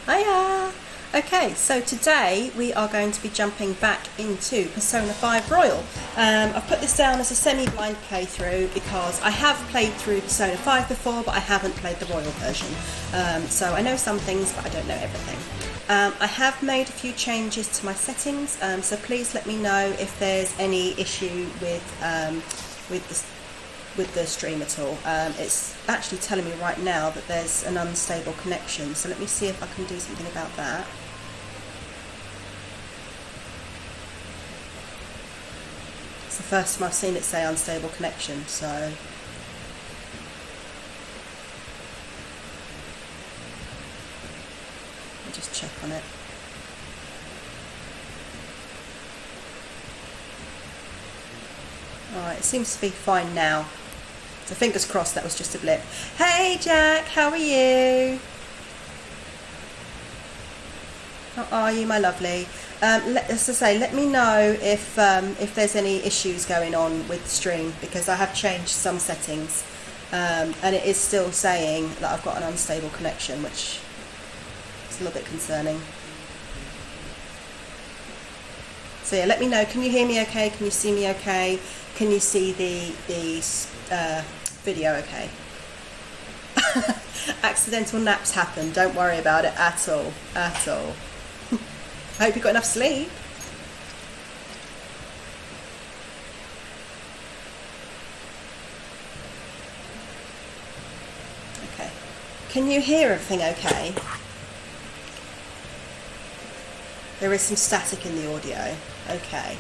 Hiya! Okay, so today we are going to be jumping back into Persona 5 Royal. I've put this down as a semi-blind playthrough because I have played through Persona 5 before, but I haven't played the Royal version. So I know some things, but I don't know everything. I have made a few changes to my settings, so please let me know if there's any issue with the stream at all. It's actually telling me right now that there's an unstable connection, so let me see if I can do something about that. It's the first time I've seen it say unstable connection, so let me just check on it. Alright, it seems to be fine now. So fingers crossed that was just a blip. Hey Jack, how are you? How are you, my lovely? As I say, let me know if there's any issues going on with the stream, because I have changed some settings, and it is still saying that I've got an unstable connection, which is a little bit concerning. So yeah, let me know. Can you hear me okay? Can you see me okay? Can you see the video okay? Accidental naps happen. Don't worry about it at all. At all. I hope you got enough sleep. Okay. Can you hear everything okay? There is some static in the audio. Okay.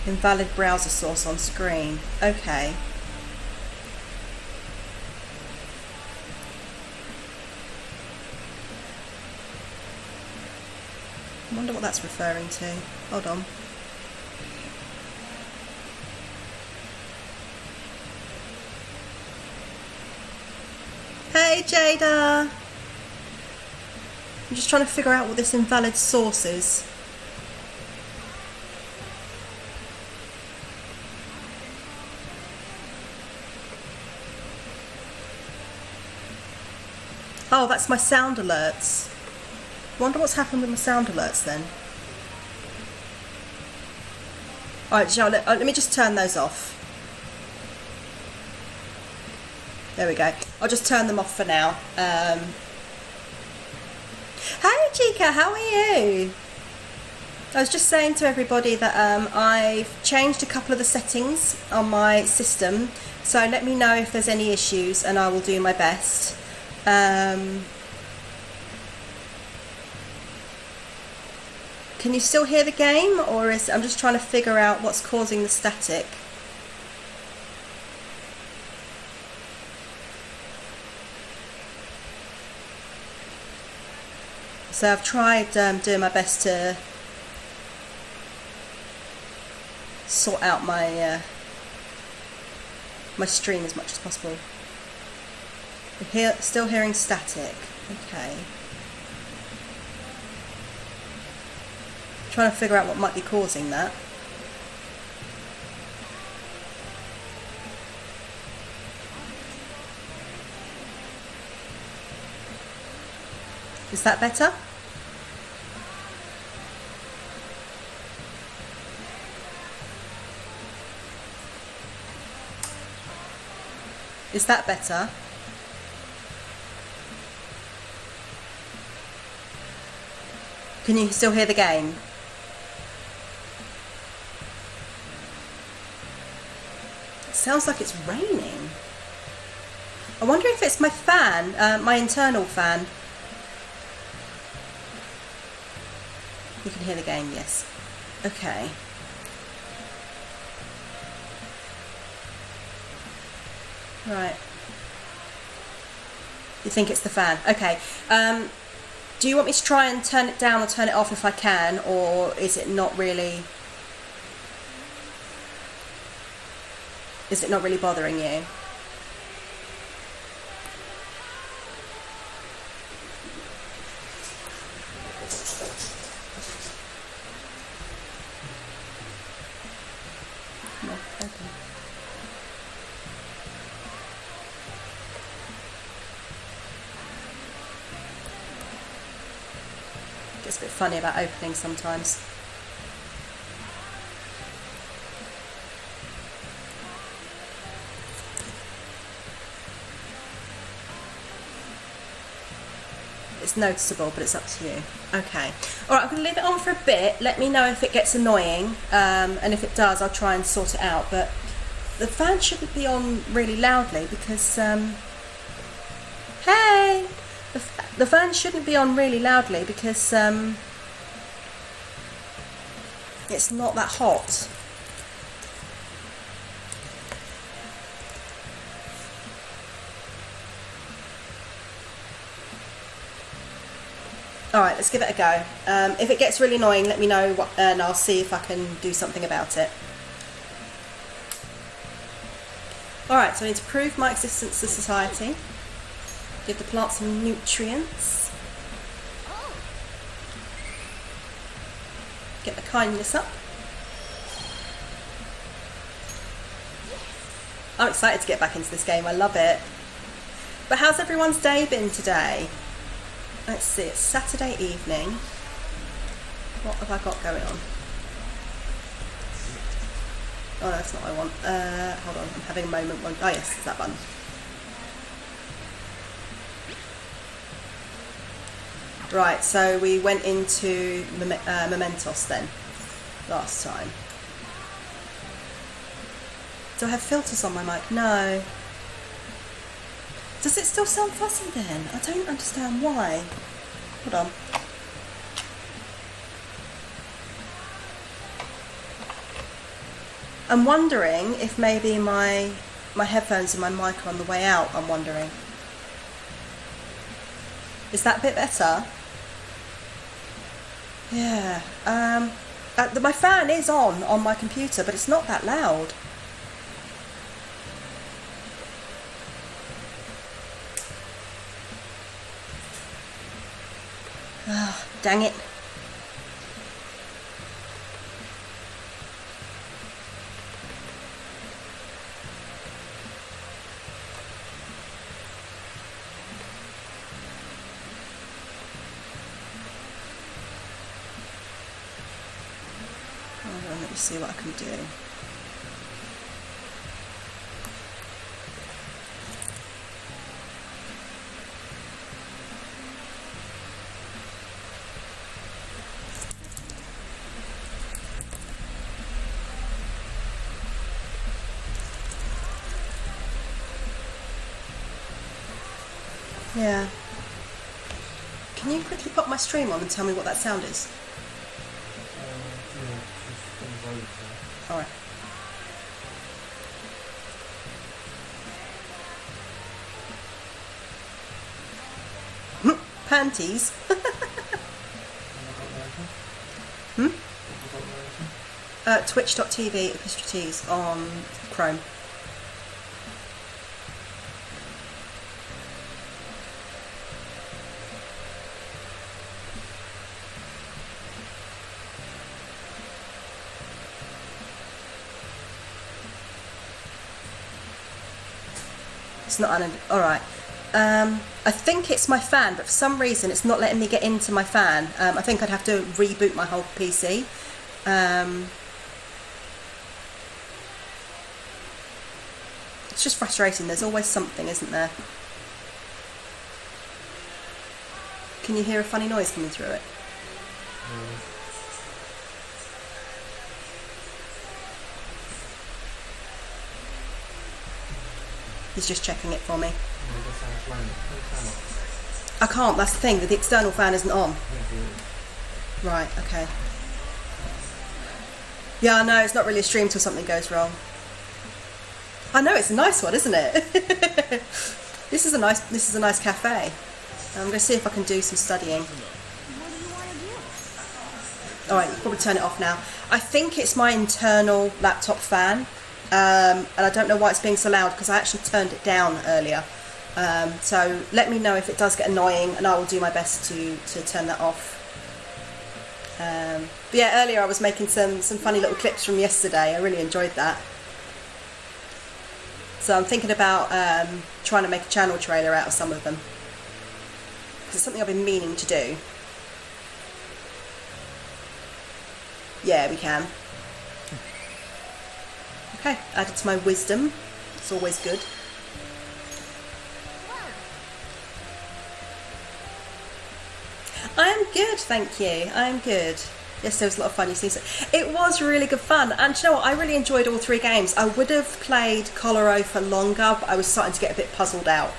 Invalid browser source on screen. Okay. I wonder what that's referring to. Hold on. Hey Jada! I'm just trying to figure out what this invalid source is. Oh, that's my sound alerts. Wonder what's happened with my sound alerts then. Alright, Joe, let me just turn those off. There we go. I'll just turn them off for now. Hi Chica, how are you? I was just saying to everybody that I've changed a couple of the settings on my system, so let me know if there's any issues and I will do my best. Can you still hear the game, or I'm just trying to figure out what's causing the static? So I've tried doing my best to sort out my my stream as much as possible. Still hearing static. Okay. Trying to figure out what might be causing that. Is that better? Is that better? Can you still hear the game? It sounds like it's raining. I wonder if it's my fan, my internal fan. You can hear the game, yes. Okay. Right. You think it's the fan? Okay. Do you want me to try and turn it down or turn it off if I can, or is it not really... Is it not really bothering you? Oh, open. Gets a bit funny about opening sometimes. It's noticeable, but it's up to you. Okay. Alright, I'm going to leave it on for a bit. Let me know if it gets annoying, and if it does, I'll try and sort it out. But the fan shouldn't be on really loudly because, hey! The fan shouldn't be on really loudly because it's not that hot. Alright, let's give it a go. If it gets really annoying, let me know and I'll see if I can do something about it. Alright, so I need to prove my existence to society. Give the plant some nutrients. Get the kindness up. I'm excited to get back into this game, I love it. But how's everyone's day been today? Let's see, it's Saturday evening. What have I got going on? Oh, that's not what I want. Hold on, I'm having a moment. Oh yes, it's that button. Right, so we went into Mementos then, last time. Do I have filters on my mic? No. Does it still sound fuzzy then? I don't understand why. Hold on. I'm wondering if maybe my headphones and my mic are on the way out, I'm wondering. Is that a bit better? Yeah. My fan is on my computer, but it's not that loud. Oh, dang it. Hold on, let me see what I can do. Yeah. Can you quickly pop my stream on and tell me what that sound is? Alright. Panties? Twitch.tv Epistrates on Chrome. It's not alright. I think it's my fan, but for some reason it's not letting me get into my fan. I think I'd have to reboot my whole PC. It's just frustrating. There's always something, isn't there? Can you hear a funny noise coming through it? He's just checking it for me. I can't, that's the thing, that the external fan isn't on. Right, okay. Yeah, I know, it's not really a stream till something goes wrong. I know, it's a nice one, isn't it? This is a nice cafe. I'm going to see if I can do some studying. Alright, you can probably turn it off now. I think it's my internal laptop fan. And I don't know why it's being so loud because I actually turned it down earlier. So let me know if it does get annoying and I will do my best to turn that off. But yeah, earlier I was making some funny little clips from yesterday. I really enjoyed that. So I'm thinking about trying to make a channel trailer out of some of them. Because it's something I've been meaning to do. Yeah, we can. Okay, added to my wisdom. It's always good. I am good, thank you. I am good. Yes, there was a lot of fun. You see, it was really good fun, and you know what? I really enjoyed all three games. I would have played Coloro for longer, but I was starting to get a bit puzzled out.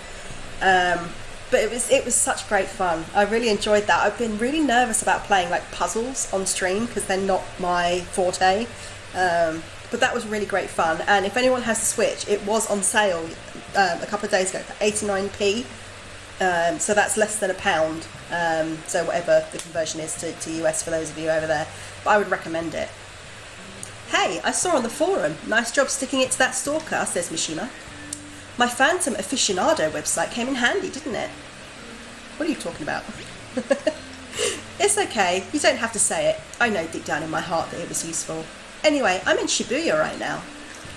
But it was such great fun. I really enjoyed that. I've been really nervous about playing like puzzles on stream because they're not my forte. But that was really great fun. And if anyone has the Switch, it was on sale a couple of days ago for 89p. So that's less than £1. So whatever the conversion is to US for those of you over there. But I would recommend it. Hey, I saw on the forum, nice job sticking it to that stalker, says Mishima. My Phantom Aficionado website came in handy, didn't it? What are you talking about? It's okay, you don't have to say it. I know deep down in my heart that it was useful. Anyway, I'm in Shibuya right now.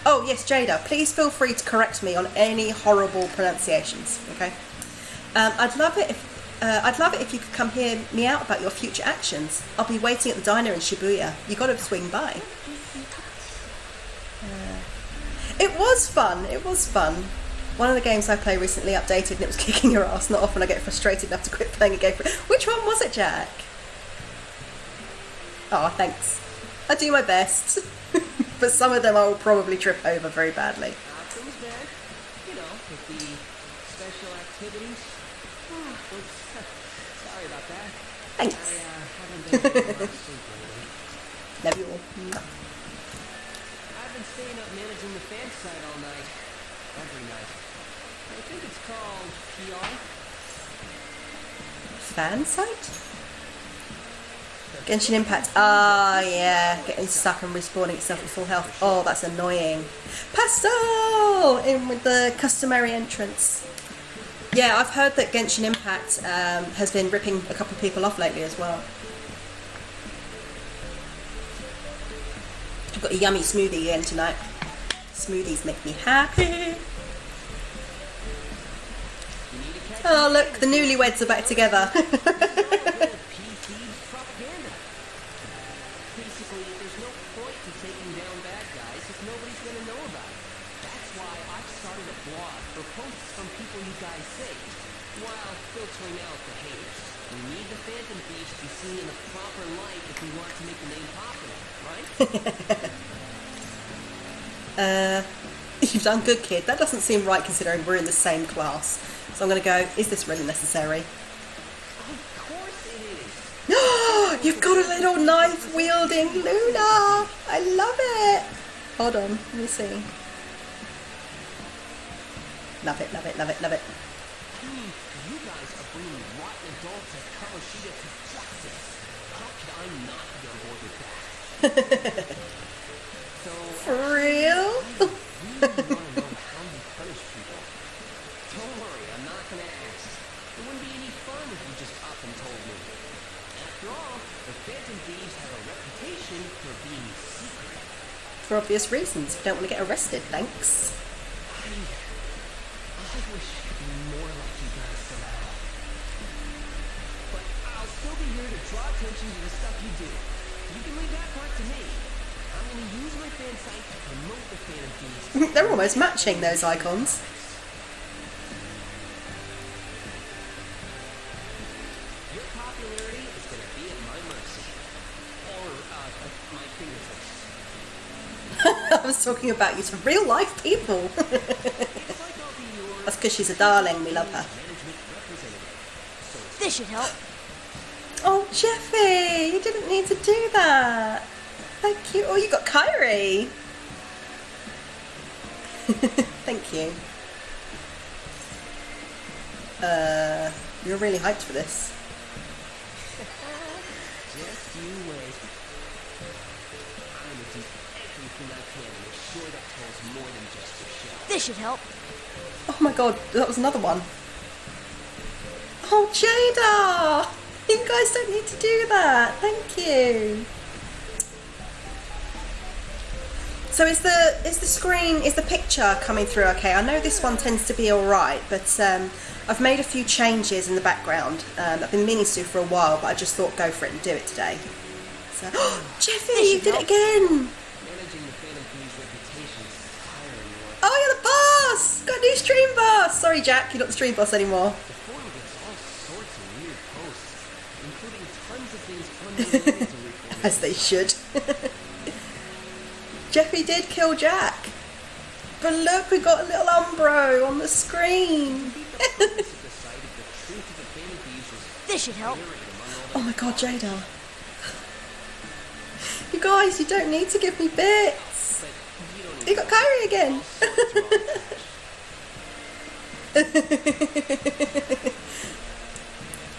Oh yes, Jada, please feel free to correct me on any horrible pronunciations, okay? I'd love it if you could come hear me out about your future actions. I'll be waiting at the diner in Shibuya. You got to swing by. It was fun. It was fun. One of the games I played recently updated and it was kicking your ass. Not often I get frustrated enough to quit playing a game. Which one was it, Jack? Oh, thanks. I do my best. But some of them I will probably trip over very badly. Things there, you know, with the special activities. Sorry about that. Thanks. I haven't been able to sleep lately. Love you all. I've been staying up managing the fan site all night. Every night. I think it's called PR. Fan site? Genshin Impact. Ah, yeah. Getting stuck and respawning itself at full health. Oh, that's annoying. Pastel! In with the customary entrance. Yeah, I've heard that Genshin Impact has been ripping a couple of people off lately as well. I've got a yummy smoothie again tonight. Smoothies make me happy. Oh, look, the newlyweds are back together. You've done good, kid. That doesn't seem right considering we're in the same class. So I'm going to go, is this really necessary? Of course it is. You've got a little knife wielding Luna. I love it. Hold on, let me see. Love it, love it, love it, love it. You guys are bringing rotten adults as Kamoshida to justice. How could I not be on board with that? So, for real? I really want to know how you punish people. Don't worry, I'm not going to ask. It wouldn't be any fun if you just up and told me. After all, the Phantom Thieves have a reputation for being secret. For obvious reasons. We don't want to get arrested, thanks. I wish I could be more like you guys somehow. But I'll still be here to draw attention to the stuff you do. You can leave that part to me. I'm going to use my fan site to promote the Phantom Thieves. They're almost matching, those icons. Your popularity is going to be at my mercy. Or, my fingertips. I was talking about you to real life people. That's because she's a darling, we love her. This should help. Oh, Jeffy, you didn't need to do that. Thank you. Oh, you got Kyrie. Thank you. You're really hyped for this. Just you wait. I'm going to do everything I can to make sure that tells more than just your show. This should help. Oh my god, that was another one. Oh, Jada! You guys don't need to do that. Thank you. So is the picture coming through okay? I know this one tends to be alright, but I've made a few changes in the background. I've been meaning to for a while, but I just thought go for it and do it today. So, Jeffy, you did it again! Managing the Phantom Thieves' reputation is tiring work. Oh, you're the boss! Got a new stream boss! Sorry, Jack, you're not the stream boss anymore. The forum gets all sorts of weird posts, including tons of things unrelated to recording. As they should. Jeffy did kill Jack. But look, we got a little Umbro on the screen. This should help. Oh my god, Jada. You guys, you don't need to give me bits. You got Kyrie again.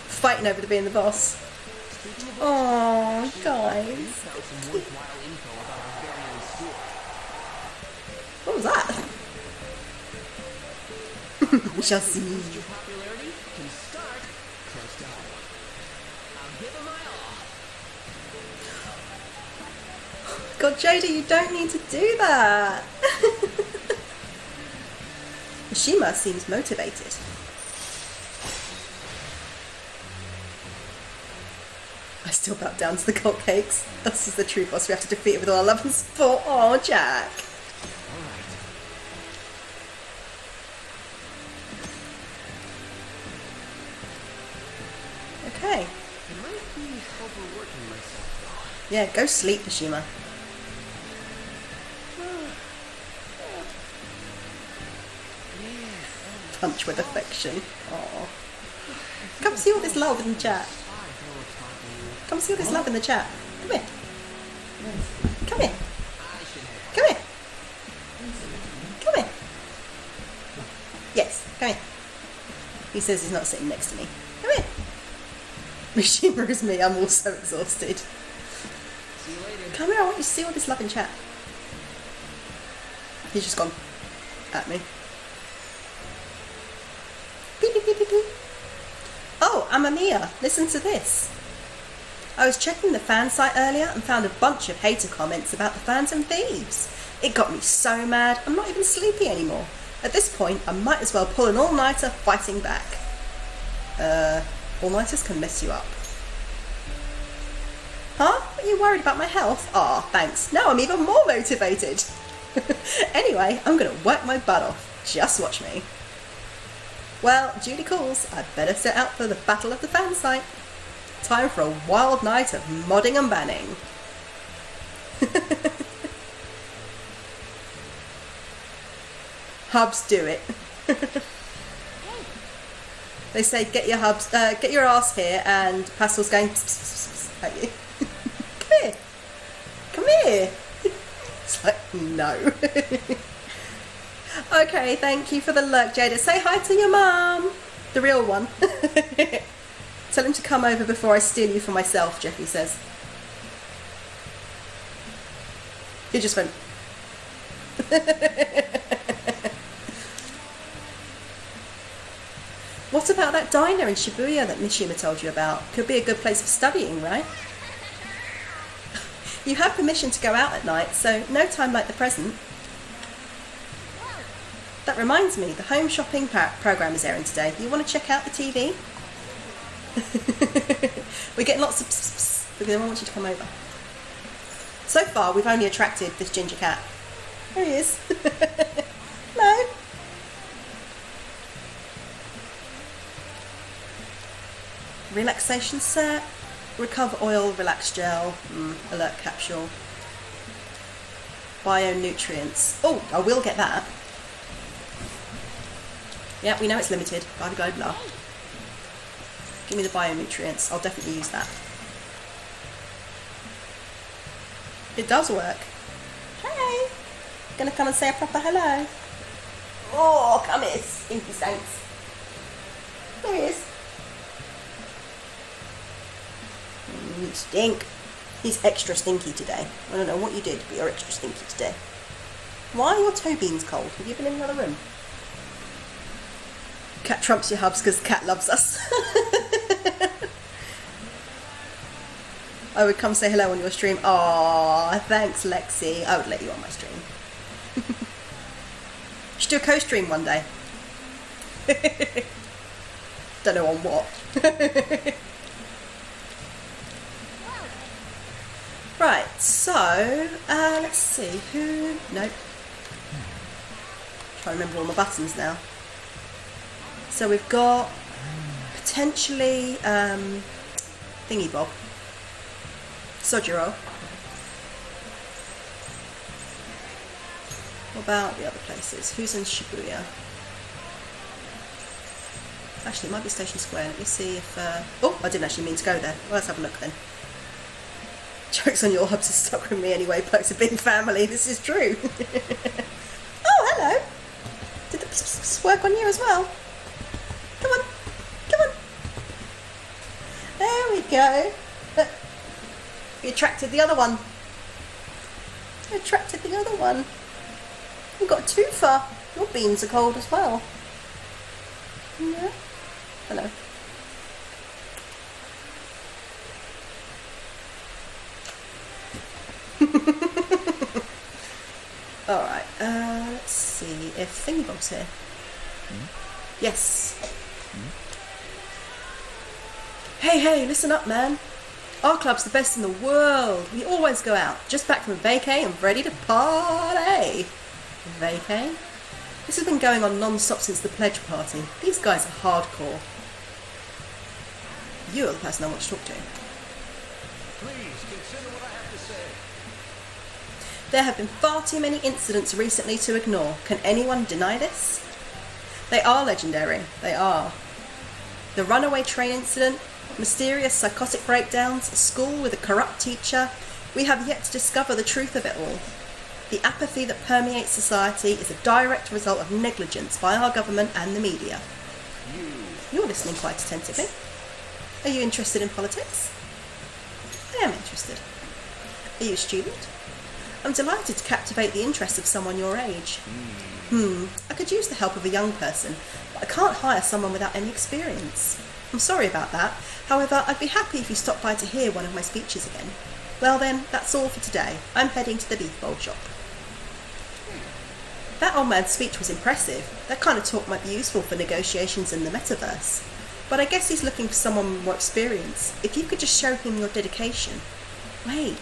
Fighting over to being the boss. Oh, guys. What was that? We shall see. Your popularity can start close to home. I'll give 'em my all. God, Jada, you don't need to do that. Mishima seems motivated. I still bow down to the cult cakes. This is the true boss. We have to defeat it with all our love and support. Oh, Jack. Okay. I might be overworking myself, Yeah, go sleep, Mishima. Punch with affection. Oh. Come see all this love in the chat. Come see all this love in the chat. Come here. Come here. Come here. Come here. Yes, come here. He says he's not sitting next to me. Come here. Mishima is me. I'm also exhausted. See you later. Come here. I want you to see all this love in chat. He's just gone at me. Beep, beep, beep, beep, beep. Oh, Amamiya, listen to this. I was checking the fan site earlier and found a bunch of hater comments about the Phantom Thieves. It got me so mad, I'm not even sleepy anymore. At this point, I might as well pull an all-nighter fighting back. All-nighters can mess you up. Huh? Are you worried about my health? Aw, thanks. Now I'm even more motivated. Anyway, I'm gonna work my butt off. Just watch me. Well, Judy calls. I'd better set out for the Battle of the Fan Site. Time for a wild night of modding and banning. Hubs do it. They say get your hubs, get your ass here, and Pastel's going at you. Come here. Come here. It's like, no. Okay, thank you for the lurk, Jada. Say hi to your mum. The real one. Tell him to come over before I steal you for myself, Jeffy says. He just went. What about that diner in Shibuya that Mishima told you about? Could be a good place for studying, right? You have permission to go out at night, so no time like the present. That reminds me, the home shopping program is airing today. You want to check out the TV? We're getting lots of pss because I want you to come over. So far, we've only attracted this ginger cat. There he is. No. Relaxation set. Recover oil, relax gel, alert capsule. Bio-nutrients. Oh, I will get that. Yeah, we know it's limited. Blah, blah, blah. Give me the bio-nutrients. I'll definitely use that. It does work. Hey! Gonna come and say a proper hello? Oh, come here, stinky saints. There he is. You stink. He's extra stinky today. I don't know what you did, but you're extra stinky today. Why are your toe beans cold? Have you been in another room? Cat trumps your hubs because the cat loves us. I would come say hello on your stream. Aw, thanks, Lexi. I would let you on my stream. Should do a co-stream one day. Don't know on what. Right, so let's see who. Nope. Trying to remember all my buttons now. So we've got potentially Thingy Bob, Sojiro. What about the other places? Who's in Shibuya? Actually, it might be Station Square. Let me see if... oh, I didn't actually mean to go there. Well, let's have a look then. Jokes on your hubs are stuck with me anyway. Perks of being family. This is true. Oh, hello. Did the work on you as well? Come on. Come on. There we go. Look. You attracted the other one. You attracted the other one. You've got a twofer. Your beans are cold as well. Yeah. Hello. Alright, let's see if Thingybob's here. Yes. Hey, listen up, man. Our club's the best in the world. We always go out. Just back from a vacay and ready to party. Vacay? This has been going on non-stop since the pledge party. These guys are hardcore. You're the person I want to talk to. Please consider what I have to say. There have been far too many incidents recently to ignore. Can anyone deny this? They are legendary. They are. The runaway train incident, mysterious psychotic breakdowns, a school with a corrupt teacher. We have yet to discover the truth of it all. The apathy that permeates society is a direct result of negligence by our government and the media. You're listening quite attentively. Are you interested in politics? I am interested. Are you a student? I'm delighted to captivate the interest of someone your age. I could use the help of a young person, but I can't hire someone without any experience. I'm sorry about that. However, I'd be happy if you stopped by to hear one of my speeches again. Well then, that's all for today. I'm heading to the beef bowl shop. That old man's speech was impressive. That kind of talk might be useful for negotiations in the metaverse. But I guess he's looking for someone with more experience. If you could just show him your dedication. Wait,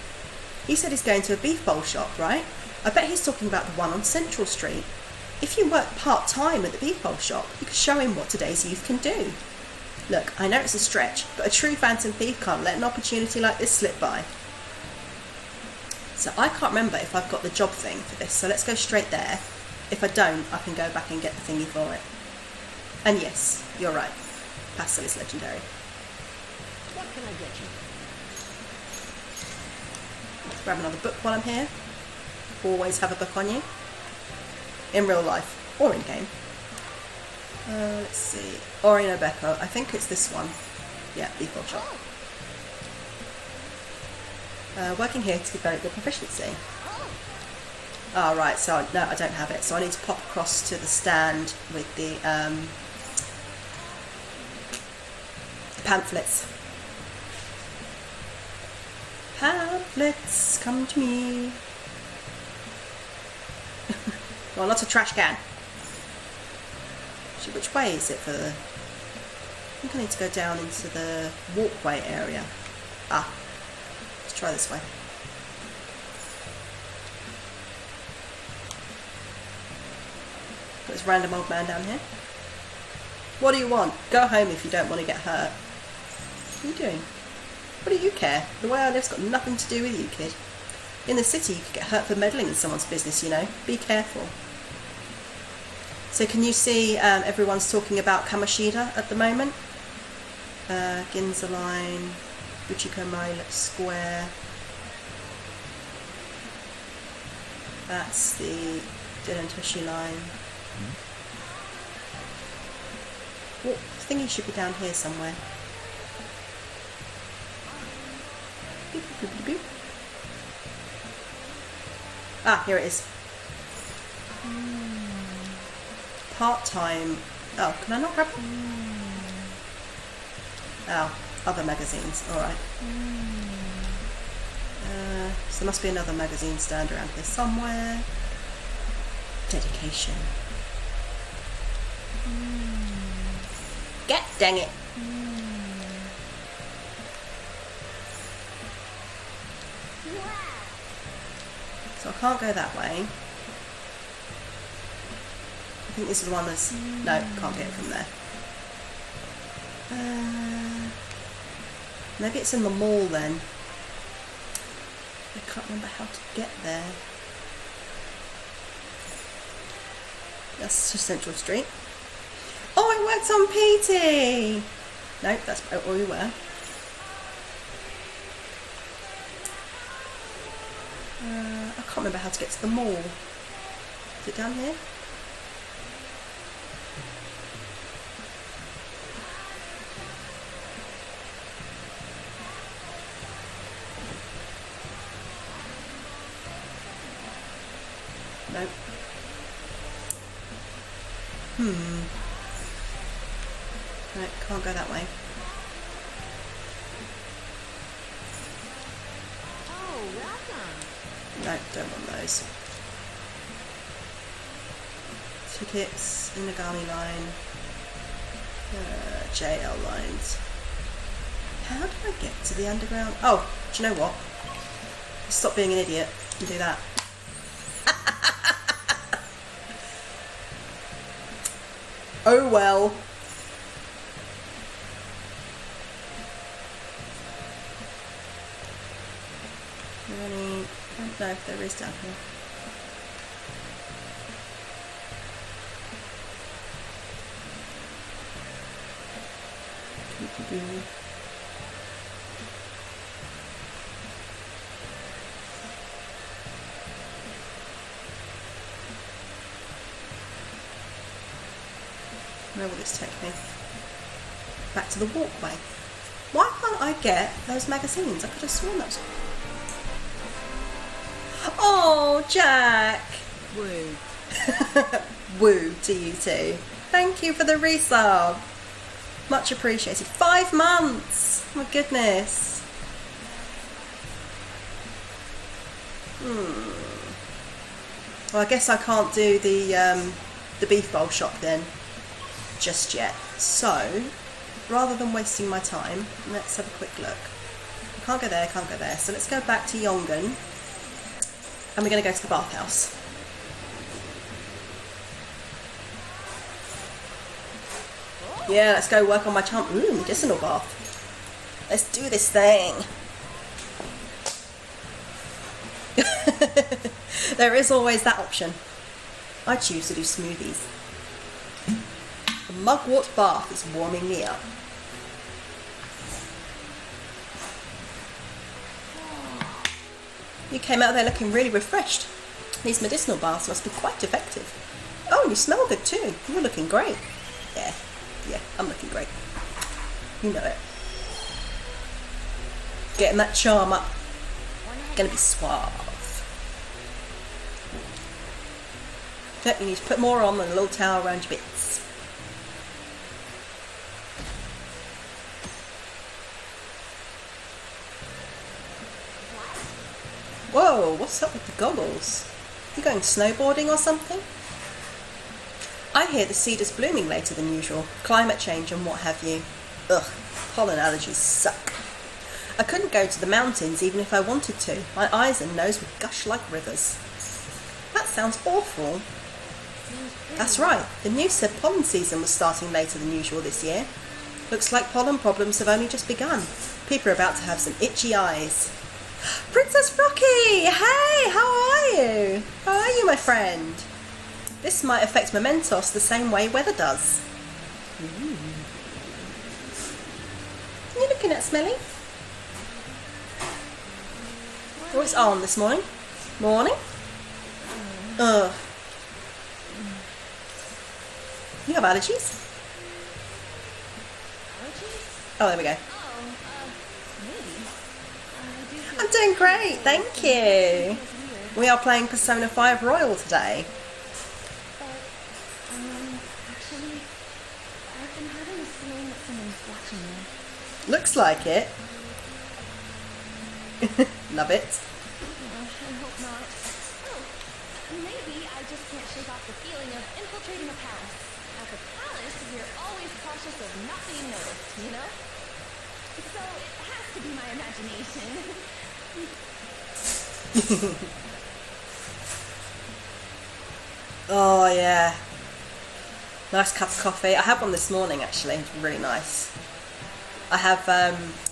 he said he's going to a beef bowl shop, right? I bet he's talking about the one on Central Street. If you work part-time at the beef bowl shop, you could show him what today's youth can do. Look, I know it's a stretch, but a true phantom thief can't let an opportunity like this slip by. So I can't remember if I've got the job thing for this, so let's go straight there. If I don't, I can go back and get the thingy for it. And yes, you're right. Pastel is legendary. What can I get you? Grab another book while I'm here. Always have a book on you. In real life, or in game. Let's see. Orinobeco. I think it's this one. Yeah, default shop. Working here to develop your proficiency. Oh, right, so no, I don't have it. So I need to pop across to the stand with the pamphlets. Pamphlets, come to me. Well, not a trash can. Actually, which way is it for the... I think I need to go down into the walkway area. Ah, let's try this way. Got this random old man down here. What do you want? Go home if you don't want to get hurt. What are you doing? What do you care? The way I live's got nothing to do with you, kid. In the city, you could get hurt for meddling in someone's business, you know. Be careful. So can you see everyone's talking about Kamoshida at the moment? Ginza Line, Uchiko Mile Square. That's the Direntoshi line. What thingy should be down here somewhere? Beep, beep, beep, beep. Ah, here it is. Part-time. Oh, can I not grab it? Oh, other magazines. Alright. So there must be another magazine stand around here somewhere. Dedication. Get dang it. So I can't go that way. I think this is the one that's... No, can't get it from there. Maybe it's in the mall then. I can't remember how to get there. That's just Central Street. Oh, it works on PT! Nope, that's where we were. I can't remember how to get to the mall. Is it down here? Nope. Right, can't go that way. Oh, welcome. No, don't want those. Tickets, Inagami line, JL lines. How do I get to the underground? Oh, do you know what? Stop being an idiot and do that. Oh well. I don't know if there is down here. Where will this take me? Back to the walkway. Why can't I get those magazines? I could have sworn that was... Oh, Jack! Woo. Woo to you too. Thank you for the resub. Much appreciated. 5 months! My goodness. Well, I guess I can't do the beef bowl shop then just yet. So, rather than wasting my time, let's have a quick look. Can't go there, can't go there. So let's go back to Yongan. And we're going to go to the bathhouse. Yeah, let's go work on my charm. Ooh, medicinal bath. Let's do this thing. There is always that option. I choose to do smoothies. The mugwort bath is warming me up. You came out there looking really refreshed. These medicinal baths must be quite effective. Oh, and you smell good too. You're looking great. Yeah, I'm looking great. You know it. Getting that charm up. Gonna be suave. Yep, you need to put more on than a little towel around your bits. Whoa, what's up with the goggles? You going snowboarding or something? I hear the cedar's blooming later than usual. Climate change and what have you. Ugh, pollen allergies suck. I couldn't go to the mountains even if I wanted to. My eyes and nose would gush like rivers. That sounds awful. That's right, the news said pollen season was starting later than usual this year. Looks like pollen problems have only just begun. People are about to have some itchy eyes. Princess Rocky! Hey, how are you? How are you, my friend? This might affect Mementos the same way weather does. Are you looking at Smelly? Oh, it's on this morning. Morning? Ugh. You have allergies? Allergies? Oh, there we go. Oh, maybe. I do feel I'm doing great, thank you. feels weird, We are playing Persona 5 Royal today. but, actually, I've been having this feeling that someone's watching me. Looks like it. Love it. lately, I just can't shake off the feeling of infiltrating a palace. At the palace, we're always cautious of not being noticed, you know? So it has to be my imagination. Oh yeah, nice cup of coffee. I had one this morning actually. It's really nice. I have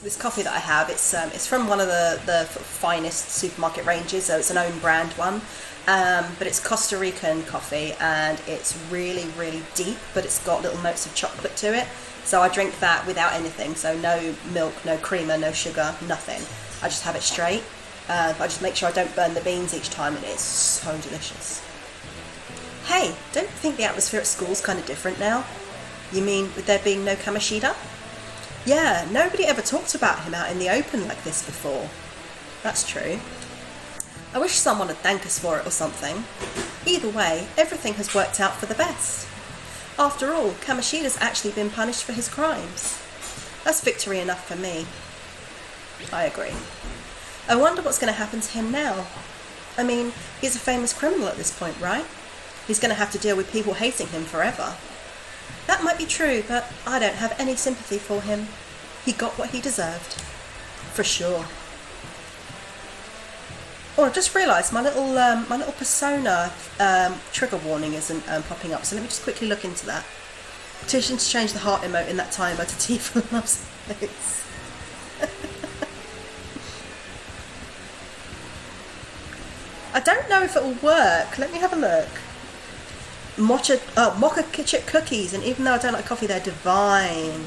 this coffee that I have. It's from one of the finest supermarket ranges, so it's an own brand one. But it's Costa Rican coffee, and it's really really deep, but it's got little notes of chocolate to it. So I drink that without anything. So no milk, no creamer, no sugar, nothing. I just have it straight. I just make sure I don't burn the beans each time, and it's so delicious. Hey, don't you think the atmosphere at school's kind of different now? You mean with there being no Kamoshida? Yeah, nobody ever talked about him out in the open like this before. That's true. I wish someone would thank us for it or something. Either way, everything has worked out for the best. After all, Kamoshida's actually been punished for his crimes. That's victory enough for me. I agree. I wonder what's going to happen to him now. I mean, he's a famous criminal at this point, right? He's going to have to deal with people hating him forever. That might be true, but I don't have any sympathy for him. He got what he deserved. For sure. Oh, I've just realised my little Persona trigger warning isn't popping up, so let me just quickly look into that. Petition to change the heart emote in that timer to Tifa loves face. I don't know if it'll work. Let me have a look. Mocha chip cookies, and even though I don't like coffee, they're divine.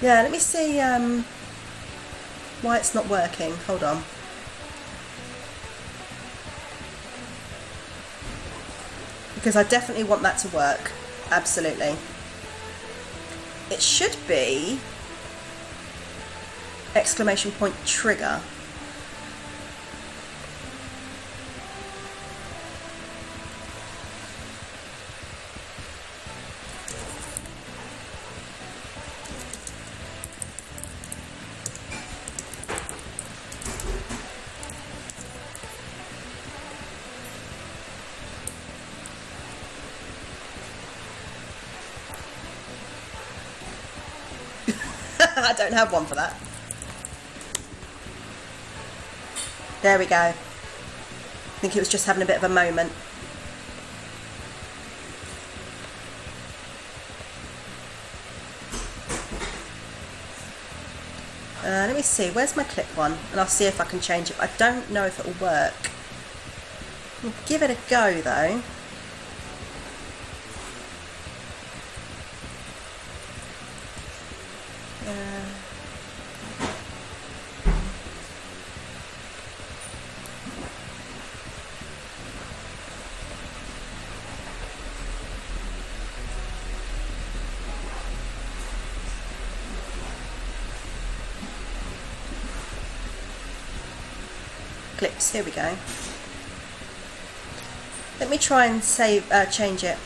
Yeah, let me see why it's not working. Hold on. Because I definitely want that to work. Absolutely. It should be exclamation point trigger. I don't have one for that. There we go. I think it was just having a bit of a moment. Let me see, where's my clip one? And I'll see if I can change it. I don't know if it'll work. We'll give it a go though. Clips, here we go. Let me try and change it.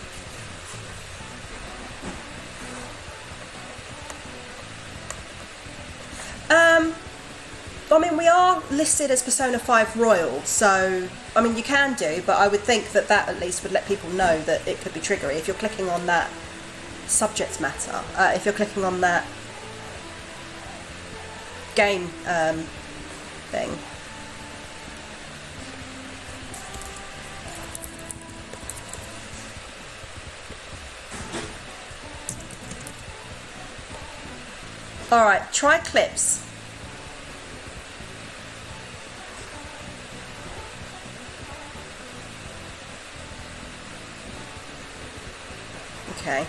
I mean, we are listed as Persona 5 Royal, so, I mean, you can do, but I would think that that at least would let people know that it could be triggery. If you're clicking on that subject matter, if you're clicking on that game thing. Alright, try clips. Okay.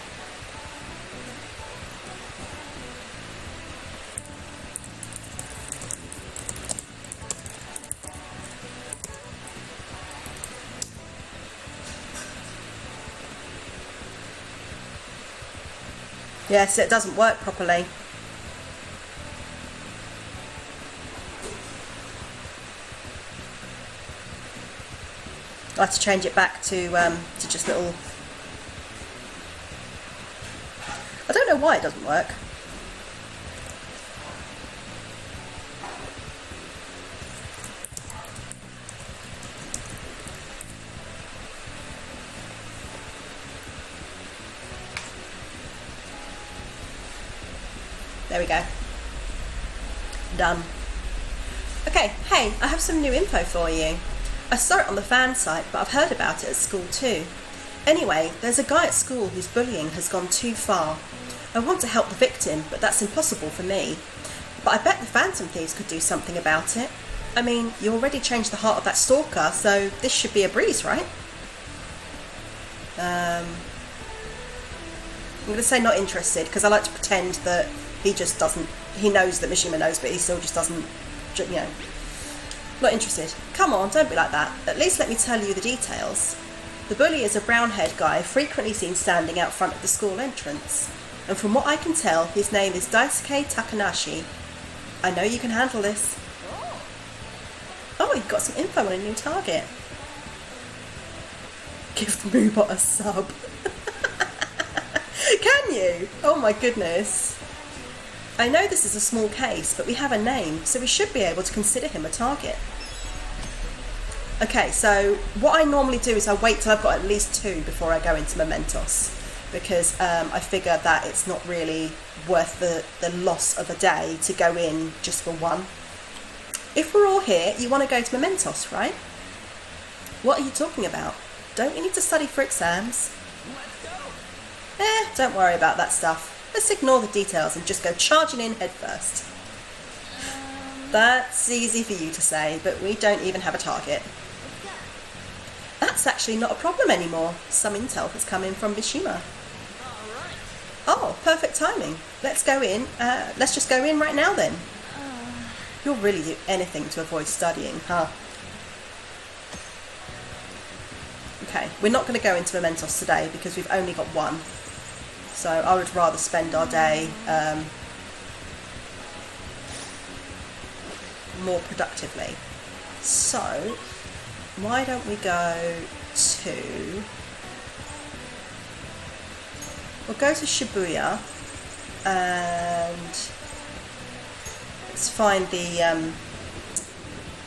Yes, it doesn't work properly. I have to change it back to just little. I don't know why it doesn't work. There we go. Done. Okay, hey, I have some new info for you. I saw it on the fan site, but I've heard about it at school too. Anyway, there's a guy at school whose bullying has gone too far. I want to help the victim, but that's impossible for me. But I bet the Phantom Thieves could do something about it. I mean, you already changed the heart of that stalker, so this should be a breeze, right? I'm going to say not interested, because I like to pretend that he just doesn't... He knows that Mishima knows, but he still just doesn't, you know... Not interested. Come on, don't be like that. At least let me tell you the details. The bully is a brown-haired guy frequently seen standing out front of the school entrance. And from what I can tell, his name is Daisuke Takanashi. I know you can handle this. Oh, you've got some info on a new target. Give the Moobot a sub. Can you? Oh my goodness. I know this is a small case, but we have a name, so we should be able to consider him a target. Okay, so what I normally do is I wait till I've got at least 2 before I go into Mementos, because I figure that it's not really worth the loss of a day to go in just for 1. If we're all here, you want to go to Mementos, right? What are you talking about? Don't you need to study for exams? Don't worry about that stuff. Let's ignore the details and just go charging in head first. That's easy for you to say, but we don't even have a target. That's actually not a problem anymore. Some intel has come in from Mishima. Oh, perfect timing. Let's go in. Let's just go in right now then. You'll really do anything to avoid studying, huh? Okay, we're not going to go into Mementos today because we've only got 1. So I would rather spend our day more productively. So why don't we go to... We'll go to Shibuya and let's find the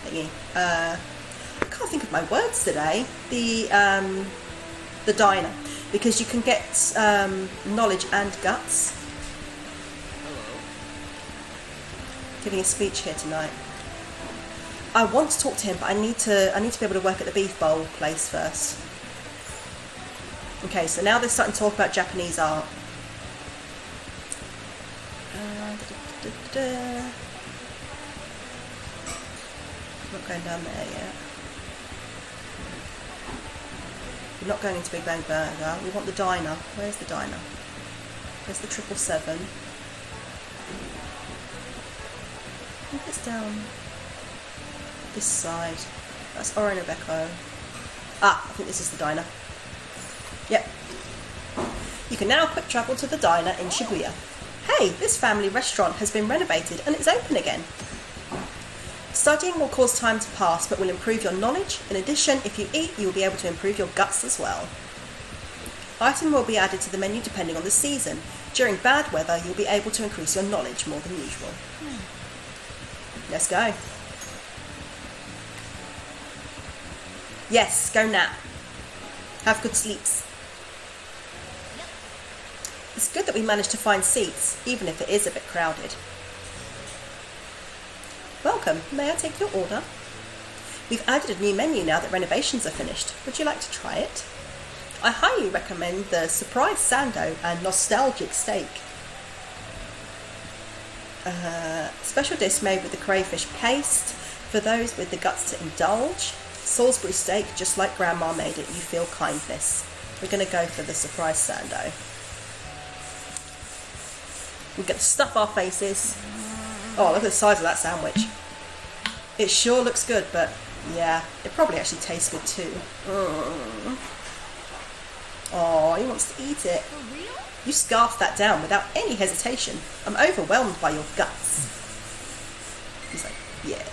thingy. I can't think of my words today. The diner, because you can get knowledge and guts. Hello. Giving a speech here tonight. I want to talk to him, but I need to be able to work at the beef bowl place first. Okay, so now they're starting to talk about Japanese art. Not going down there yet. We're not going into Big Bang Burger. We want the diner. Where's the diner? Where's the 777? I think it's down this side. That's Orinobeco. Ah, I think this is the diner. Yep. You can now quick travel to the diner in Shibuya. Hey, this family restaurant has been renovated and it's open again. Studying will cause time to pass but will improve your knowledge. In addition, if you eat, you will be able to improve your guts as well. Item will be added to the menu depending on the season. During bad weather, you'll be able to increase your knowledge more than usual. Let's go. Yes, go nap. Have good sleeps. It's good that we managed to find seats, even if it is a bit crowded. Welcome. May I take your order? We've added a new menu now that renovations are finished. Would you like to try it? I highly recommend the surprise sando and nostalgic steak. Special dish made with the crayfish paste for those with the guts to indulge. Salisbury steak, just like Grandma made it. You feel kindness. We're going to go for the surprise sando. We're going to stuff our faces. Oh, look at the size of that sandwich. It sure looks good, but yeah, it probably actually tastes good too. Oh, he wants to eat it. For real? You scarfed that down without any hesitation. I'm overwhelmed by your guts. He's like, yeah.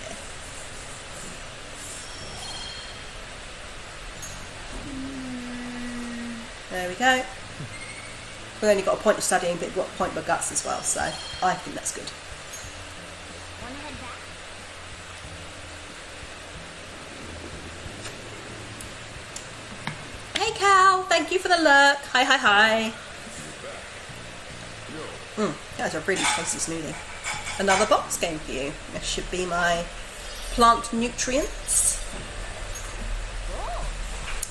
There we go. We've only got a point of studying, but we've got a point of guts as well, so I think that's good. Wanna head back? Hey Cal, thank you for the lurk. Hi, hi, hi. That's a really tasty smoothie. Another box game for you. This should be my plant nutrients.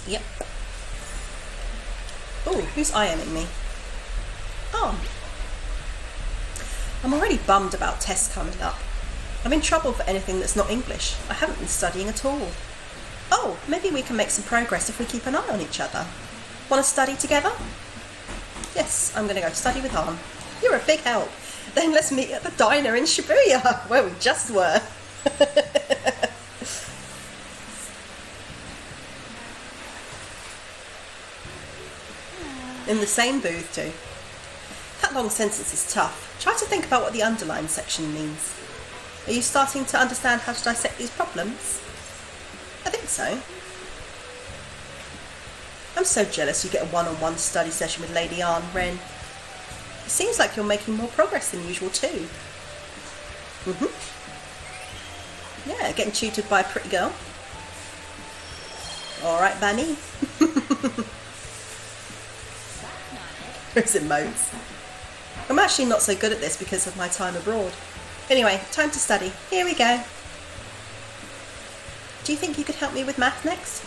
Yep. Oh, who's IMing me? Oh. I'm already bummed about tests coming up. I'm in trouble for anything that's not English. I haven't been studying at all. Oh, maybe we can make some progress if we keep an eye on each other. Want to study together? Yes, I'm going to go study with Han. You're a big help. Then let's meet at the diner in Shibuya, where we just were. In the same booth too. That long sentence is tough. Try to think about what the underline section means. Are you starting to understand how to dissect these problems? I think so. I'm so jealous you get a one-on-one study session with Lady Anne, Ren. It seems like you're making more progress than usual too. Yeah, getting tutored by a pretty girl. Alright, Bunny. Where's it, modes? I'm actually not so good at this because of my time abroad. Anyway, time to study. Here we go. Do you think you could help me with math next?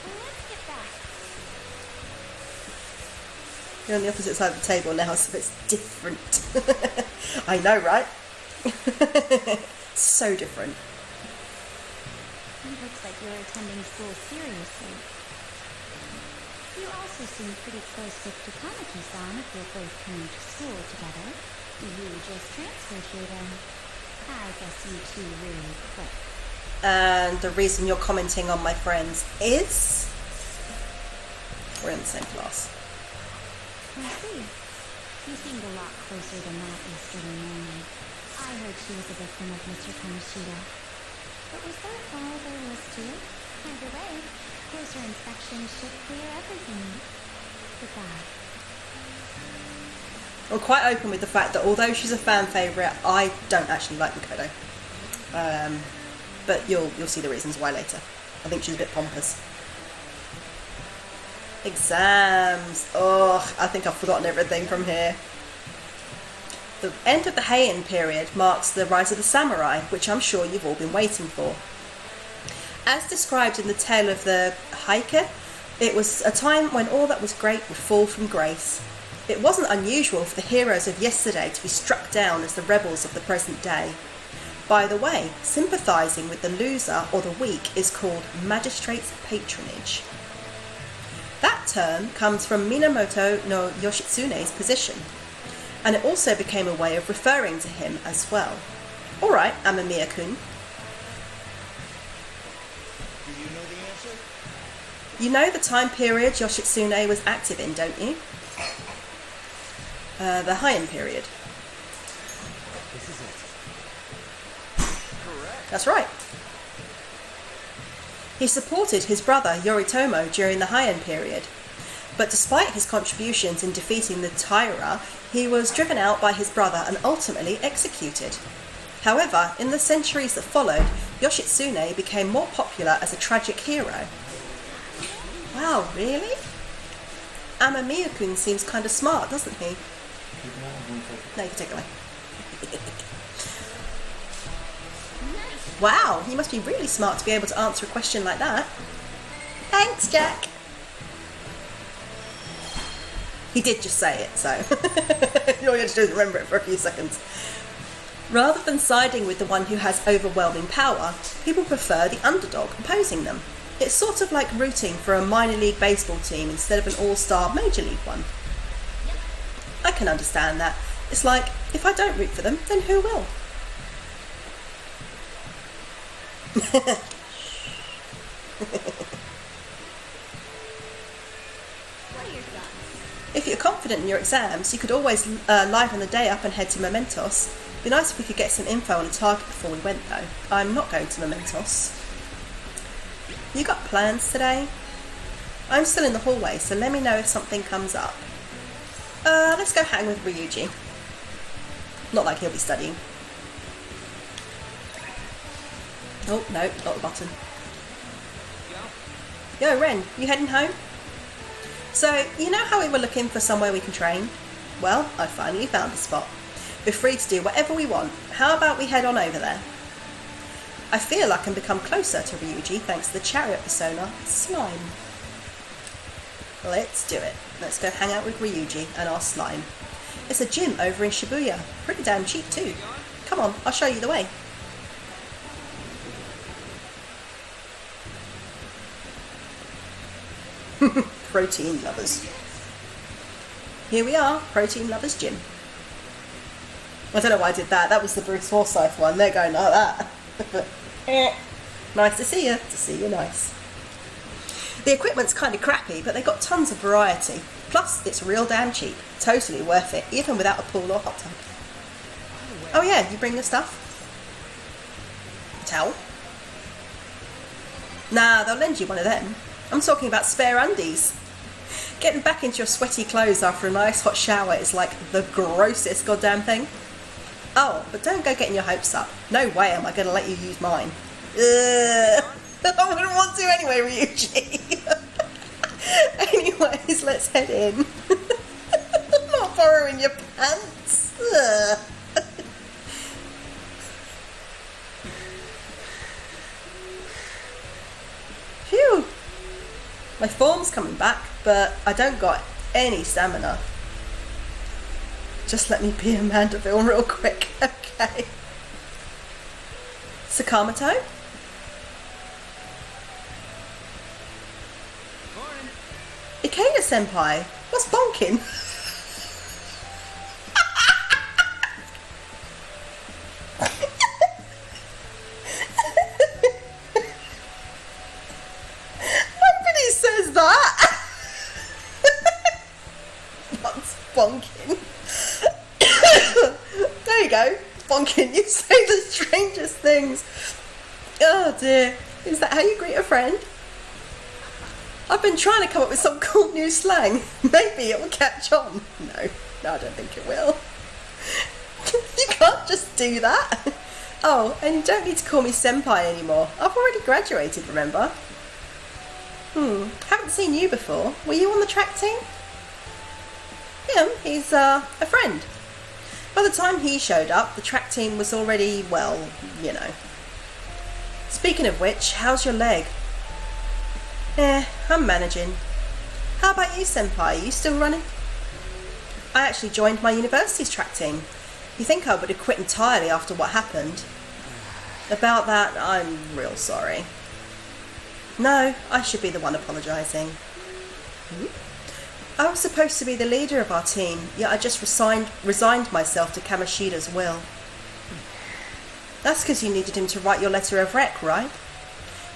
Let's get back. You're on the opposite side of the table now, so it's different. I know, right? So different. It looks like you're attending school seriously. You also seem pretty close with Takamaki-san if you're both coming to school together. You just transferred here then. I guess you two really click. And the reason you're commenting on my friends is... We're in the same class. I see. You seemed a lot closer than that yesterday morning. I heard she was a victim of Mr. Kamoshida. But was that all there was to it? Either way, closer inspection should clear everything. Goodbye. I'm quite open with the fact that although she's a fan favourite, I don't actually like Mikoto. But you'll see the reasons why later. I think she's a bit pompous. Exams. Oh, I think I've forgotten everything from here. The end of the Heian period marks the rise of the samurai, which I'm sure you've all been waiting for. As described in the tale of the Heike, it was a time when all that was great would fall from grace. It wasn't unusual for the heroes of yesterday to be struck down as the rebels of the present day. By the way, sympathising with the loser or the weak is called magistrate's patronage. That term comes from Minamoto no Yoshitsune's position, and it also became a way of referring to him as well. Alright, Amamiya-kun. Do you know the answer? You know the time period Yoshitsune was active in, don't you? The Heian period. This is it. Correct. That's right. He supported his brother Yoritomo during the Heian period, but despite his contributions in defeating the Taira, he was driven out by his brother and ultimately executed. However, in the centuries that followed, Yoshitsune became more popular as a tragic hero. Wow, really? Amamiya-kun seems kind of smart, doesn't he? No, you can take it away. Wow, you must be really smart to be able to answer a question like that. Thanks, Jack. He did just say it, so all you have to do is remember it for a few seconds. Rather than siding with the one who has overwhelming power, people prefer the underdog opposing them. It's sort of like rooting for a minor league baseball team instead of an all-star major league one. I can understand that. It's like, if I don't root for them, then who will? What are your thoughts? If you're confident in your exams, you could always liven the day up and head to Mementos. Be nice if we could get some info on the target before we went, though. I'm not going to Mementos. You got plans today? I'm still in the hallway, so let me know if something comes up. Let's go hang with Ryuji. Not like he'll be studying. Oh, no, not the button. Yo, Ren, you heading home? So, you know how we were looking for somewhere we can train? Well, I finally found a spot. We're free to do whatever we want. How about we head on over there? I feel I can become closer to Ryuji thanks to the chariot persona, Slime. Let's do it. Let's go hang out with Ryuji and our slime. It's a gym over in Shibuya. Pretty damn cheap too. Come on, I'll show you the way. Protein lovers. Here we are, Protein Lovers Gym. I don't know why I did that. That was the Bruce Forsyth one. They're going like that. Nice to see you. To see you nice. The equipment's kind of crappy, but they've got tons of variety. Plus, it's real damn cheap. Totally worth it, even without a pool or hot tub. Oh yeah, you bring the stuff? Towel? Nah, they'll lend you one of them. I'm talking about spare undies. Getting back into your sweaty clothes after a nice hot shower is like the grossest goddamn thing. Oh, but don't go getting your hopes up. No way am I going to let you use mine. I wouldn't want to anyway, Ryuji. Anyways, let's head in. I'm not borrowing your pants. Phew. My form's coming back, but I don't got any stamina. Just let me be a Mandeville real quick, okay? Sakamoto? Morning. Ikeda senpai, what's bonking? Nobody says that. What's bonking? There you go, bonking. You say the strangest things. Oh dear, is that how you greet a friend? I've been trying to come up with some cool new slang. Maybe it will catch on. No, I don't think it will. You can't just do that. Oh, and you don't need to call me senpai anymore. I've already graduated, remember? Haven't seen you before. Were you on the track team? Him, he's a friend. By the time he showed up, the track team was already, well, you know. Speaking of which, how's your leg? I'm managing. How about you, senpai? Are you still running? I actually joined my university's track team. You think I would have quit entirely after what happened? About that, I'm real sorry. No, I should be the one apologising. I was supposed to be the leader of our team, yet I just resigned myself to Kamoshida's will. That's because you needed him to write your letter of rec, right?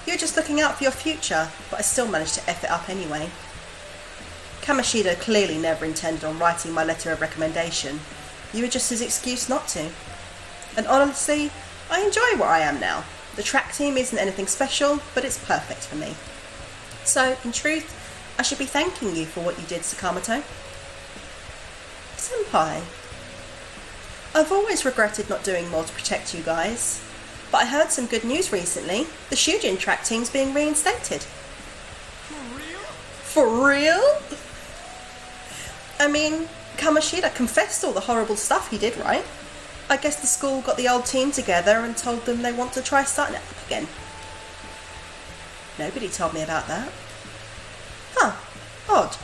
You were just looking out for your future, but I still managed to F it up anyway. Kamoshida clearly never intended on writing my letter of recommendation. You were just his excuse not to. And honestly, I enjoy where I am now. The track team isn't anything special, but it's perfect for me. So, in truth, I should be thanking you for what you did, Sakamoto. Senpai. I've always regretted not doing more to protect you guys. But I heard some good news recently. The Shujin track team's being reinstated. For real? For real? I mean, Kamoshida confessed all the horrible stuff he did, right? I guess the school got the old team together and told them they want to try starting it up again. Nobody told me about that. Huh, odd.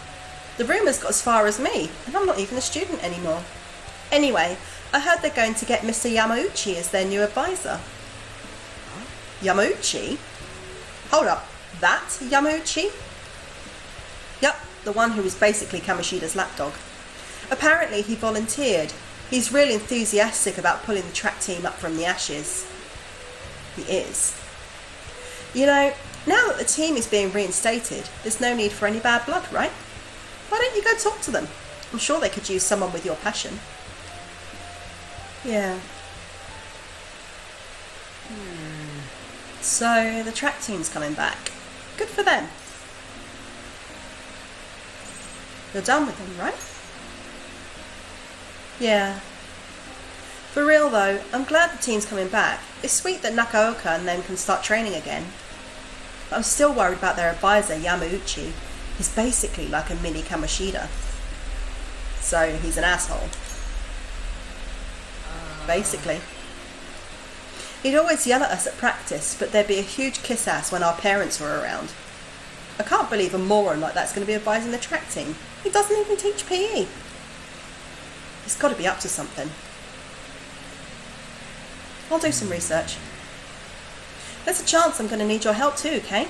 The rumours got as far as me, and I'm not even a student anymore. Anyway, I heard they're going to get Mr. Yamauchi as their new advisor. Yamauchi? Hold up, that Yamauchi? Yep, the one who was basically Kamoshida's lapdog. Apparently he volunteered. He's really enthusiastic about pulling the track team up from the ashes. He is. You know, now that the team is being reinstated, there's no need for any bad blood, right? Why don't you go talk to them? I'm sure they could use someone with your passion. Yeah. So, the track team's coming back. Good for them. You're done with them, right? Yeah. For real though, I'm glad the team's coming back. It's sweet that Nakaoka and them can start training again. But I'm still worried about their advisor, Yamauchi. He's basically like a mini Kamoshida. so he's an asshole. Basically. He'd always yell at us at practice, but there'd be a huge kiss-ass when our parents were around. I can't believe a moron like that's going to be advising the track team. He doesn't even teach PE. He's got to be up to something. I'll do some research. There's a chance I'm going to need your help too, okay?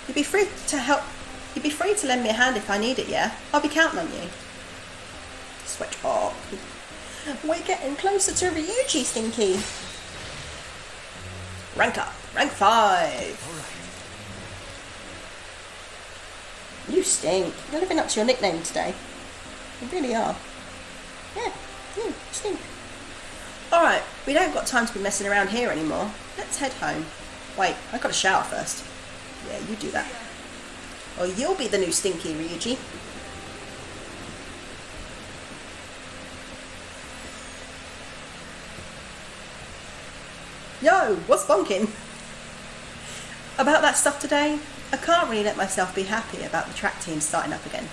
You'd be free to lend me a hand if I need it, yeah? I'll be counting on you. Switch off. We're getting closer to Ryuji, Stinky. Rank up. Rank 5. You stink. You're living up to your nickname today. You really are. Yeah, you stink. Alright, we don't got time to be messing around here anymore. Let's head home. Wait, I've got to shower first. Yeah, you do that. Or you'll be the new Stinky, Ryuji. Yo, what's bonking? About that stuff today, I can't really let myself be happy about the track team starting up again.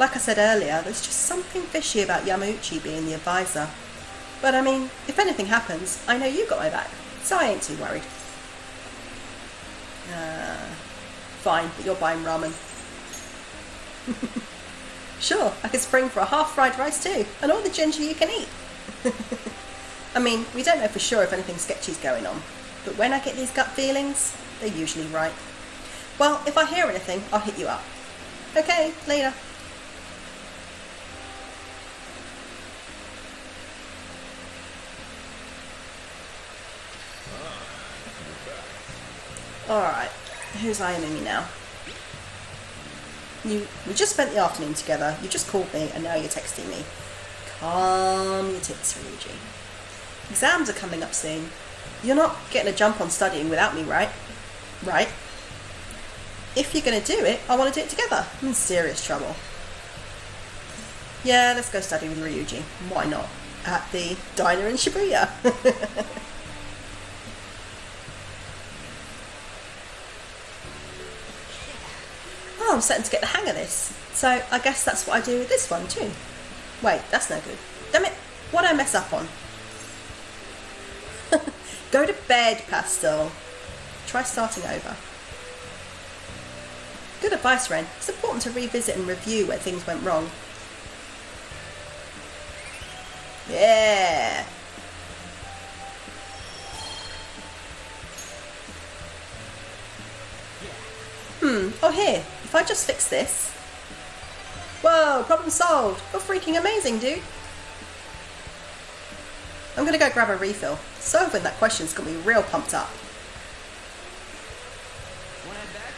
Like I said earlier, there's just something fishy about Yamauchi being the advisor. But I mean, if anything happens, I know you got my back, so I ain't too worried. Fine, but you're buying ramen. Sure, I could spring for a half-fried rice too, and all the ginger you can eat. I mean, we don't know for sure if anything sketchy's going on, but when I get these gut feelings, they're usually right. Well, if I hear anything, I'll hit you up. Okay, later. Alright, who's eyeing me now? We just spent the afternoon together, you just called me, and now you're texting me. Calm your tits, Ryuji. Exams are coming up soon. You're not getting a jump on studying without me, right? Right? If you're going to do it, I want to do it together. I'm in serious trouble. Yeah, let's go study with Ryuji. Why not? At the diner in Shibuya. Oh, I'm starting to get the hang of this. So I guess that's what I do with this one too. Wait, that's no good. Damn it, what'd I mess up on? Go to bed, Pastel. Try starting over. Good advice, Ren. It's important to revisit and review where things went wrong. Yeah. Oh here, if I just fix this. Whoa, problem solved. You're freaking amazing, dude. I'm gonna go grab a refill. Solving that question's got me real pumped up. Want to head back?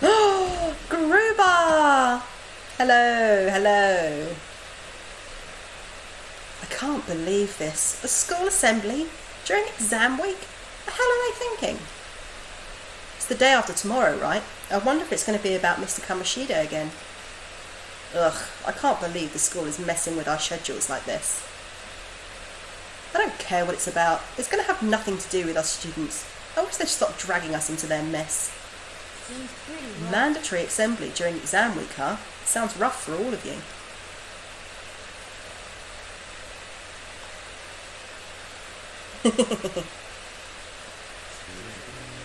Oh, Garuba! Hello, hello. I can't believe this. A school assembly during exam week? The hell are they thinking? It's the day after tomorrow, right? I wonder if it's going to be about Mr. Kamoshida again. Ugh, I can't believe the school is messing with our schedules like this. I don't care what it's about. It's going to have nothing to do with us students. I wish they'd stop dragging us into their mess. Seems pretty rough. Mandatory assembly during exam week, huh? Sounds rough for all of you.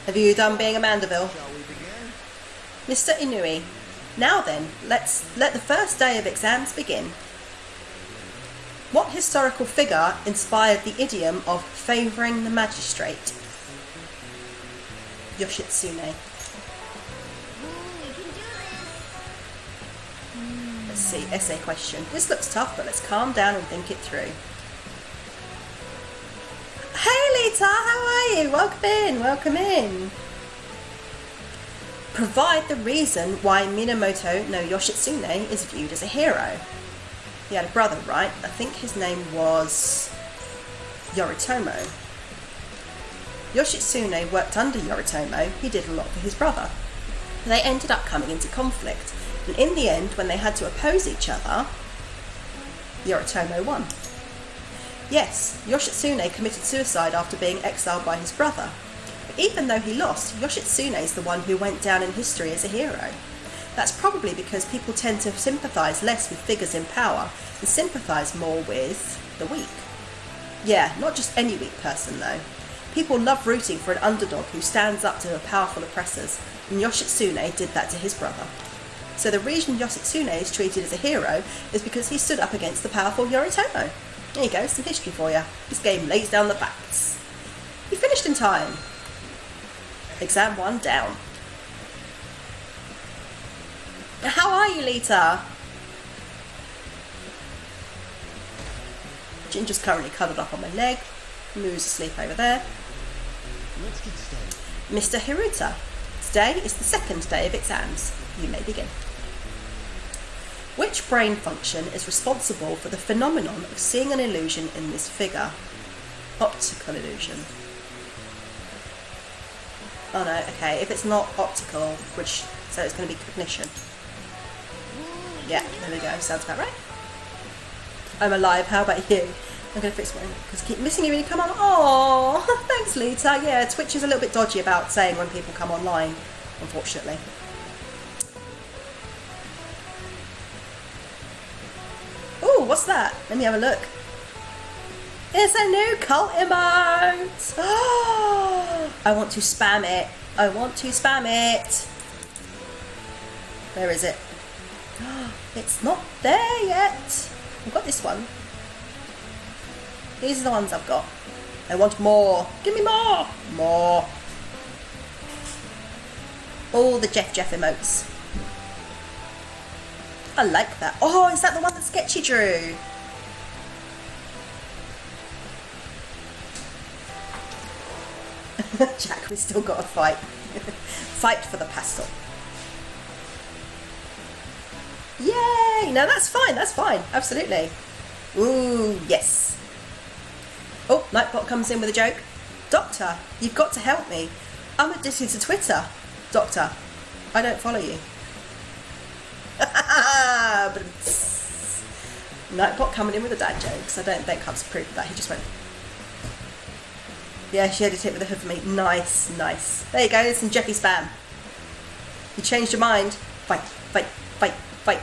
Have you done being a Mandeville? Shall we begin? Mr. Inui, now then, let's let the first day of exams begin. What historical figure inspired the idiom of favouring the magistrate? Yoshitsune. Ooh, we can do this. Let's see, essay question. This looks tough, but let's calm down and think it through. Hey Lita, how are you? Welcome in, welcome in. Provide the reason why Minamoto no Yoshitsune is viewed as a hero. He had a brother, right? I think his name was Yoritomo. Yoshitsune worked under Yoritomo. He did a lot for his brother. They ended up coming into conflict, and in the end, when they had to oppose each other, Yoritomo won. Yes, Yoshitsune committed suicide after being exiled by his brother. But even though he lost, Yoshitsune is the one who went down in history as a hero. That's probably because people tend to sympathise less with figures in power and sympathise more with the weak. Yeah, not just any weak person though. People love rooting for an underdog who stands up to powerful oppressors, and Yoshitsune did that to his brother. So the reason Yoshitsune is treated as a hero is because he stood up against the powerful Yoritomo. There you go, some history for you. This game lays down the facts. You finished in time. Exam 1 down. How are you, Lita? Ginger's currently cuddled up on my leg. Moo's asleep over there. Let's get started. Mr. Hiruta, today is the second day of exams. You may begin. Which brain function is responsible for the phenomenon of seeing an illusion in this figure? Optical illusion. Oh no, okay, if it's not optical, so it's going to be cognition. Yeah, there we go, sounds about right. I'm alive, how about you? I'm going to fix mine, because I keep missing you when you come on. Oh, thanks Lita. Yeah, Twitch is a little bit dodgy about saying when people come online, unfortunately. Ooh, what's that? Let me have a look. It's a new cult emote! Oh, I want to spam it. I want to spam it. Where is it? It's not there yet. I've got this one. These are the ones I've got. I want more. Give me more. More. All the Jeff emotes. I like that. Oh, is that the one that Sketchy drew? Jack, we still got to fight. Fight for the pastel. Yay! No, that's fine, absolutely. Ooh, yes. Oh, Nightbot comes in with a joke. Doctor, you've got to help me. I'm addicted to Twitter. Doctor, I don't follow you. Nightbot coming in with the dad jokes. I don't think I've proved that. He just went... Yeah, she edited it with a hood for me. Nice, nice. There you go, there's some Jeffy spam. You changed your mind. Fight, fight, fight, fight.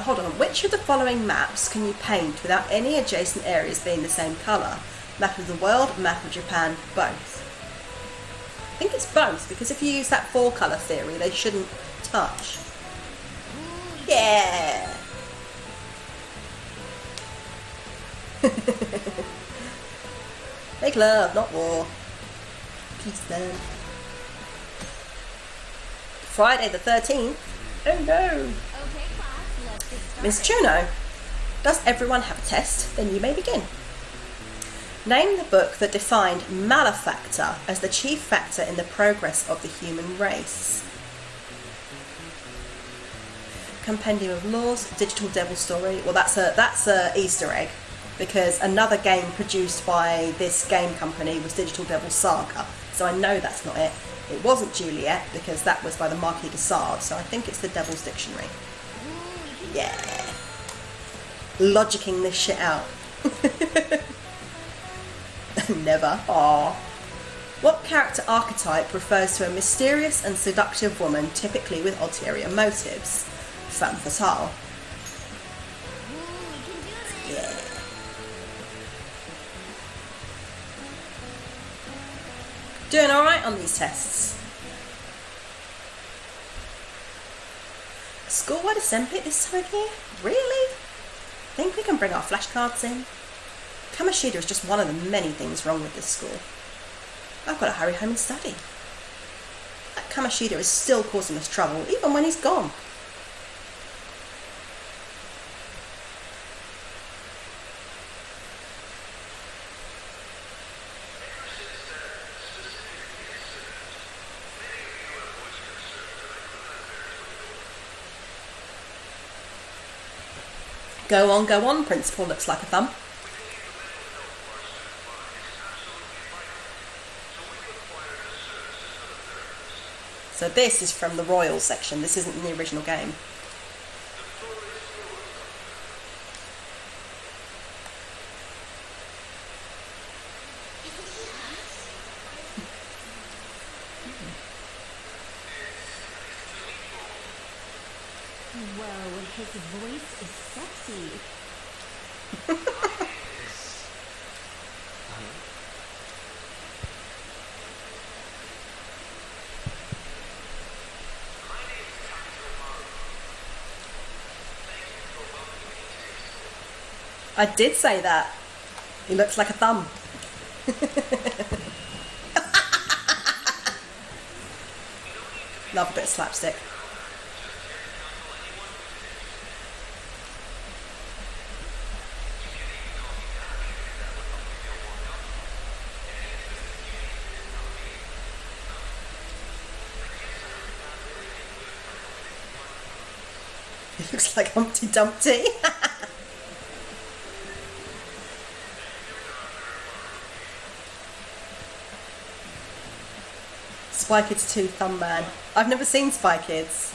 Hold on. Which of the following maps can you paint without any adjacent areas being the same colour? Map of the world, map of Japan, both. I think it's both, because if you use that 4-colour theory, they shouldn't touch. Yeah! Make love, not war. Peace then. Friday the 13th. Oh no! Okay, class, let's get started. Miss Juno, does everyone have a test? Then you may begin. Name the book that defined malefactor as the chief factor in the progress of the human race. Compendium of Laws, Digital Devil Story. Well, that's a Easter egg, because another game produced by this game company was Digital Devil Saga. So I know that's not it. It wasn't Juliet, because that was by the Marquis de Sade, so I think it's the Devil's Dictionary. Yeah. Logicking this shit out. Never. Aww. What character archetype refers to a mysterious and seductive woman, typically with ulterior motives? Femme fatale. Yeah. Doing alright on these tests. School-wide assembly this time of year? Really? Think we can bring our flashcards in? Kamoshida is just one of the many things wrong with this school. I've got to hurry home and study. That Kamoshida is still causing us trouble, even when he's gone. Go on, Principal looks like a thumb. So this is from the Royal section, this isn't in the original game. His voice is sexy. I did say that. He looks like a thumb. Love a bit of slapstick. He looks like Humpty Dumpty. Spy Kids 2 Thumb Man. I've never seen Spy Kids.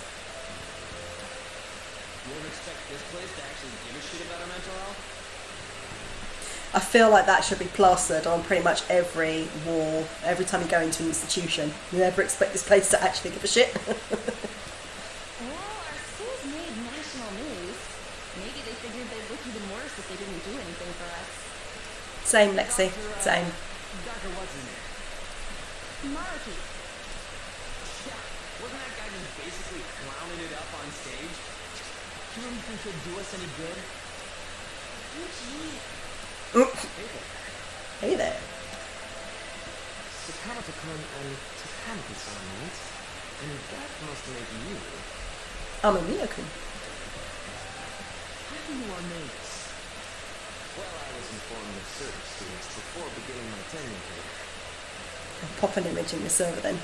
You don't expect this place to actually give a shit about our mental health? I feel like that should be plastered on pretty much every wall, every time you go into an institution. You never expect this place to actually give a shit. Well, our school's made national news. Maybe they figured they'd look even worse if they didn't do anything for us. Same, Lexi. Same. Dr. What's his name? Maruki. Yeah, wasn't that guy just basically clowning it up on stage? Do you really think he'll do us any good? Eugene. Hey there. Sakamata-kun and Takamaki-san, right? And that must make you. I'm a Mio-kun. How do you know our names? Well, I was informed of certain students before beginning my tenure here. I'll pop an image in the server then.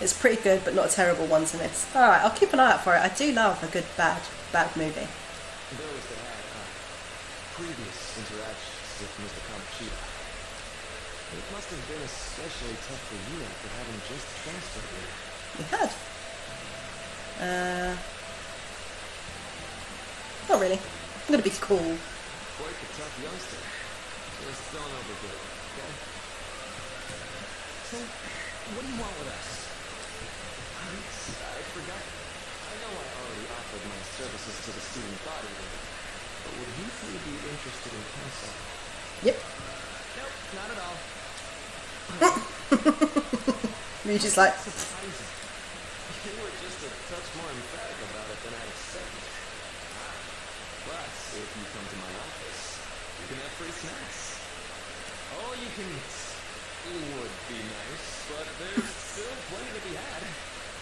It's pretty good, but not a terrible one to miss. Alright, I'll keep an eye out for it. I do love a good bad movie. Those that had previous interactions with Mr. Kamoshida. It must have been especially tough for you after having just transferred here. We had. Not really. I'm gonna be cool. Quite the tough youngster. Just don't overdo it, okay? So, what do you want with us? I forgot. I know I already offered my services to the student body, but would you two be interested in counsel? Yep. Nope, not at all. You're just like, Surprising. You were just a touch more emphatic about it than I'd expected. But if you come to my office, you can have free snacks. All you can eat would be nice, but there's still plenty to be had.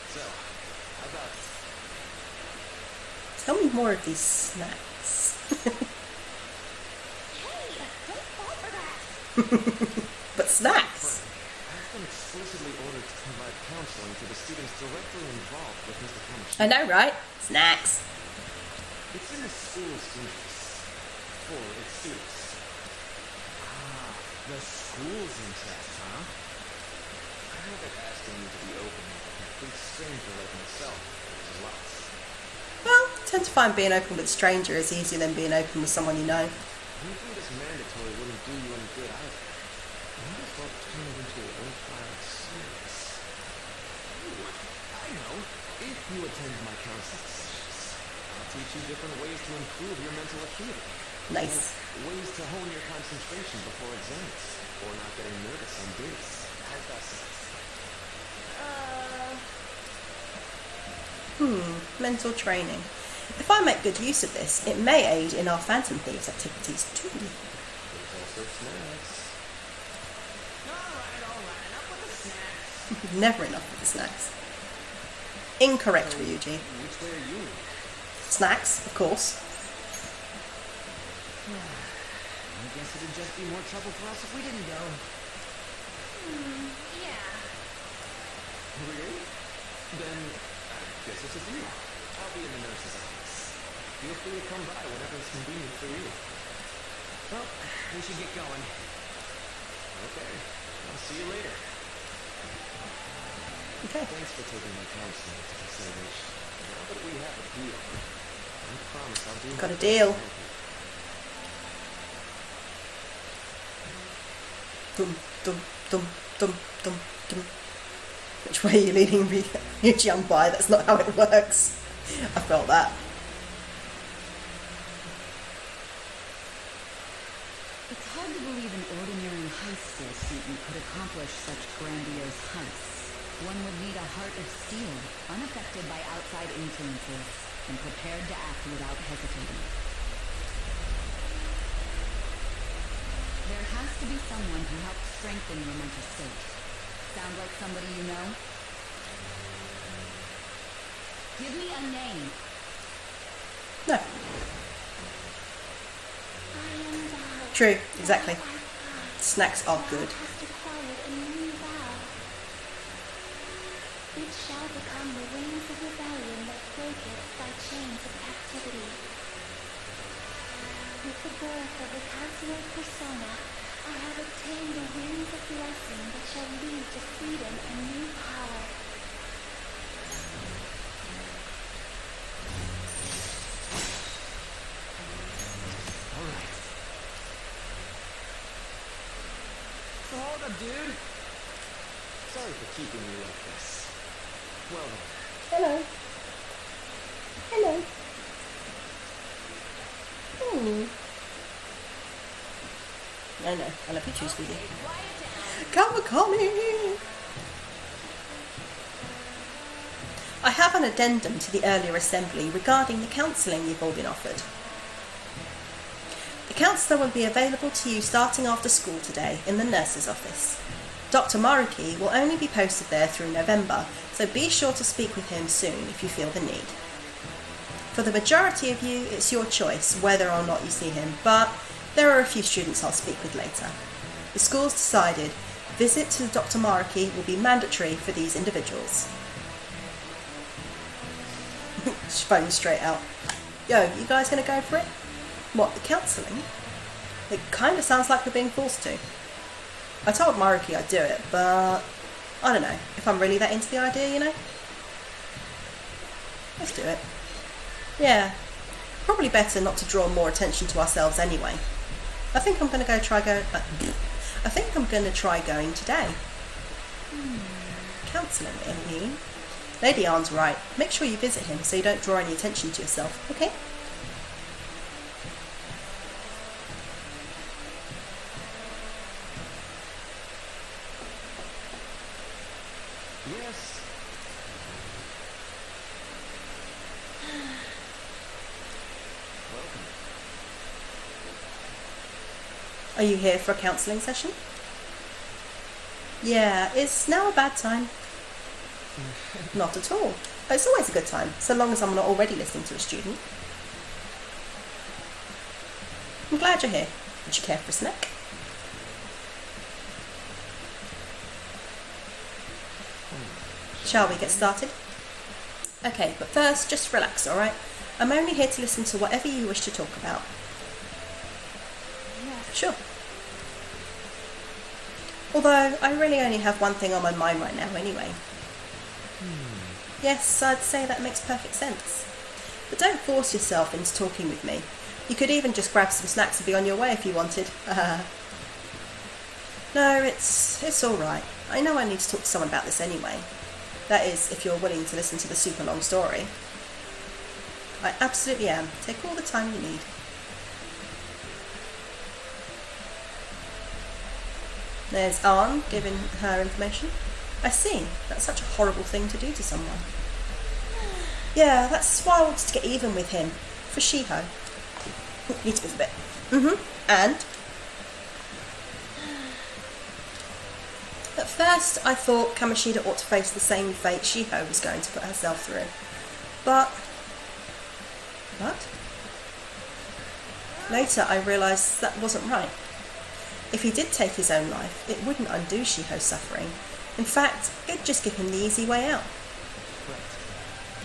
So, how about tell me more of these snacks. Hey, don't fall for that. But snacks. I've been explicitly ordered to provide counseling to the students directly involved with Mr. Kamoshida. I know, right? Snacks. It's in the school's interest for its students. Ah, the school's interest, huh? I know that asking you to be open with a complete stranger like myself is a lot. Well, I tend to find being open with a stranger is easier than being open with someone you know. Anything that's mandatory wouldn't do you any good either. I might as well turn it into a worthwhile experience. Ooh, I know. If you attend my counseling sessions, I'll teach you different ways to improve your mental acuity. Nice. Ways to hone your concentration before exams, or not getting nervous on dates. How's that sound? Mental training. If I make good use of this, it may aid in our Phantom Thieves activities too. There's also snacks. Alright, enough with the snacks. Never enough with the snacks. Incorrect, Ryuji. Which way are you? Snacks, of course. I guess it'd just be more trouble for us if we didn't go. Yeah. Really? Then, I guess it's with you. I'll be in the nurse's office. Feel free to come by whenever it's convenient for you. Well, we should get going. Okay, I'll see you later. Okay. Thanks for taking my counseling into consideration. Now that we have a deal, I promise I'll do Got a my best to deal. help you. Dum, dum, dum, dum, dum, dum. Which way are you leading me? You jump by, that's not how it works. I felt that. It's hard to believe an ordinary high school student could accomplish such grandiose heights. One would need a heart of steel, unaffected by outside influences, and prepared to act without hesitating. There has to be someone who helped strengthen your mental state. Sound like somebody you know? Give me a name. No. True, exactly. Snacks are good. It shall become the wings of rebellion that breaketh thy chains of captivity. With the birth of the consummate persona, I have obtained the wings of blessing that shall lead to freedom and new power. Alright. So hold up, dude. Sorry for keeping you like this. Well then. Hello. Hello. No, I love you too, sweetie. Kawakami! I have an addendum to the earlier assembly regarding the counselling you've all been offered. The counsellor will be available to you starting after school today in the nurse's office. Dr. Maruki will only be posted there through November, so be sure to speak with him soon if you feel the need. For the majority of you, it's your choice whether or not you see him, but there are a few students I'll speak with later. The school's decided visit to Dr. Maruki will be mandatory for these individuals. Phone straight out. Yo, you guys gonna go for it? What, the counselling? It kinda sounds like we're being forced to. I told Maruki I'd do it, but I don't know if I'm really that into the idea, you know? Let's do it. Yeah, probably better not to draw more attention to ourselves anyway. I think I'm going to try going today. Counselling, you mean? Lady Arn's right. Make sure you visit him so you don't draw any attention to yourself, okay? Yes. Welcome. Are you here for a counselling session? Yeah, is now a bad time? Not at all. It's always a good time, so long as I'm not already listening to a student. I'm glad you're here. Would you care for a snack? Shall we get started? Okay, but first, just relax, alright? I'm only here to listen to whatever you wish to talk about. Sure. Although, I really only have one thing on my mind right now anyway. Yes, I'd say that makes perfect sense. But don't force yourself into talking with me. You could even just grab some snacks and be on your way if you wanted. No, it's alright. I know I need to talk to someone about this anyway. That is, if you're willing to listen to the super long story. I absolutely am. Take all the time you need. There's Arn giving her information. I see. That's such a horrible thing to do to someone. Yeah, that's why I wanted to get even with him. For Shiho. Need to move a bit. And? At first, I thought Kamoshida ought to face the same fate Shiho was going to put herself through. But... What? Later, I realised that wasn't right. If he did take his own life, it wouldn't undo Shiho's suffering. In fact, it'd just give him the easy way out.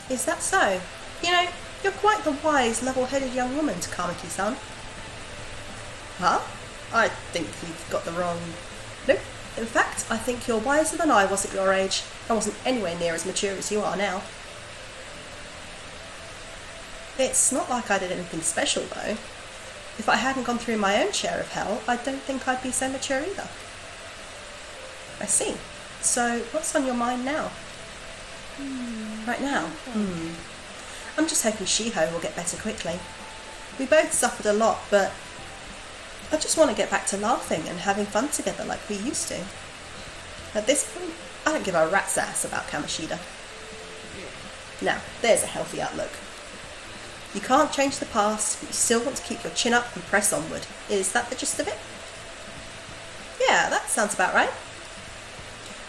Is that so? You know, you're quite the wise, level-headed young woman, Takamaki-san. Huh? I think you've got the wrong... Nope. In fact, I think you're wiser than I was at your age. I wasn't anywhere near as mature as you are now. It's not like I did anything special, though. If I hadn't gone through my own share of hell, I don't think I'd be so mature either. I see. So, what's on your mind now? Right now? I'm just hoping Shiho will get better quickly. We both suffered a lot, but I just want to get back to laughing and having fun together like we used to. At this point, I don't give a rat's ass about Kamoshida. Now, there's a healthy outlook. You can't change the past, but you still want to keep your chin up and press onward. Is that the gist of it? Yeah, that sounds about right.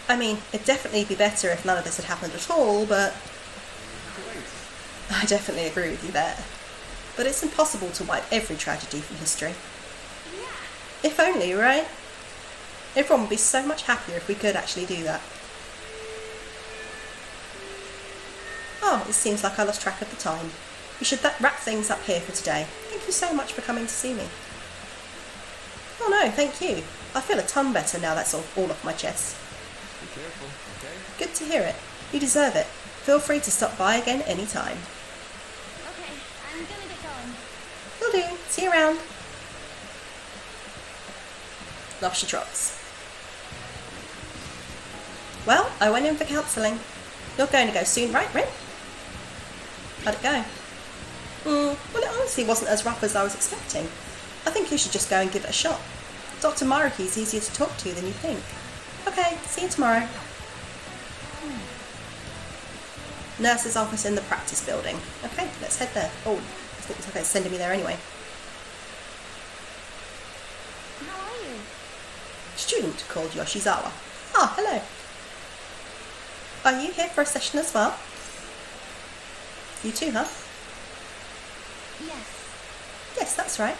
I mean, it'd definitely be better if none of this had happened at all, but I definitely agree with you there. But it's impossible to wipe every tragedy from history. If only, right? Everyone would be so much happier if we could actually do that. Oh, it seems like I lost track of the time. We should wrap things up here for today. Thank you so much for coming to see me. Oh no, thank you. I feel a ton better now that's all off my chest. Be careful, okay? Good to hear it. You deserve it. Feel free to stop by again anytime. Okay, I'm gonna get going. Will do. See you around. Off she trots. Well, I went in for counselling. You're going to go soon, right, Rin? How'd it go? Well, it honestly wasn't as rough as I was expecting. I think you should just go and give it a shot. Dr. Maruki's easier to talk to than you think. Okay, see you tomorrow. Nurse's office in the practice building. Okay, let's head there. Oh, I think it's sending me there anyway. How are you? Student called Yoshizawa. Ah, hello. Are you here for a session as well? You too, huh? Yes. Yes, that's right.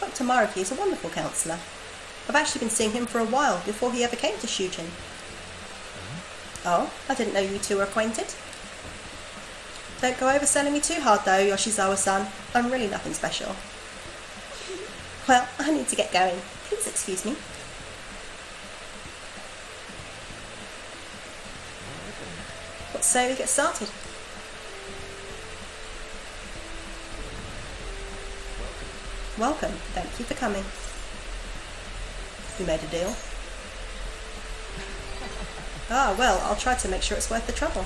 Dr. Maruki is a wonderful counsellor. I've actually been seeing him for a while before he ever came to Shujin. Oh, I didn't know you two were acquainted. Don't go overselling me too hard though, Yoshizawa-san. I'm really nothing special. Well, I need to get going. Please excuse me. Let's say we get started. Welcome. Thank you for coming. We made a deal. Ah, well, I'll try to make sure it's worth the trouble.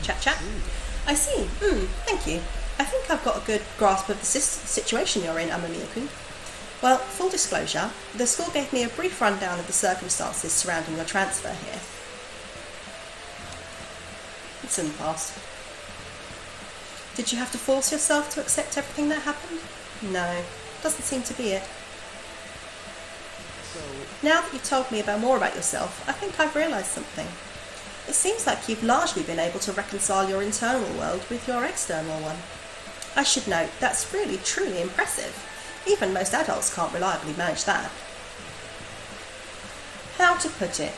Chat, chat. I see. Thank you. I think I've got a good grasp of the situation you're in, Amamiya-kun. Well, full disclosure, the school gave me a brief rundown of the circumstances surrounding your transfer here. It's in the past. Did you have to force yourself to accept everything that happened? No, doesn't seem to be it. So, Now that you've told me more about yourself, I think I've realised something. It seems like you've largely been able to reconcile your internal world with your external one. I should note, that's really, truly impressive. Even most adults can't reliably manage that. How to put it?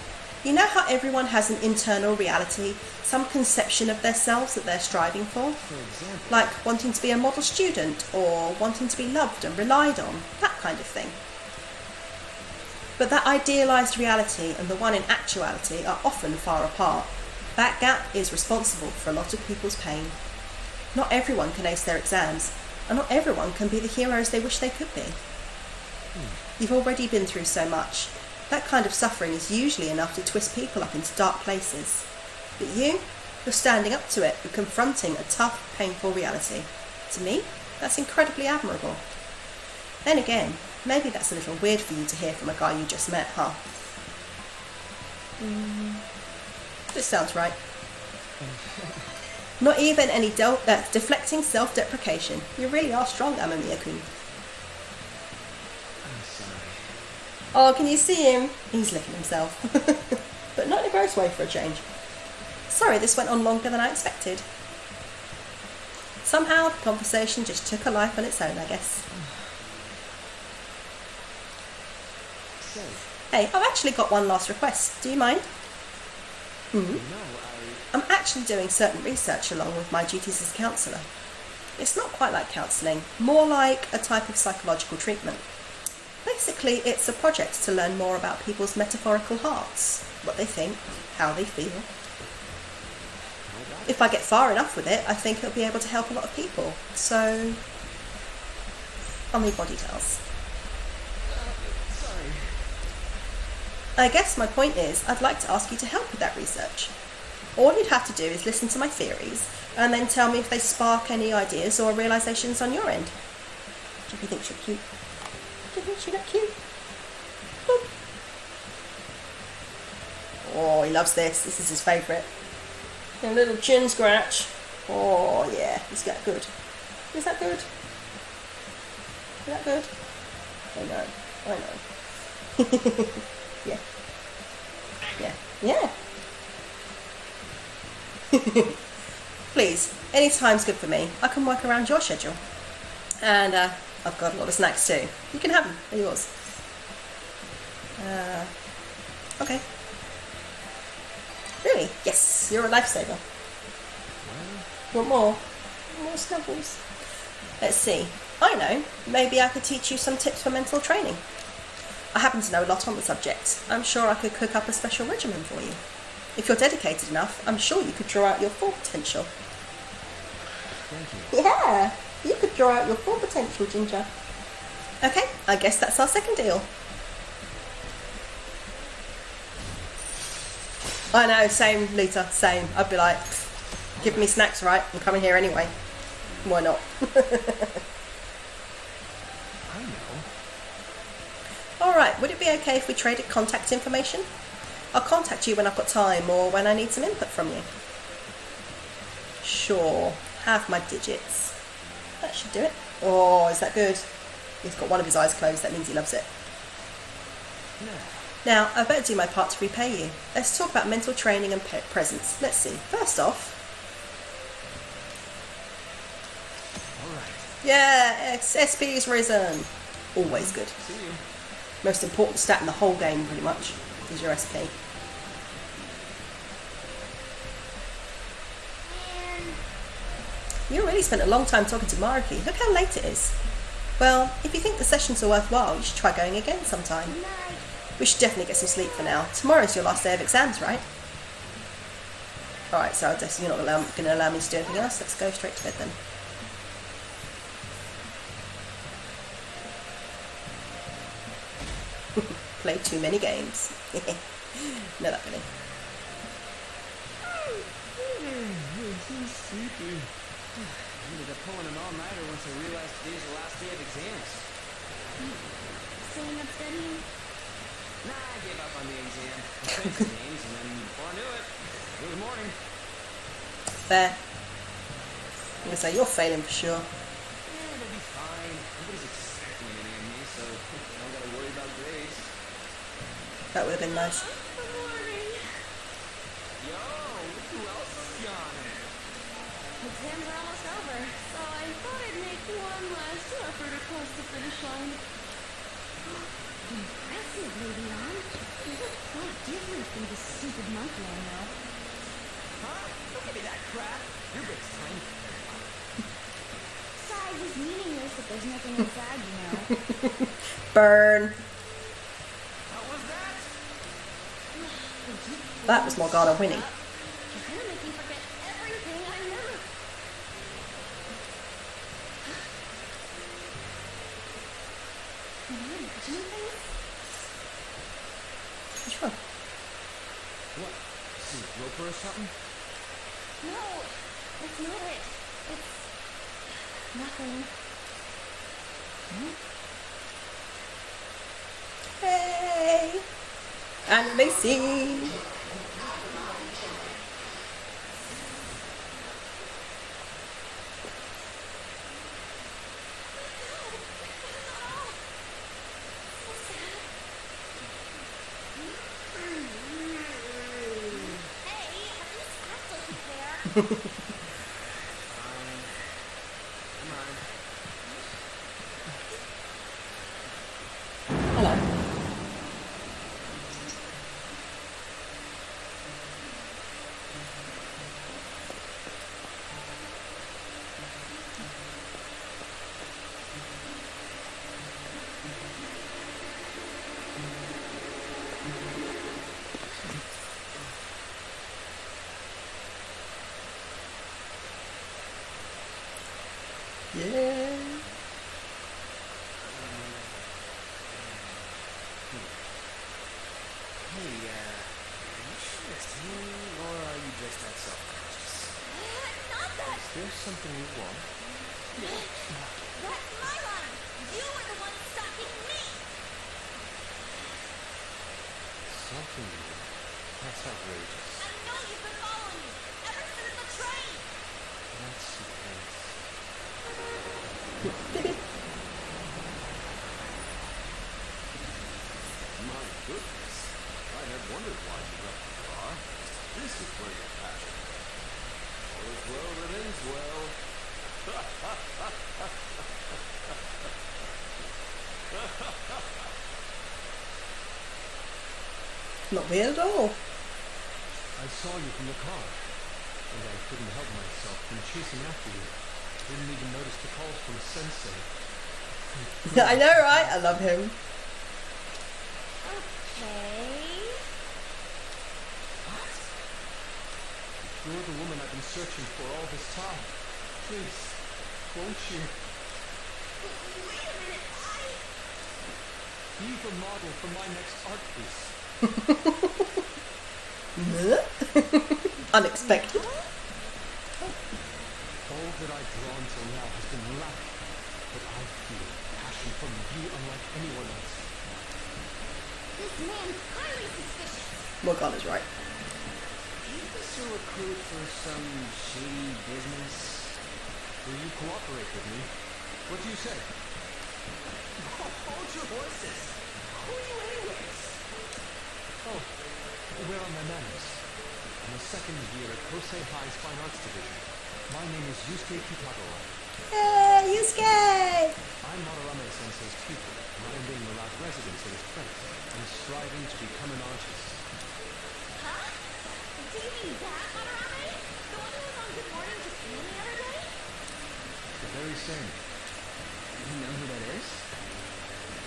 You know how everyone has an internal reality, some conception of themselves that they're striving for? for example, Like wanting to be a model student, or wanting to be loved and relied on, that kind of thing. But that idealised reality and the one in actuality are often far apart. That gap is responsible for a lot of people's pain. Not everyone can ace their exams, and not everyone can be the heroes they wish they could be. You've already been through so much. That kind of suffering is usually enough to twist people up into dark places. But you're standing up to it and confronting a tough, painful reality. To me, that's incredibly admirable. Then again, maybe that's a little weird for you to hear from a guy you just met, huh? This sounds right. Not even any deflecting self-deprecation. You really are strong, Amamiya-kun. I'm sorry. Oh, can you see him? He's licking himself. But not in a gross way for a change. Sorry, this went on longer than I expected. Somehow, the conversation just took a life on its own, I guess. So, Hey, I've actually got one last request. Do you mind? no, I'm actually doing certain research along with my duties as a counsellor. It's not quite like counselling, more like a type of psychological treatment. Basically, it's a project to learn more about people's metaphorical hearts, what they think, how they feel. If I get far enough with it, I think it'll be able to help a lot of people. So, I'll need more details. sorry. I guess my point is, I'd like to ask you to help with that research. All you'd have to do is listen to my theories and then tell me if they spark any ideas or realizations on your end. Do you think she's cute? Do you think she look cute? Boop. Oh, he loves this. This is his favourite. A little chin scratch. Oh, yeah. Is that good? Is that good? Is that good? I know. Yeah. Yeah. Yeah. Please, any time's good for me. I can work around your schedule. And I've got a lot of snacks too. You can have them. They're yours. Okay. Really? Yes, you're a lifesaver. Want more? More snuggles? Let's see. I know. Maybe I could teach you some tips for mental training. I happen to know a lot on the subject. I'm sure I could cook up a special regimen for you. If you're dedicated enough, I'm sure you could draw out your full potential. Thank you. Yeah, you could draw out your full potential, Ginger. Okay, I guess that's our second deal. I know, same, Lita, same. I'd be like, give me snacks, right? I'm coming here anyway. Why not? I know. Alright, would it be okay if we traded contact information? I'll contact you when I've got time or when I need some input from you. Sure, have my digits. That should do it. Oh, is that good? He's got one of his eyes closed, that means he loves it. No. Now, I better do my part to repay you. Let's talk about mental training and presence. Let's see. First off... Alright. Yeah, SP's risen. Always good. See you. Most important stat in the whole game, pretty much, is your SP. You really spent a long time talking to Maruki. Look how late it is. Well, if you think the sessions are worthwhile, you should try going again sometime. We should definitely get some sleep for now. Tomorrow's your last day of exams, right? Alright, so I guess you're not going to allow me to do anything else. Let's go straight to bed then. Played too many games. No, that really. Sleepy. Ended up pulling an all-nighter once I realized today's the last day of exams. Staying up studying? Nah, I gave up on the exam. I played some games, and then before I knew it, it was morning. Fair. I'm going to say, you're failing for sure. Yeah, it'll be fine. Nobody's expecting anything of me, so I don't gotta worry about grades. That would have been nice. Good morning. Yo, look who else is yawning. Exams are almost over, so I thought I'd make one last effort across the finish line. Impressive, Lady On. You look quite different from the stupid monkey I know. Huh? Don't give me that crap. Your big's tiny. Size is meaningless if there's nothing inside, you know. Burn. How was that? That was Morgana winning. You're gonna make me forget everything I know. Am I imagining things? Which one? What? Is it Roper or something? No, it's not it. It's nothing. Hey! And Macy! Come on. Hello. Yeah. something you want? That's my line! You were the one stalking me! Something you want? That's outrageous. I know you've been following me ever since the train! That's surprise. My goodness. I had wondered why you left the car. This is where your passion. All is well that ends well. Not weird at all. I saw you from the car, and I couldn't help myself from chasing after you. Didn't even notice the calls from Sensei. I know, right? I love him. Okay... What? You're the woman I've been searching for all this time. Please, won't you? Wait a minute, Be the model for my next art piece. Unexpected. All that I've drawn till now has been lacking, but I feel passion from you unlike anyone else. This man's highly suspicious! Morgan is right. Is this a recruit for some shady business? Will you cooperate with me? What do you say? Hold your horses! Who are you anyways? Oh, where are my manners? I'm a second year at Kosei High's Fine Arts Division. My name is Yusuke Kitagawa. Yay, Yusuke! I'm Madarame Sensei's pupil, and I am being allowed residence at his place. I'm striving to become an artist. Huh? Do you mean that, Madarame? The one who was on Good Morning Japan the other day? The very same. You know who that is?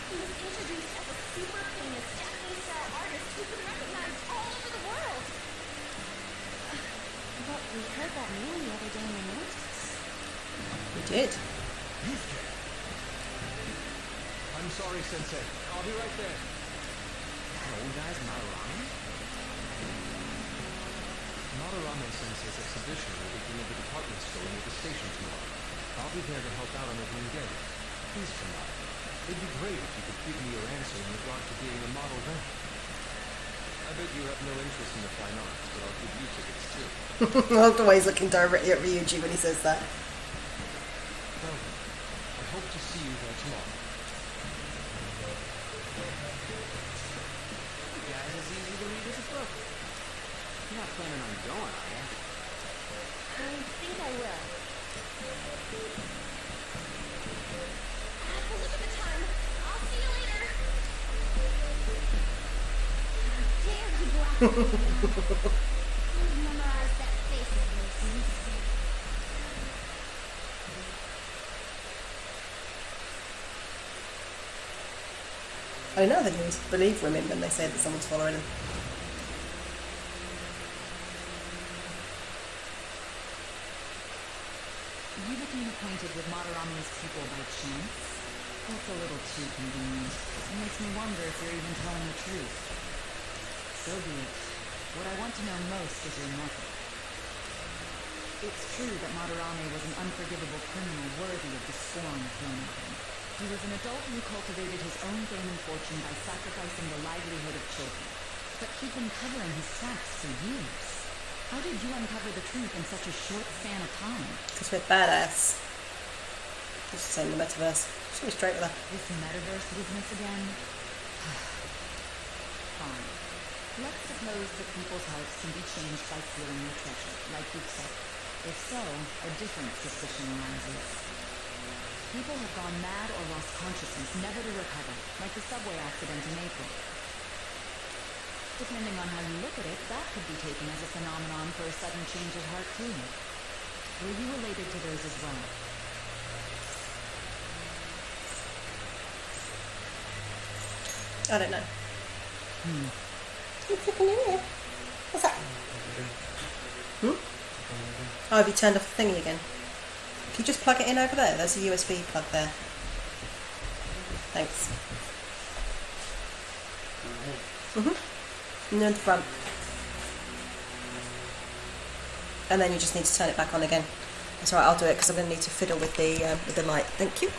He was introduced as a super famous Japanese-style artist who's been recognized all over the world. But we heard that name the other day in the news. We did. I'm sorry, Sensei. I'll be right there. That old guy's Madarame? Madarame Sensei's exhibition will begin at the department store near the station tomorrow. I'll be there to help out on opening day. Please come out. It'd be great if you could give me your answer in regard to being a model then. I bet you have no interest in the fine arts, but I'll give you tickets too. I love the way he's looking directly at Ryuji when he says that. Well, I hope to see you there tomorrow. You guys as easy to read as a book. You're not planning on going, are you? I think I will. I have to look at the time. I'll see you later. Dare you go after me? Please memorize that face of yours when you see it. I know that you believe women when they say that someone's following them. You became acquainted with Madarame's people by chance? That's a little too convenient. It makes me wonder if you're even telling the truth. So be it. What I want to know most is your method. It's true that Madarame was an unforgivable criminal worthy of the scorn thrown at him. He was an adult who cultivated his own fame and fortune by sacrificing the livelihood of children. But he'd been covering his tracks for years. How did you uncover the truth in such a short span of time? Because we're badass. Just saying the metaverse. Just go straight with her. This metaverse business again? Fine. Let's suppose that people's hearts can be changed by stealing their treasure, like you've said. If so, a different suspicion arises. People have gone mad or lost consciousness, never to recover, like the subway accident in April. Depending on how you look at it, that could be taken as a phenomenon for a sudden change of heart too. Were you related to those as well? I don't know. You flipping in here? What's that? Oh, have you turned off the thingy again? Can you just plug it in over there? There's a USB plug there. Thanks. And then the front. And then you just need to turn it back on again. That's right, I'll do it because I'm going to need to fiddle with the light. Thank you.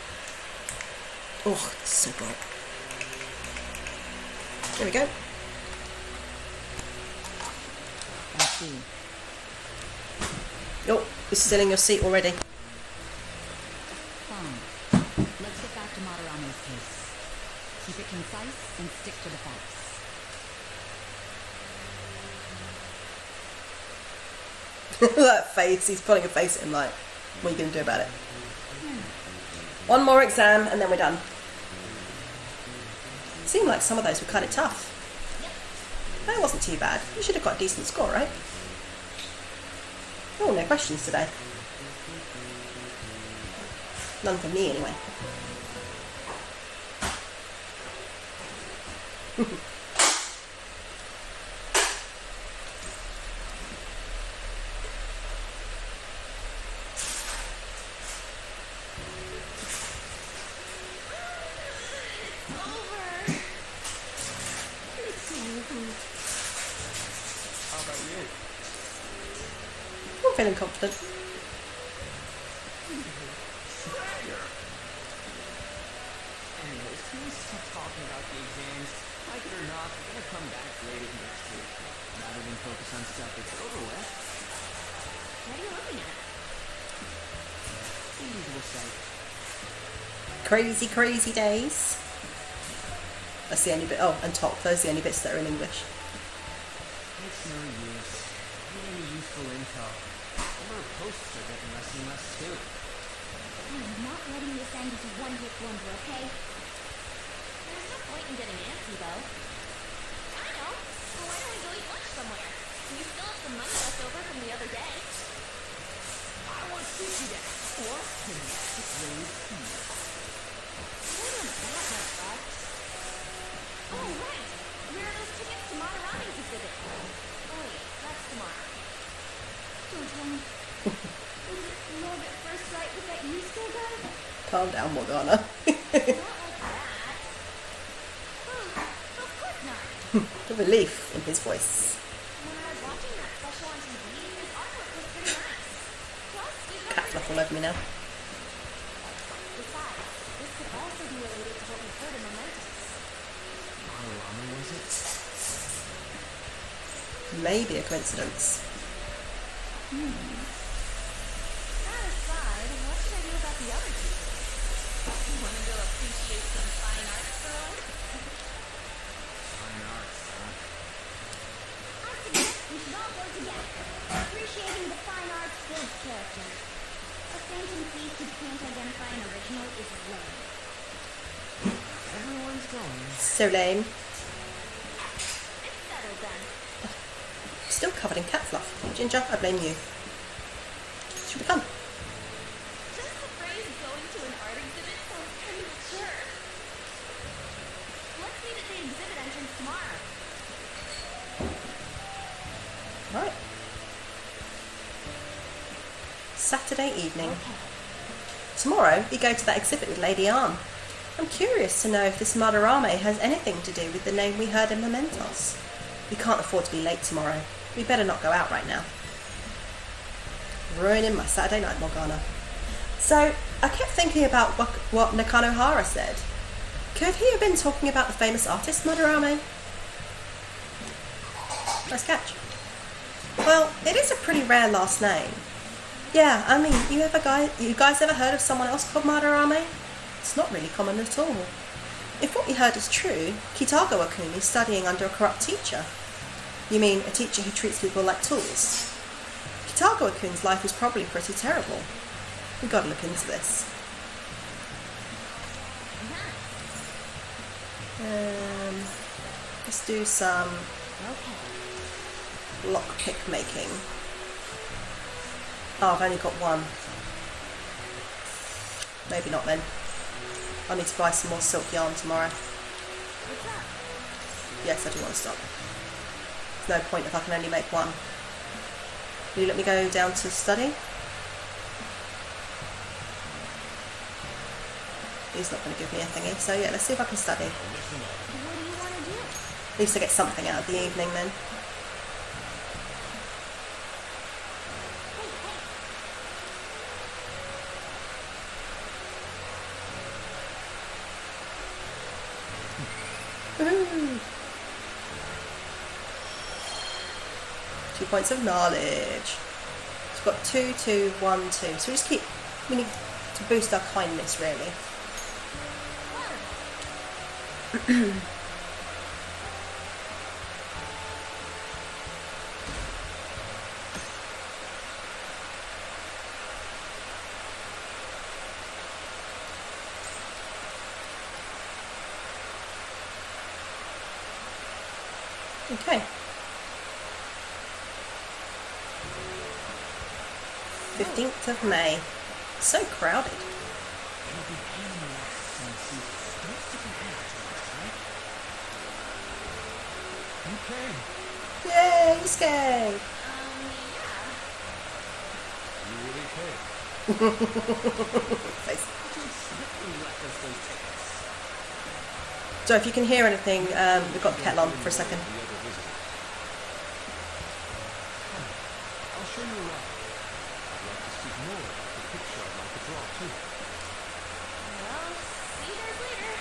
Oh, it's so bright. There we go. I see. Oh, you're still in your seat already. Fine. Let's get back to Madarame's case. Keep it concise and stick to the facts. That face, he's pulling a face at him like, what are you going to do about it? One more exam and then we're done. Seemed like some of those were kind of tough. That wasn't too bad. You should have got a decent score, right? Oh, no questions today. None from me, anyway. How about you? I'm feeling confident. Anyways, can we stop talking about the exams? Like it or not, we're gonna come back graded next week. Rather than focus on stuff that's over with. What are you looking at? The usual sight. Crazy, crazy days. That's the only bit. Oh, and top. Those are the only bits that are in English. It's no use. Getting any useful info. Number of posts are getting less and less too. I'm not letting this end as a one-hit wonder, okay? There's no point in getting antsy, though. I know. Well, why don't we go eat lunch somewhere? You still have some money left over from the other day. I want sushi then. Or kinetic raised feet. When was that reflect? Oh, right. Where are those tickets to Madarame's exhibit? Oh, wait. That's tomorrow. Don't tell me. Was it love at first sight with that Yusuke guy? Calm down, Morgana. Not like that. Oh, of course not. The relief in his voice. When I was watching that special on TV, his artwork was pretty nice. Plus, he's not Cat very fluff all over me now. Besides, this could also be related to what we heard in Mementos. Madarame, was it? Maybe a coincidence. That aside, what should I do about the other two? You want to go appreciate some fine art, girl? Fine arts, huh? I suggest we should all go together. Appreciating the fine arts builds character. A phantom thief who can't identify an original is lame. Everyone's going. So lame. It's settled then. Still covered in cat fluff. Ginger, I blame you. Should be fun. Just the phrase going to an art exhibit sounds kind of mature. Let's meet at the exhibit entrance tomorrow. Right. Saturday evening. Tomorrow, we go to that exhibit with Lady Anne. I'm curious to know if this Madarame has anything to do with the name we heard in Mementos. We can't afford to be late tomorrow. We better not go out right now. Ruining my Saturday night, Morgana. So, I kept thinking about what Nakanohara said. Could he have been talking about the famous artist Madarame? Nice catch. Well, it is a pretty rare last name. Yeah, I mean, you guys ever heard of someone else called Madarame? It's not really common at all. If what we heard is true, Kitagawa-kun is studying under a corrupt teacher. You mean a teacher who treats people like tools? Kitagawa-kun's life is probably pretty terrible. We've got to look into this. Let's do some lockpick making. Oh, I've only got one. Maybe not then. I need to buy some more silk yarn tomorrow. Yes, I do want to stop. There's no point if I can only make one. Will you let me go down to study? He's not going to give me a thingy, so yeah, let's see if I can study. What do you want to do? At least I get something out of the evening then. Woohoo! 2 points of knowledge. So we've got 2, 2, 1, 2. So we need to boost our kindness, really. Okay. 15th of May. So crowded. Okay. Yay, Skay! You really came. Face. So if you can hear anything, we've got the kettle on for a second. The other visitor. Come, I'll show you around. I'd like to speak more about the picture I'd like to draw too. Well, see you guys later.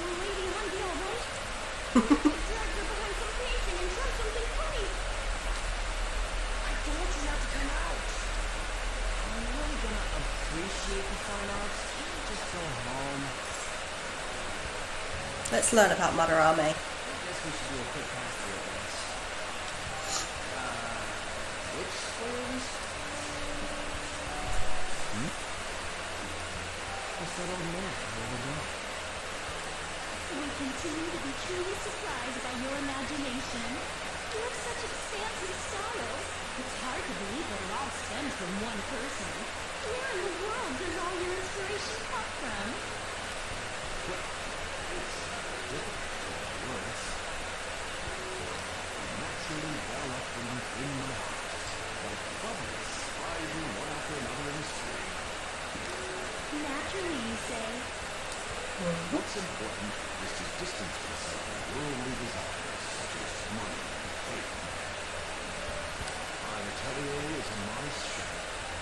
Well, lady, you want to be all right? Drugs are behind some painting and try something funny. I told you not to come out. I'm really gonna appreciate the fine arts. Can't you just go home? Let's learn about Madarame. I guess we should do a quick pass through of this. Which spoilers? What's that old man over there? We continue to be truly surprised by your imagination. You have such expansive styles. It's hard to believe that it all stems from one person. Where in the world does all your inspiration come from? Words. Naturally well up from within my heart, like bubbles rising one after another in the spring. Naturally, you say. What's important is to distance myself from worldly desires such as money and fame. My atelier is a modest shop,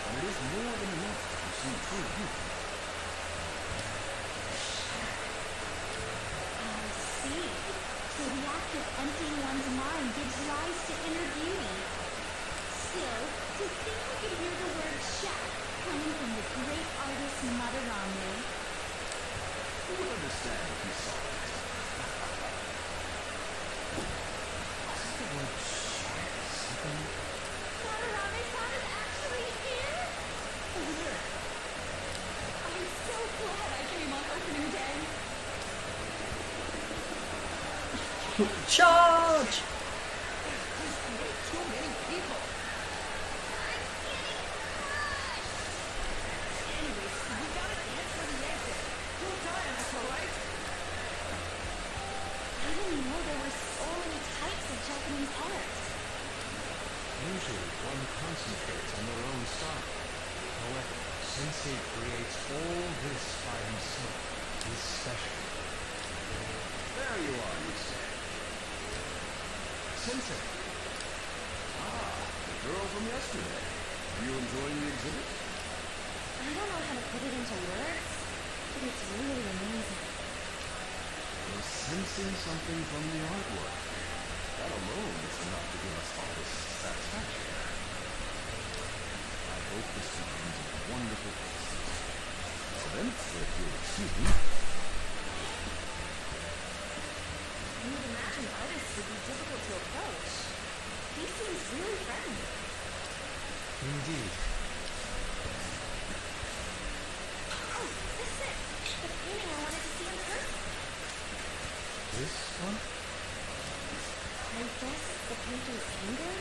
and it is more than enough to pursue true beauty. I see. So the act of emptying one's mind gives rise to inner beauty. Still, to think we could hear the word shack coming from the great artist Madarame. Who would understand if you saw it? Wasn't the word shack something? Madarame-san is actually here? Over there. I'm so glad I came on opening day. Charge! Too many people. Anyways, we gotta dance for the exit. Don't die on us, alright? I didn't know there were so many types of Japanese art. Usually one concentrates on their own style. However, Sensei creates all this by himself. He's special. There you are, you say. Sensei. Ah, the girl from yesterday. Are you enjoying the exhibit? I don't know how to put it into words, but it's really amazing. We're sensing something from the artwork. That alone is enough to give us all this satisfaction. I hope this becomes a wonderful place. So then, if you'll excuse me, You would imagine artists would be difficult to approach. He seems really friendly. indeed. Oh, this is it. The painting I wanted to see in person. This one? I guess it's the painter's anger?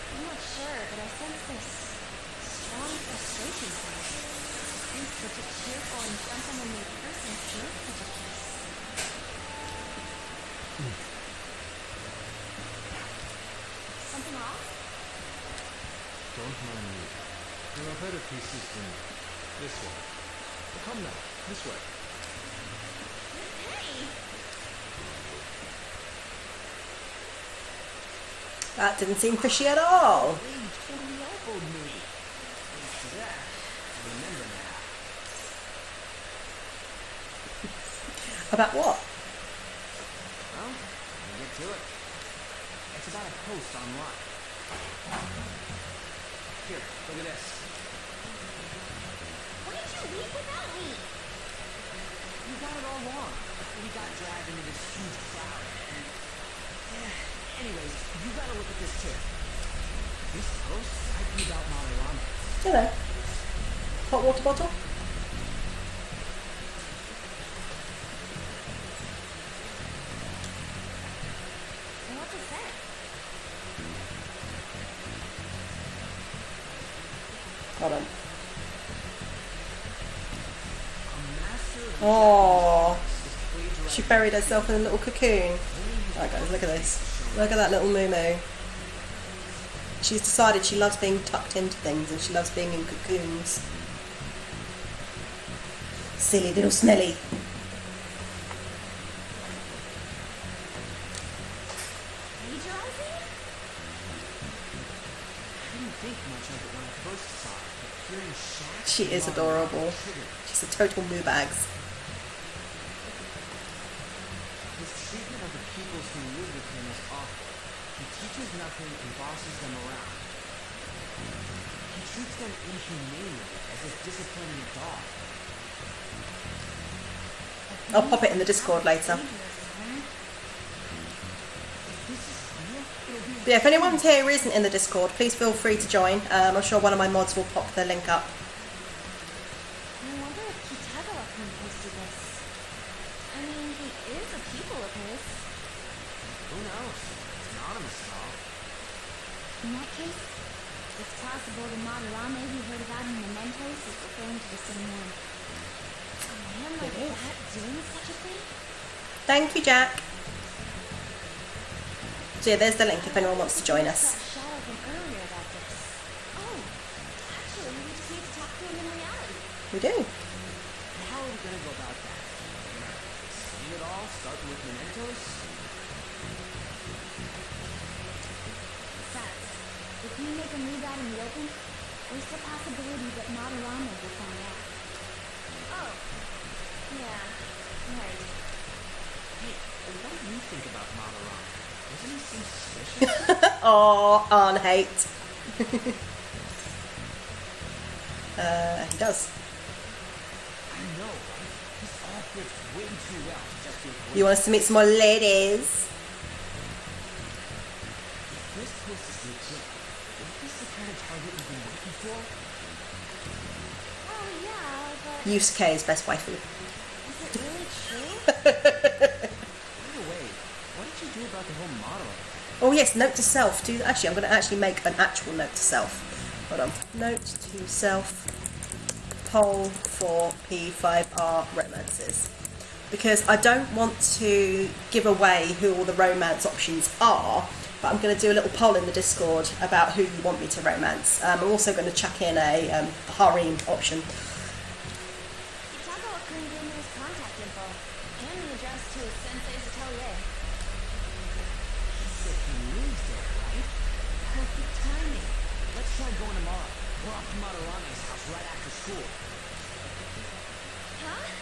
I'm not sure, but I sense this strong frustration from it. He's such a cheerful and gentlemanly person to make such a piece. Something off? Don't mind me. There are better pieces than this one. Well, come now, this way. Hey! That didn't seem fishy at all. Hey, you totally elbowed me. Thanks to that, I remember now. About what? Well, let me get to it. It's about a post online. Here, look at this. Why did you leave without me? You got it all wrong. We got dragged into this huge crowd, and... anyways, you gotta look at this too. This post might be about Madarame. Hello. Hot water bottle? What's it say? Hold on. A master of Oh, is plagiarizing. she buried herself in a little cocoon. Alright guys, look at this. Look at that little moo-moo. She's decided she loves being tucked into things and she loves being in cocoons. Silly little smelly. Plagiarizing? I didn't think much of it when I first saw it, but hearing Shaq... She is adorable. triggered. She's a total moo bags. His treatment of the pupils who live with him is awful. He teaches nothing and bosses them around. He treats them inhumanely, as if disciplining a dog. I'll pop it in the Discord later. If this is real, it'll be... But yeah, if anyone here who isn't in the Discord, please feel free to join. I'm sure one of my mods will pop the link up. I wonder if Kitagawa-kun posted this. I mean, he is a pupil of his. Who knows? It's anonymous and all. In that case, it's possible the Madarame we heard about in Mementos is referring to the same one. A man like It is. that doing such a thing? Thank you, Jack. So yeah, there's the link if anyone wants to join us. That shadow from earlier about this. Oh, actually, we just need to talk to him in reality. We do. How are we gonna go about that? We're gonna explain it all, starting with mementos? Besides, if we make him leave out in the open, there's the possibility that Madarame will find out. Oh, yeah, right. Hey, what do you think about Madarame? Doesn't he seem suspicious? Oh, Arn hate. He does. I know, right? This all fits way too well to just be a You want us to meet some more ladies? If this post is legit, isn't this the kind of target we've been looking for? Oh, yeah, but Yusuke is best waifu. is it really true? By the way, what did you do about the whole model? Oh yes, note to self. Actually, I'm going to actually make an actual note to self. Hold on. Note to self. Poll for P5R romances. Because I don't want to give away who all the romance options are, but I'm going to do a little poll in the Discord about who you want me to romance. I'm also going to chuck in a harem option. Kitagawa-kun gave me his contact info and the address to his sensei's atelier. He said he lives there, right? Perfect timing. Let's try going tomorrow. We're off to Madarame's house right after school. Huh?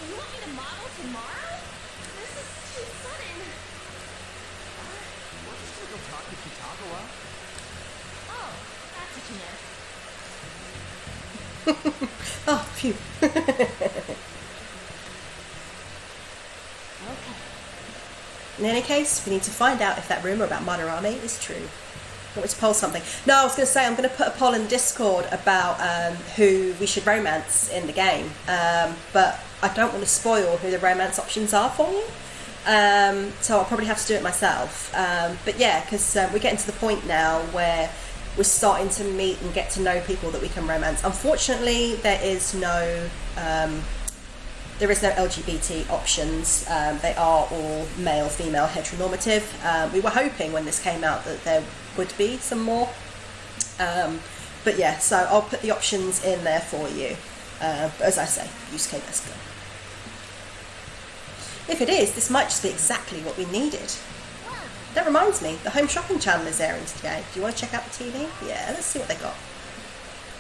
You want me to model tomorrow? This is too sudden. We're just gonna go talk to Kitagawa. Oh, that's what you meant. Oh, phew. Okay. In any case, we need to find out if that rumour about Madarame is true. Want me to poll something? No, I was going to say I'm going to put a poll in Discord about who we should romance in the game, but I don't want to spoil who the romance options are for you, so I'll probably have to do it myself. But yeah, because we're getting to the point now where we're starting to meet and get to know people that we can romance. Unfortunately, there is no LGBT options. They are all male, female, heteronormative. We were hoping when this came out that there would be some more. But yeah, so I'll put the options in there for you. But as I say, Yusuke Veska. If it is, this might just be exactly what we needed. That reminds me, the Home Shopping Channel is airing today. Do you want to check out the TV? Yeah, let's see what they got.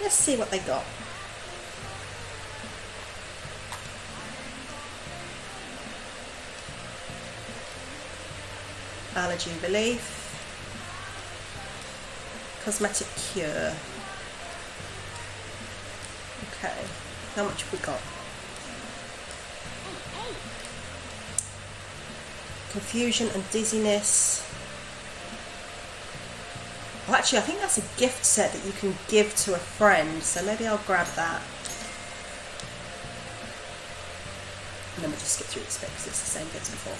Let's see what they got. allergy relief, cosmetic cure. Okay, how much have we got? Confusion and dizziness. Well, actually, I think that's a gift set that you can give to a friend, so maybe I'll grab that. And then we'll just skip through this bit because it's the same bit as before.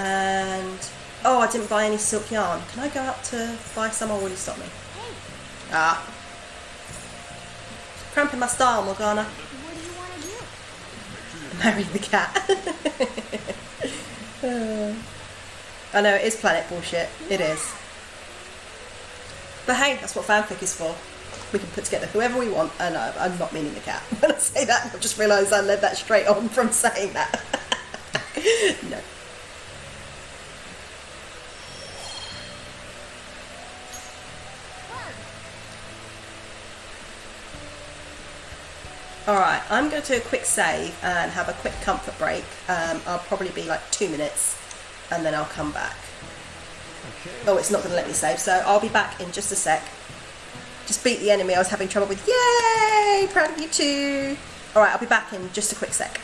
And oh, I didn't buy any silk yarn. Can I go up to buy some, or will you stop me? Ah, cramping my style, Morgana. What do you want to do? Marry the cat. I know, it is planet bullshit. It is. But hey, that's what fanfic is for. We can put together whoever we want. And I'm not meaning the cat. When I say that, I've just realised I led that straight on from saying that. No. Alright, I'm going to do a quick save and have a quick comfort break. I'll probably be like 2 minutes and then I'll come back. Oh, it's not going to let me save, so I'll be back in just a sec. Just beat the enemy I was having trouble with. Yay! Proud of you too! Alright, I'll be back in just a quick sec.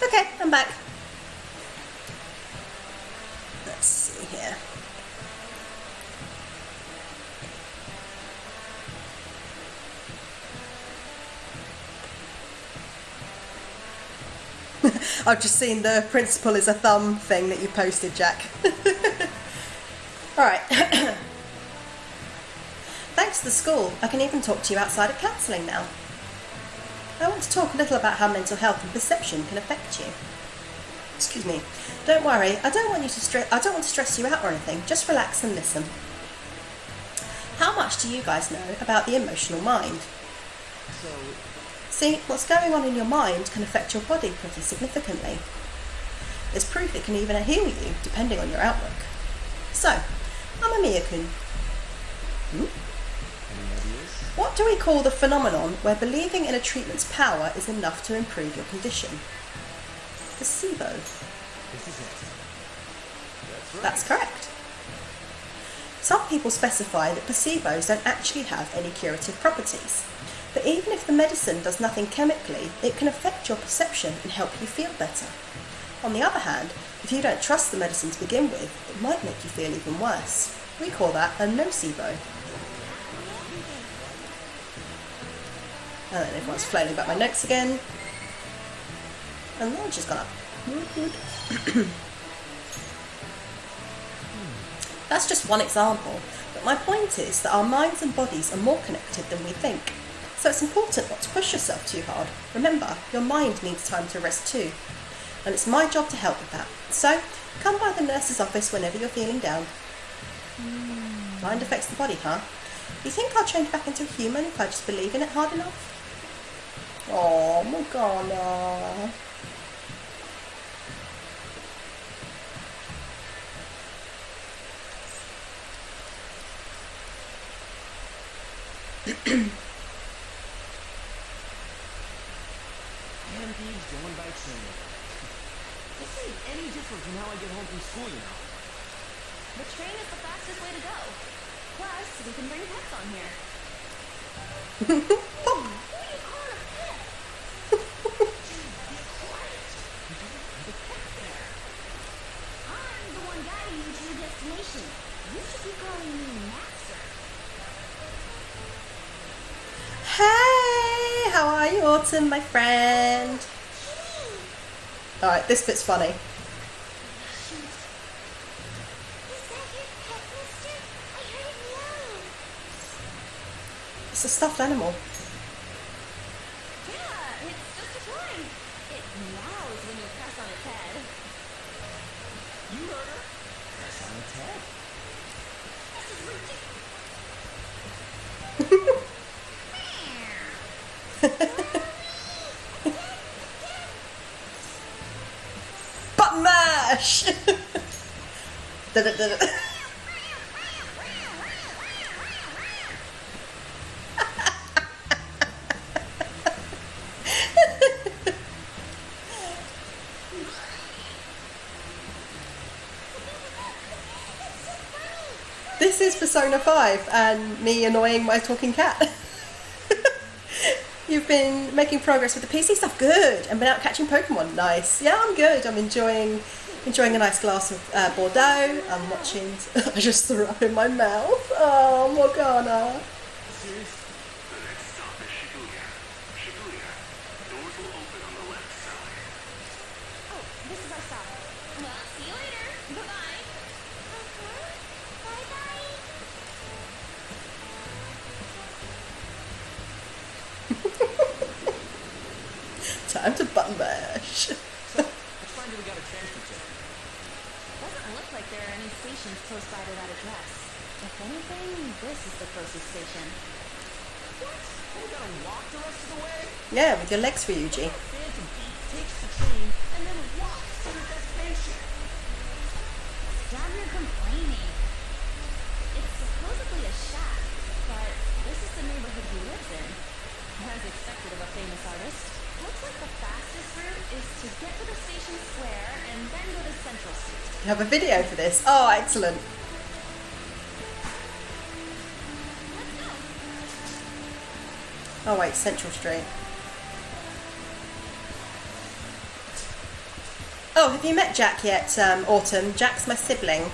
Okay, I'm back. Let's see here. I've just seen the principal is a thumb thing that you posted, Jack. Alright. Thanks to the school, I can even talk to you outside of counselling now. I want to talk a little about how mental health and perception can affect you. Excuse me. Don't worry, I don't want to stress you out or anything. Just relax and listen. How much do you guys know about the emotional mind? See, what's going on in your mind can affect your body pretty significantly. There's proof it can even heal you, depending on your outlook. So, Amamiya-kun. What do we call the phenomenon where believing in a treatment's power is enough to improve your condition? Placebo. This is it. That's right. That's correct. Some people specify that placebos don't actually have any curative properties. But even if the medicine does nothing chemically, it can affect your perception and help you feel better. On the other hand, if you don't trust the medicine to begin with, it might make you feel even worse. We call that a nocebo. And then everyone's flailing about my notes again. And the launch has gone up. That's just one example, but my point is that our minds and bodies are more connected than we think. So it's important not to push yourself too hard. Remember, your mind needs time to rest too. And it's my job to help with that. So, come by the nurse's office whenever you're feeling down. Mind affects the body, huh? You think I'll change back into a human if I just believe in it hard enough? Oh, Morgana. Damn thieves going by train. This ain't any different from how I get home from school, you know. The train is the fastest way to go. Plus, we can bring pets on here. Who are you calling a pet? I'm the one guiding you to your destination. You should be calling me Master. Hey, how are you, Autumn, my friend? Alright, this bit's funny. Shoot. Is that your pet, mister? I heard it meow. It's a stuffed animal. Yeah, it's just a toy. It meows when you press on its head. You heard her. Press on its head. This is ridiculous. Button mash! Da-da-da-da. This is Persona 5 and me annoying my talking cat. You've been making progress with the PC stuff. Good. And been out catching Pokemon. Nice. Yeah, I'm good. I'm enjoying a nice glass of Bordeaux. I'm watching... I just threw up in my mouth. Oh, Morgana. Serious? The next stop is Shibuya. Shibuya. Doors will open on the left side. Oh, this is our stop. Well, see you later. Bye-bye. Bye-bye. Time to button mash. So, which line do we gotta transfer to? Doesn't look like there are any stations close by to that address. If anything, this is the closest station. What? We gotta walk the rest of the way? Yeah, with your legs, Ryuji. Phantom Thief takes the train and then walks to the destination. Stop your complaining. It's supposedly a shack, but this is the neighborhood he lives in. As expected of a famous artist. Looks like the fastest route is to get to the station square and then go to Central Street. You have a video for this. Oh, excellent. Let's go. Oh, wait, Central Street. Oh, have you met Jack yet, Autumn? Jack's my sibling.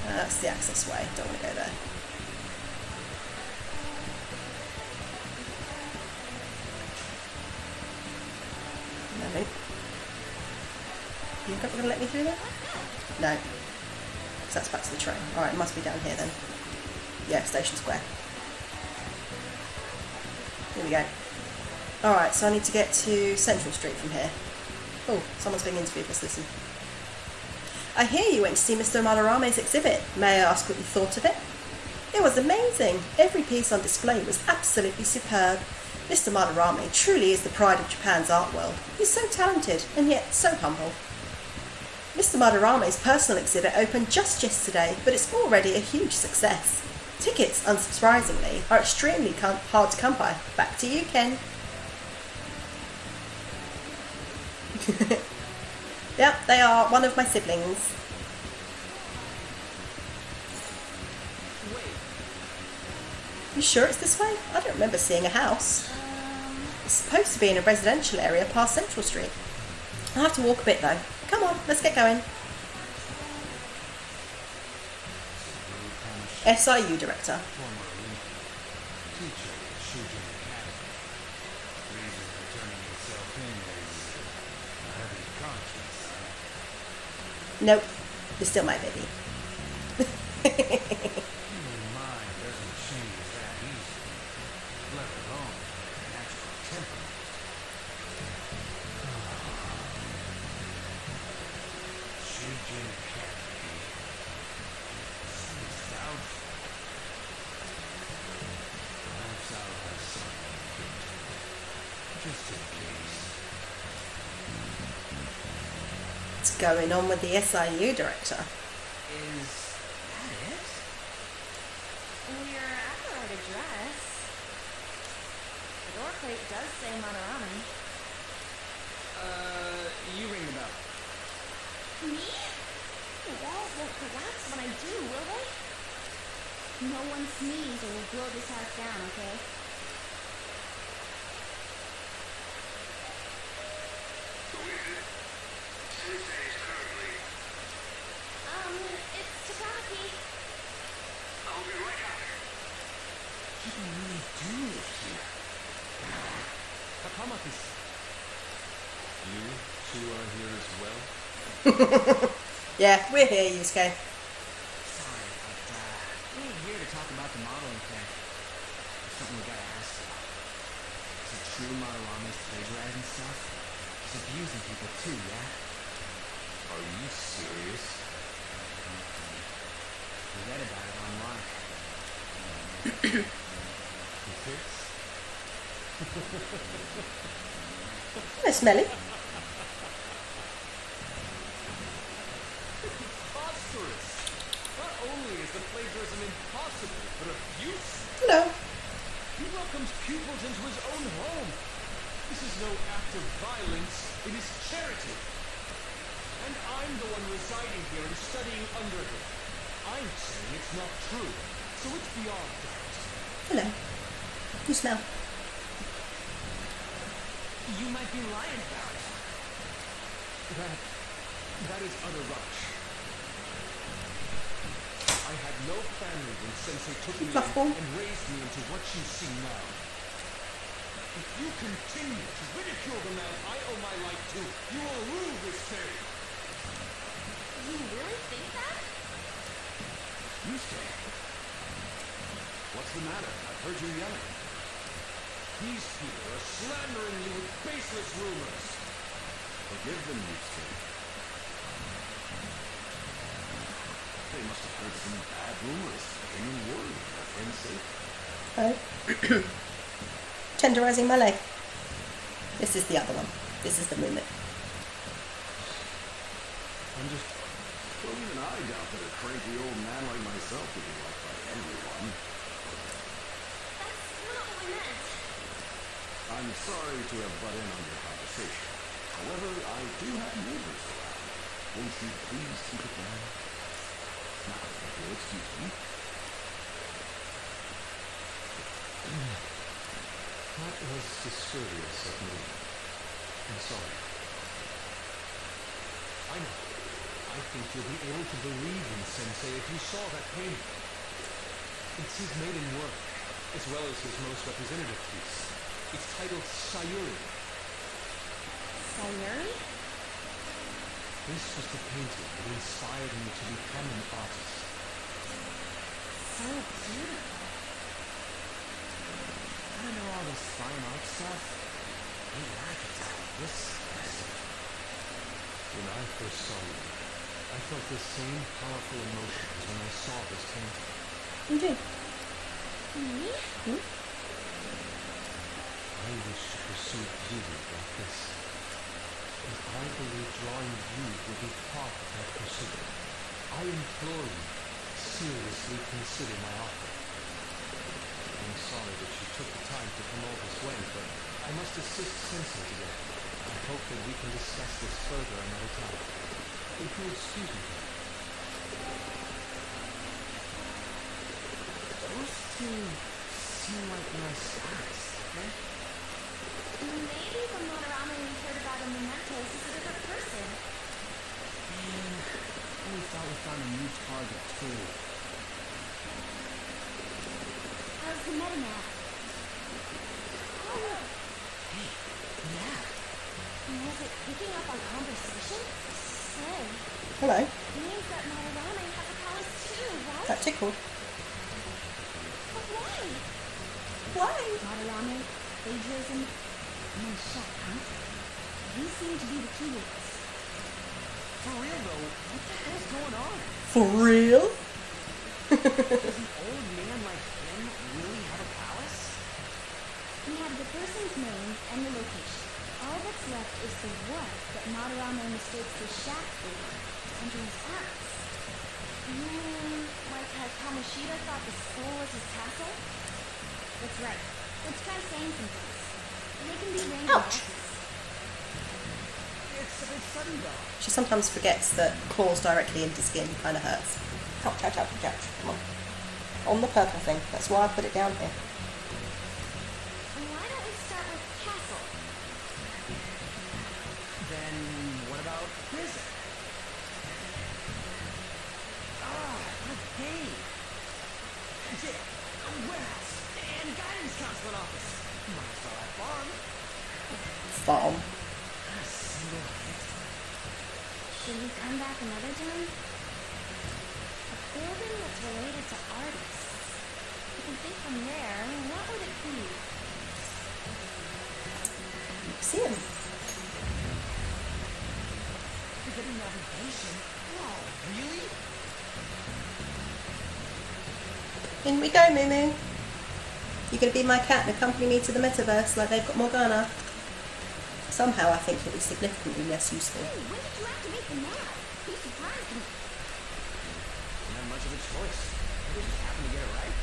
That's the access way. Don't want to go there. No. You're not going to let me through there? No. Because that's back to the train. Alright, it must be down here then. Yeah, Station Square. Here we go. Alright, so I need to get to Central Street from here. Oh, someone's being interviewed. Let's listen. I hear you went to see Mr. Madarame's exhibit. May I ask what you thought of it? It was amazing. Every piece on display was absolutely superb. Mr. Madarame truly is the pride of Japan's art world. He's so talented and yet so humble. Mr. Madarame's personal exhibit opened just yesterday, but it's already a huge success. Tickets, unsurprisingly, are extremely hard to come by. Back to you, Ken. Yep, they are one of my siblings. Wait, You sure it's this way? I don't remember seeing a house. It's supposed to be in a residential area past Central Street. I'll have to walk a bit though. Come on, let's get going. SIU director. Former teacher at Shujin Academy. Reason for turning yourself in is I have a Nope, you're still my baby. Human mind doesn't change that easily, let alone natural temperament. Shijin Academy. Seems doubtful. Perhaps I'll have something printed, just in case. What's going on with the SIU director? Is that it? We're at the right address. The door plate does say Madarame. You ring the bell. Me? The walls won't collapse when I do, will they? No one sneeze or we'll blow this house down, okay? Who is it? Sensei is currently... It's Takaki. I'll be right out. People really do live here. Takamaki-san. You two are here as well? Yeah, we're here, Yusuke. Sorry, but we ain't here to talk about the modeling thing. There's something we gotta ask about. Is it true Madarama's plagiarizing stuff? He's abusing people too, yeah? Are you serious? We read about it online. This? Hello, Smelly. Preposterous! Not only is the plagiarism impossible, but abusive. Hello. He welcomes pupils into his own home. This is no act of violence, it is charity. And I'm the one residing here and studying under him. I'm saying it's not true, so it's beyond doubt. Hello. You smell. You might be lying about it. That is utter rubbish. I had no family when Sensei took me in Fluffball. and raised me into what you see now. If you continue to ridicule the man I owe my life to, you will rue this day. You really think that? Yusuke, what's the matter? I've heard you yelling. These people are slandering you with baseless rumors. Forgive them, Yusuke. They must have heard some bad rumors. Came in worried for their friend's sake. Oh. Tenderizing my leg. This is the other one. This is the movement. I'm just... Well, even I doubt that a cranky old man like myself would be liked by everyone. That's not what we meant. I'm sorry to have butt in on your conversation. However, I do have neighbors around. Won't you please keep it down? Now, if you'll excuse me. That was discourteous of me. I'm sorry. I know. I think you'll be able to believe in Sensei if you saw that painting. It's his maiden work, as well as his most representative piece. It's titled Sayuri. Sayuri? This was the painting that inspired me to become an artist. So beautiful. I don't know all this fine art stuff. Maybe I could tackle this lesson. When I first saw you, I felt the same powerful emotions when I saw this painting. You do. Me? I wish to pursue beauty like this. And I believe drawing you will be part of that pursuit. I implore you, seriously consider my offer. I'm sorry that you took the time to come all this way, but I must assist Sensei today. I hope that we can discuss this further another time. If you'll excuse me. Those two seem like nice guys, okay? Maybe the Madarame we heard about in Mementos is a different person. Man, we thought we found a new target, too. How's the metamap? Oh, Hey, yeah. was it picking up our conversation? Say, Hello. It means that Madarame has a palace too, right? That tickled. But why? Why? Madarame, plagiarism, and then Shaq, huh? These seem to be the keywords. For real though, what the hell's going on? For real? Does an old man like him really have a palace? We have the person's name and the location. All that's left is the what that Madarame mistakes the shack for under his arts. You mean, like how Kamoshida thought the skull was his castle? That's right. Let's try saying some things. They can be random Ouch. guesses. It's a bit sudden though. She sometimes forgets that claws directly into skin kind of hurts. Ouch, ouch, ouch, ouch. Come on. On the purple thing. That's why I put it down here. Why don't we start with castle? Then what about prison? Ah, what a pain. Yeah, a warehouse and guidance counseling office. Might as well have fun. Farm. Not a single hit. Should we come back another time? A building that's related to artists. If we think from there, what would it be? See him. You're getting navigation. Whoa, really? In we go, Moo. You're going to be my cat and accompany me to the metaverse like they've got Morgana. Somehow I think it'll be significantly less useful. Hey, when did you activate the map? You surprised me. Didn't have much of a choice. I just happened to get it right.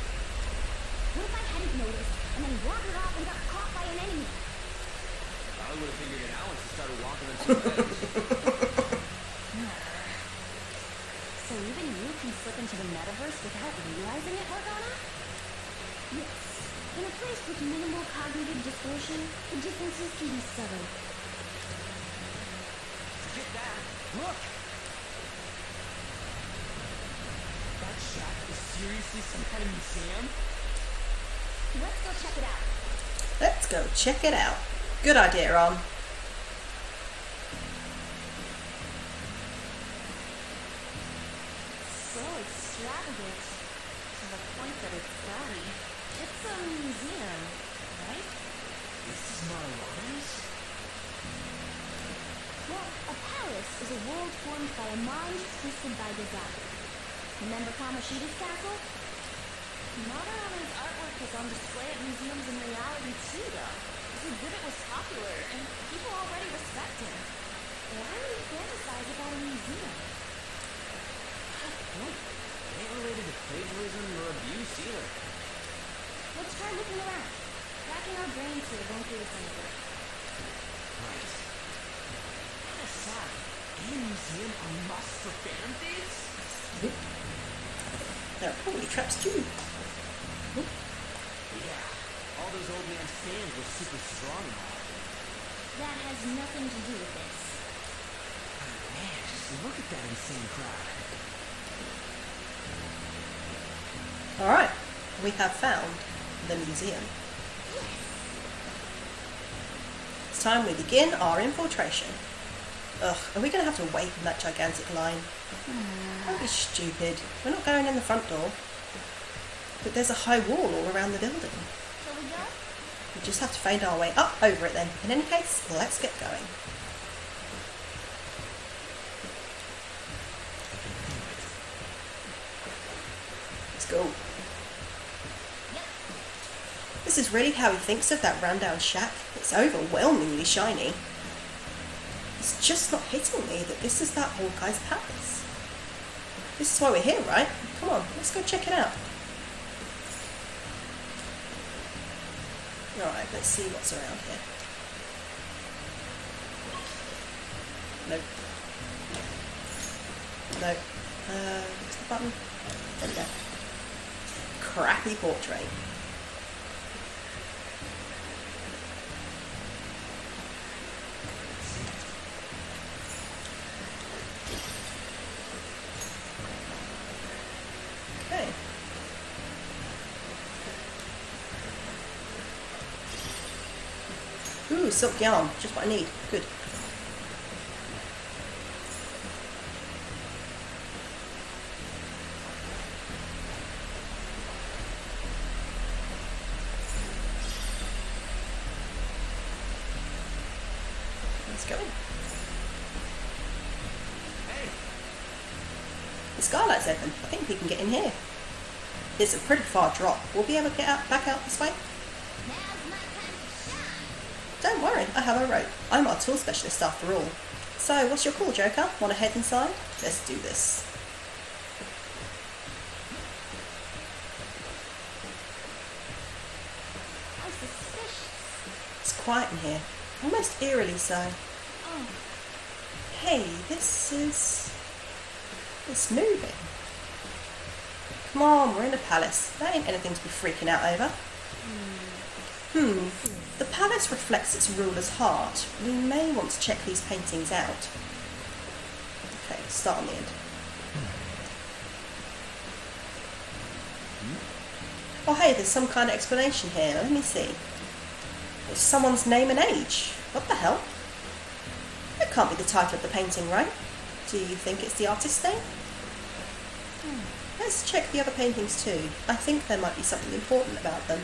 What if I hadn't noticed and then wandered off and got caught by an enemy? Probably would have figured it out once you started walking on two legs. So even you can slip into the metaverse without realizing it, Morgana? Yes. In a place with minimal cognitive distortion, the differences can be subtle. Forget that. Look! That shack is seriously some kind of museum? Let's go check it out. Let's go check it out. Good idea, Ron. So extravagant. To the point that it's gaudy. It's a museum, right? This is Marlana's? Well, a palace is a world formed by a mind twisted by desire. Remember Kamoshida's castle? Madarame's artwork is on display at museums in reality too, though. This exhibit was popular, and people already respect him. Why would he fantasize about a museum? Nope. It ain't related to plagiarism or abuse either. Let's try looking around. Racking our brains here won't do us any good. Right. Kinda sad. Ain't a museum a must for fan thieves? There are probably traps too. Yeah. All those old man's fans were super strong and all. That has nothing to do with this. Man, just look at that insane crowd. Alright, we have found the museum. It's time we begin our infiltration. Ugh, are we going to have to wait in that gigantic line? Don't be stupid. We're not going in the front door. But there's a high wall all around the building. Shall we go? We just have to find our way up over it then. In any case, let's get going. Let's go. This is really how he thinks of that rundown shack. It's overwhelmingly shiny. It's just not hitting me that this is that old guy's palace. This is why we're here, right? Come on, let's go check it out. Alright, let's see what's around here. Nope. Nope. What's the button? There we go. Crappy portrait. Okay. Ooh, silk yarn. Just what I need. Good. Let's go in. Hey, The skylight's open. I think we can get in here. It's a pretty far drop. We'll be able to get back out this way. Now's my time to shine. Don't worry, I have a rope. I'm our tool specialist after all. So, what's your call, Joker? Want to head inside? Let's do this. How suspicious. It's quiet in here. Almost eerily so. Oh, Hey, it's moving. Come on, we're in a palace. That ain't anything to be freaking out over. The palace reflects its ruler's heart. We may want to check these paintings out. Okay, start on the end. Oh hey, there's some kind of explanation here. Let me see. It's someone's name and age. What the hell? That can't be the title of the painting, right? Do you think it's the artist's name? Let's check the other paintings too. I think there might be something important about them.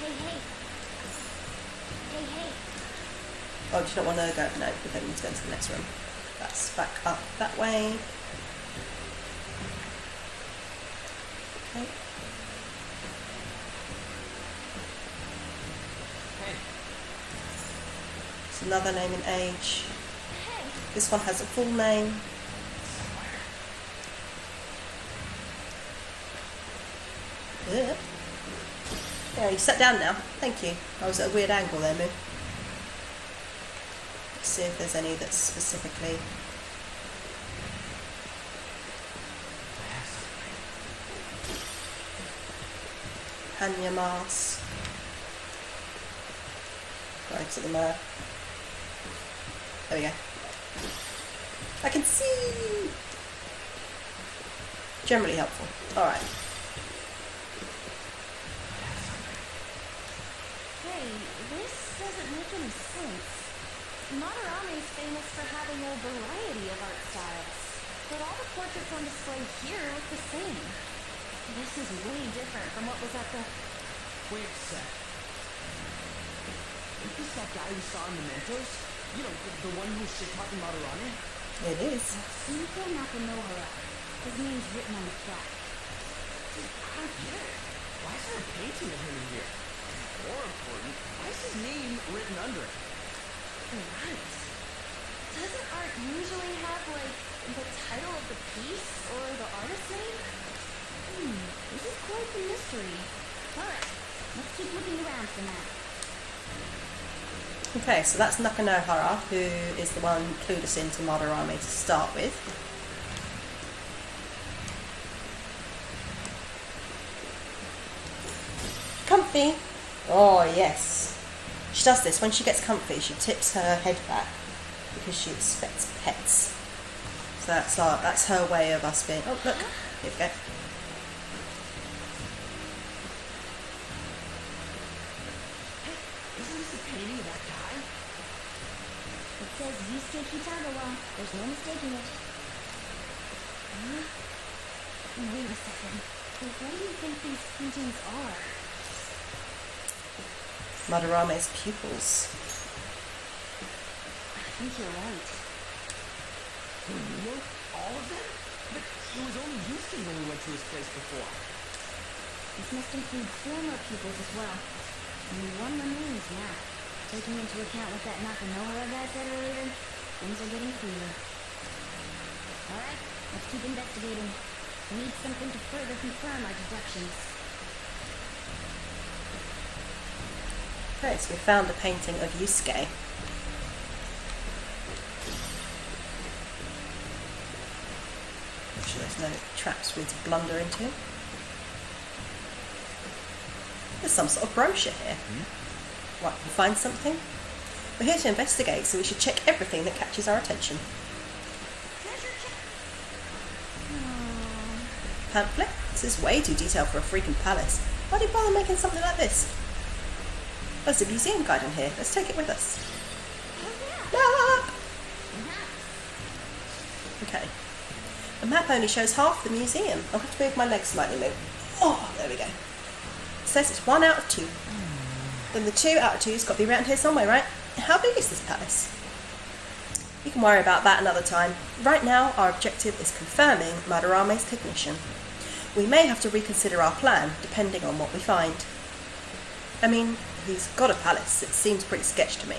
hey, hey. Hey, hey. Oh, do you not want to go? No, we don't need to go into the next room. That's back up that way. Okay. hey, It's another name and age. Hey. This one has a full name. Yeah. Yeah, you sat down now. Thank you. I was at a weird angle there, Moo. Let's see if there's any that's specifically... Hanya Mars. Right to the map. There we go. I can see! Generally helpful. Alright. Hey, this doesn't make any sense. Madarame is famous for having a variety of art styles, but all the portraits on display here look the same. This is way different from what was at the... wait a sec. Is this that guy we saw in Mementos? You know, the one who was shit-talking Madarame? It is. Sunko Nakanohara. His name's written on the plaque. Dude, I don't get it. Why is there a painting of him in here? More important, why is his name written under it? Right. Doesn't art usually have, like, the title of the piece or the artist's name? This is quite the mystery. Alright, let's keep looking around for that. Okay, so that's Nakanohara, who is the one who clued us into Madarame to start with. Comfy! Oh, yes. She does this. When she gets comfy, she tips her head back because she expects pets. So that's her way of us being... Oh, look. Here we go. Isn't this a painting of that guy? It says Yusuke Kitagawa. There's no mistaking it. Huh? Wait a second. What do you think these paintings are? Madarame's pupils. I think you're right. You know, all of them? But it was only Yusuke when we went to his place before. This must include former pupils as well. Only one remains now. Taking into account what that Nakanohara guy said earlier, things are getting clearer. Alright, let's keep investigating. We need something to further confirm our deductions. Okay, so we found a painting of Yusuke. Make sure there's no traps for me to blunder into. There's some sort of brochure here. Right, we find something? We're here to investigate, so we should check everything that catches our attention. Pamphlet? This is way too detailed for a freaking palace. Why do you bother making something like this? There's a museum guide in here. Let's take it with us. Look! Okay. The map only shows half the museum. I'll have to move my legs slightly, Lou. Oh, there we go. says it's 1 out of 2. Then the 2 out of 2's got to be around here somewhere, right? How big is this palace? We can worry about that another time. Right now, our objective is confirming Madarame's cognition. We may have to reconsider our plan, depending on what we find. I mean, he's got a palace. It seems pretty sketch to me.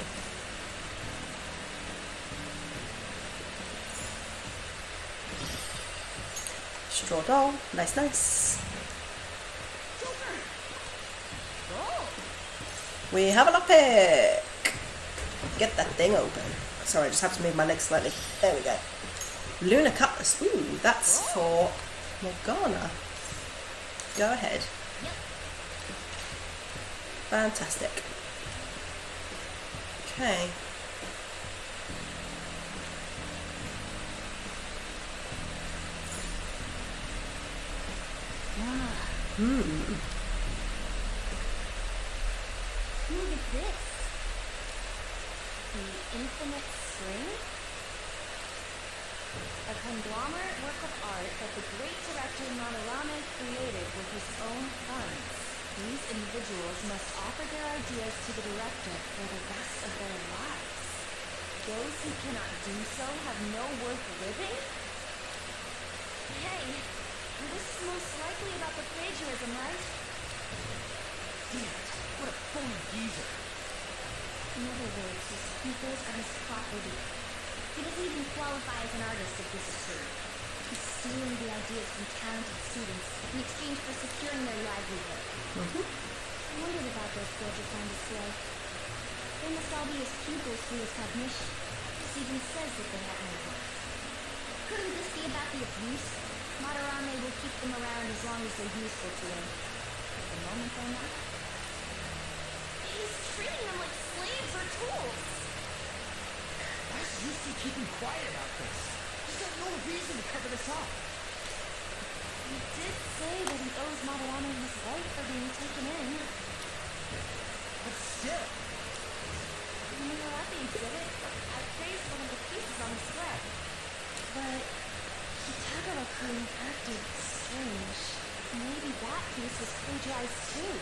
Straw doll. Nice, nice. We have a lockpick. Get that thing open. Sorry, I just have to move my legs slightly. There we go. Lunar Cutlass. Ooh, that's for Morgana. Go ahead. Fantastic. Okay. Look at this. The Infinite String? A conglomerate work of art that the great director Madarame created with his own funds. These individuals must offer their ideas to the director for the rest of their lives. Those who cannot do so have no worth living? Hey, this is most likely about the plagiarism, right? Damn it. What a phony geezer. In other words, his pupils are his property. He doesn't even qualify as an artist if this is true. He's stealing the ideas from talented students in exchange for securing their livelihood. I wondered about those portraits on display. They must all be his pupils through his cognition. This even says that they have no worth. Couldn't this be about the abuse? Madarame will keep them around as long as they're useful to him. But the moment they're not, he's treating them like slaves or tools. Why is Yusuke keeping quiet about this? He's got no reason to cover this up. He did say that he owes Madarame his life for being taken in. But still. You know that being said, I praised one of the pieces on display. But Kitagawa-kun acted strange. Maybe that piece was plagiarized too.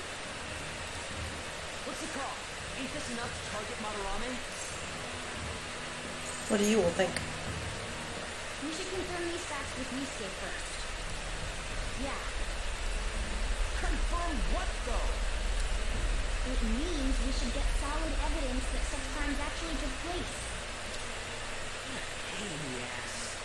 What's the call? Ain't this enough to target Madarame? What do you all think? We should confirm these facts with Yusuke first. Yeah, Confirm what, though? it means we should get solid evidence that such crimes actually took place. Pain in the ass.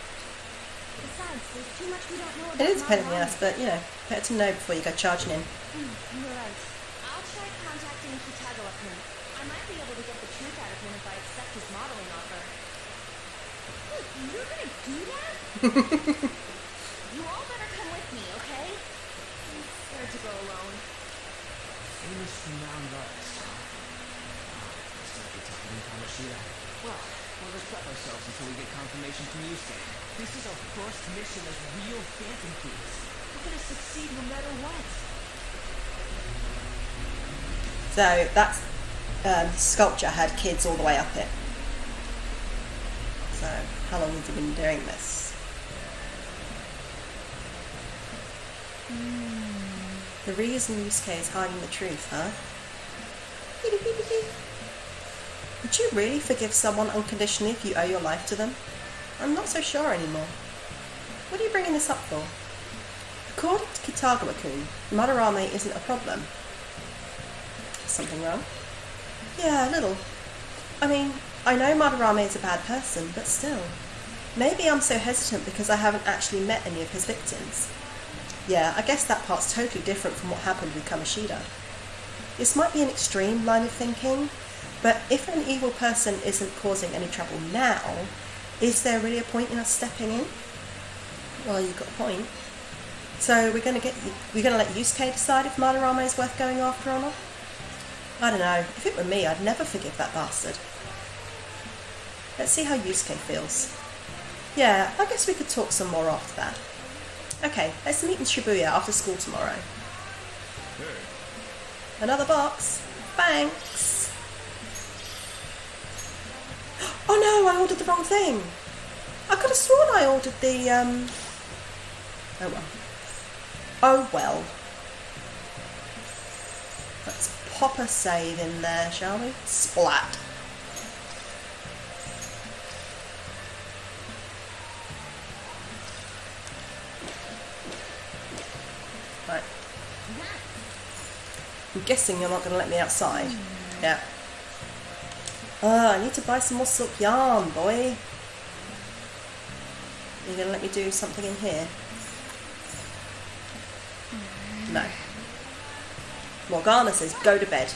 Besides, there's too much we don't know about It is a pain in the Madarame. ass, but you know, better to know before you go charging in. You're right. I'll try contacting Kitagawa-kun. I might be able to get the truth out of him if I accept his modeling offer. Look, you're gonna do that? You all better come with me, okay? I'm scared to go alone. Famous renowned artist. Looks like it's up in Kamoshida. Well, we'll just prep ourselves until we get confirmation from Yusuke. This is our first mission as real Phantom Thieves. We're gonna succeed no matter what. So that's sculpture had kids all the way up it. So how long has he been doing this? The reason Yusuke is hiding the truth, huh? Would you really forgive someone unconditionally if you owe your life to them? I'm not so sure anymore. What are you bringing this up for? According to Kitagawa-kun, Madarame isn't a problem. Is something wrong? Yeah, a little. I mean, I know Madarame is a bad person, but still. Maybe I'm so hesitant because I haven't actually met any of his victims. Yeah, I guess that part's totally different from what happened with Kamoshida. This might be an extreme line of thinking, but if an evil person isn't causing any trouble now, is there really a point in us stepping in? Well, you've got a point. So we're gonna let Yusuke decide if Madarame is worth going after or not? I don't know. If it were me, I'd never forgive that bastard. Let's see how Yusuke feels. Yeah, I guess we could talk some more after that. Okay, let's meet in Shibuya after school tomorrow. Another box. Thanks. Oh no, I ordered the wrong thing. I could have sworn I ordered the, Oh well. Oh well. Let's pop a save in there, shall we? Splat. Right. I'm guessing you're not going to let me outside. Yeah. Oh, I need to buy some more silk yarn, boy. You're going to let me do something in here? No. Morgana says, go to bed.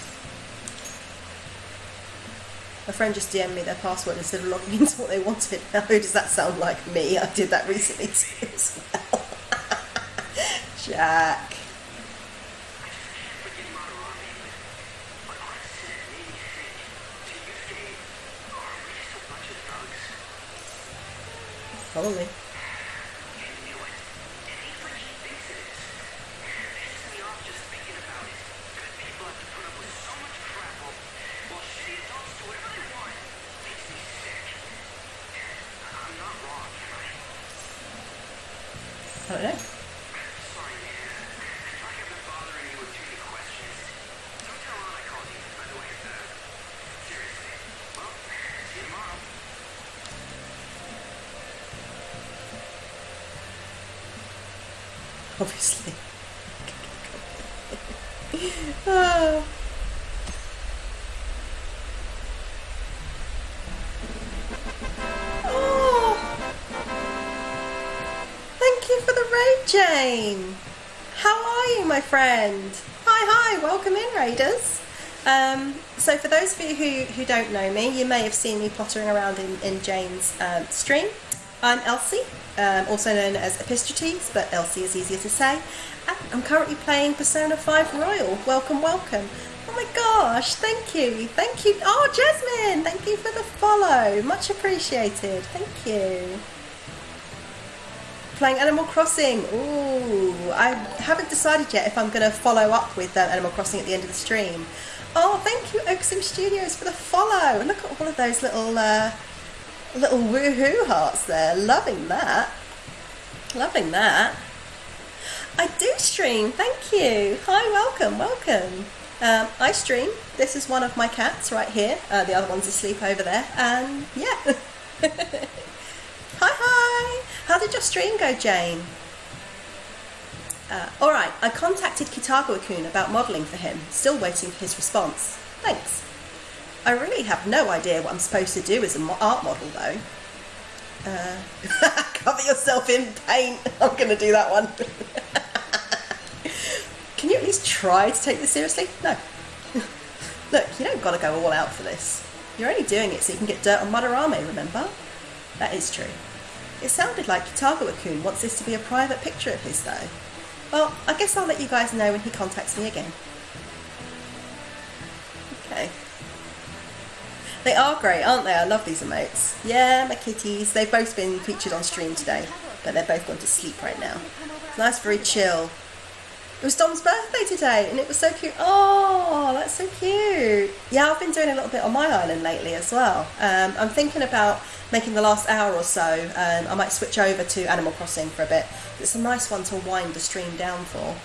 My friend just DM'd me their password instead of logging into what they wanted. Now, who does that sound like? Me. I did that recently too as well. Jack. Probably. I don't know. Obviously. Oh. Thank you for the raid, Jane. How are you, my friend? Hi, welcome in, raiders. So for those of you who don't know me, you may have seen me pottering around in Jane's stream. I'm Elsie, also known as Epistrates, but Elsie is easier to say. And I'm currently playing Persona 5 Royal. Welcome. Oh my gosh, thank you. Oh, Jasmine, thank you for the follow. Much appreciated. Thank you. Playing Animal Crossing. Ooh, I haven't decided yet if I'm going to follow up with Animal Crossing at the end of the stream. Oh, thank you, Oaksim Studios, for the follow. Look at all of those little woohoo hearts there. Loving that. I do stream. Thank you. Hi, welcome. I stream. This is one of my cats right here. The other one's asleep over there. And yeah. Hi. How did your stream go, Jane? Alright, I contacted Kitagawa-kun about modelling for him. Still waiting for his response. Thanks. I really have no idea what I'm supposed to do as an art model, though. Cover yourself in paint. I'm going to do that one. Can you at least try to take this seriously? No. Look, you don't got to go all out for this. You're only doing it so you can get dirt on Madarame, remember? That is true. It sounded like Kitagawa-kun wants this to be a private picture of his, though. Well, I guess I'll let you guys know when he contacts me again. Okay. They are great, aren't they? I love these emotes. Yeah, my kitties. They've both been featured on stream today, but they're both gone to sleep right now. It's nice, very chill. It was Dom's birthday today, and it was so cute. Oh, that's so cute. Yeah, I've been doing a little bit on my island lately as well. I'm thinking about making the last hour or so. I might switch over to Animal Crossing for a bit. It's a nice one to wind the stream down for.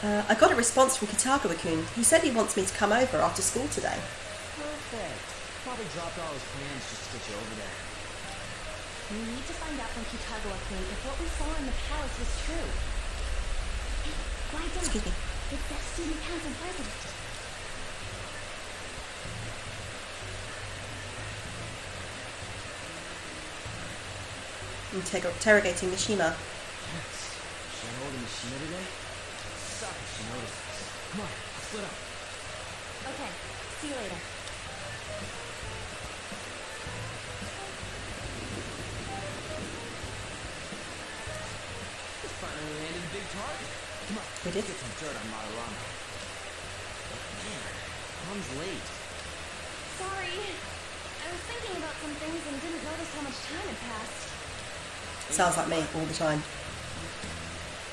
I got a response from Kitagawa-kun. He said he wants me to come over after school today. Perfect. Probably dropped all his plans just to get you over there. We need to find out from Kitagawa-kun if what we saw in the palace was true. Hey, lie down. Excuse me. It's that student council president. Interrogating Mishima. Yes. Shinoda Mishima today? Suck if she notices. Come on, let's split up. Okay, see you later. We finally landed a big target. Come on, We did. let's get some dirt on Madarame. Man, Mom's late. Sorry. I was thinking about some things and didn't notice how much time had passed. Sounds like me all the time.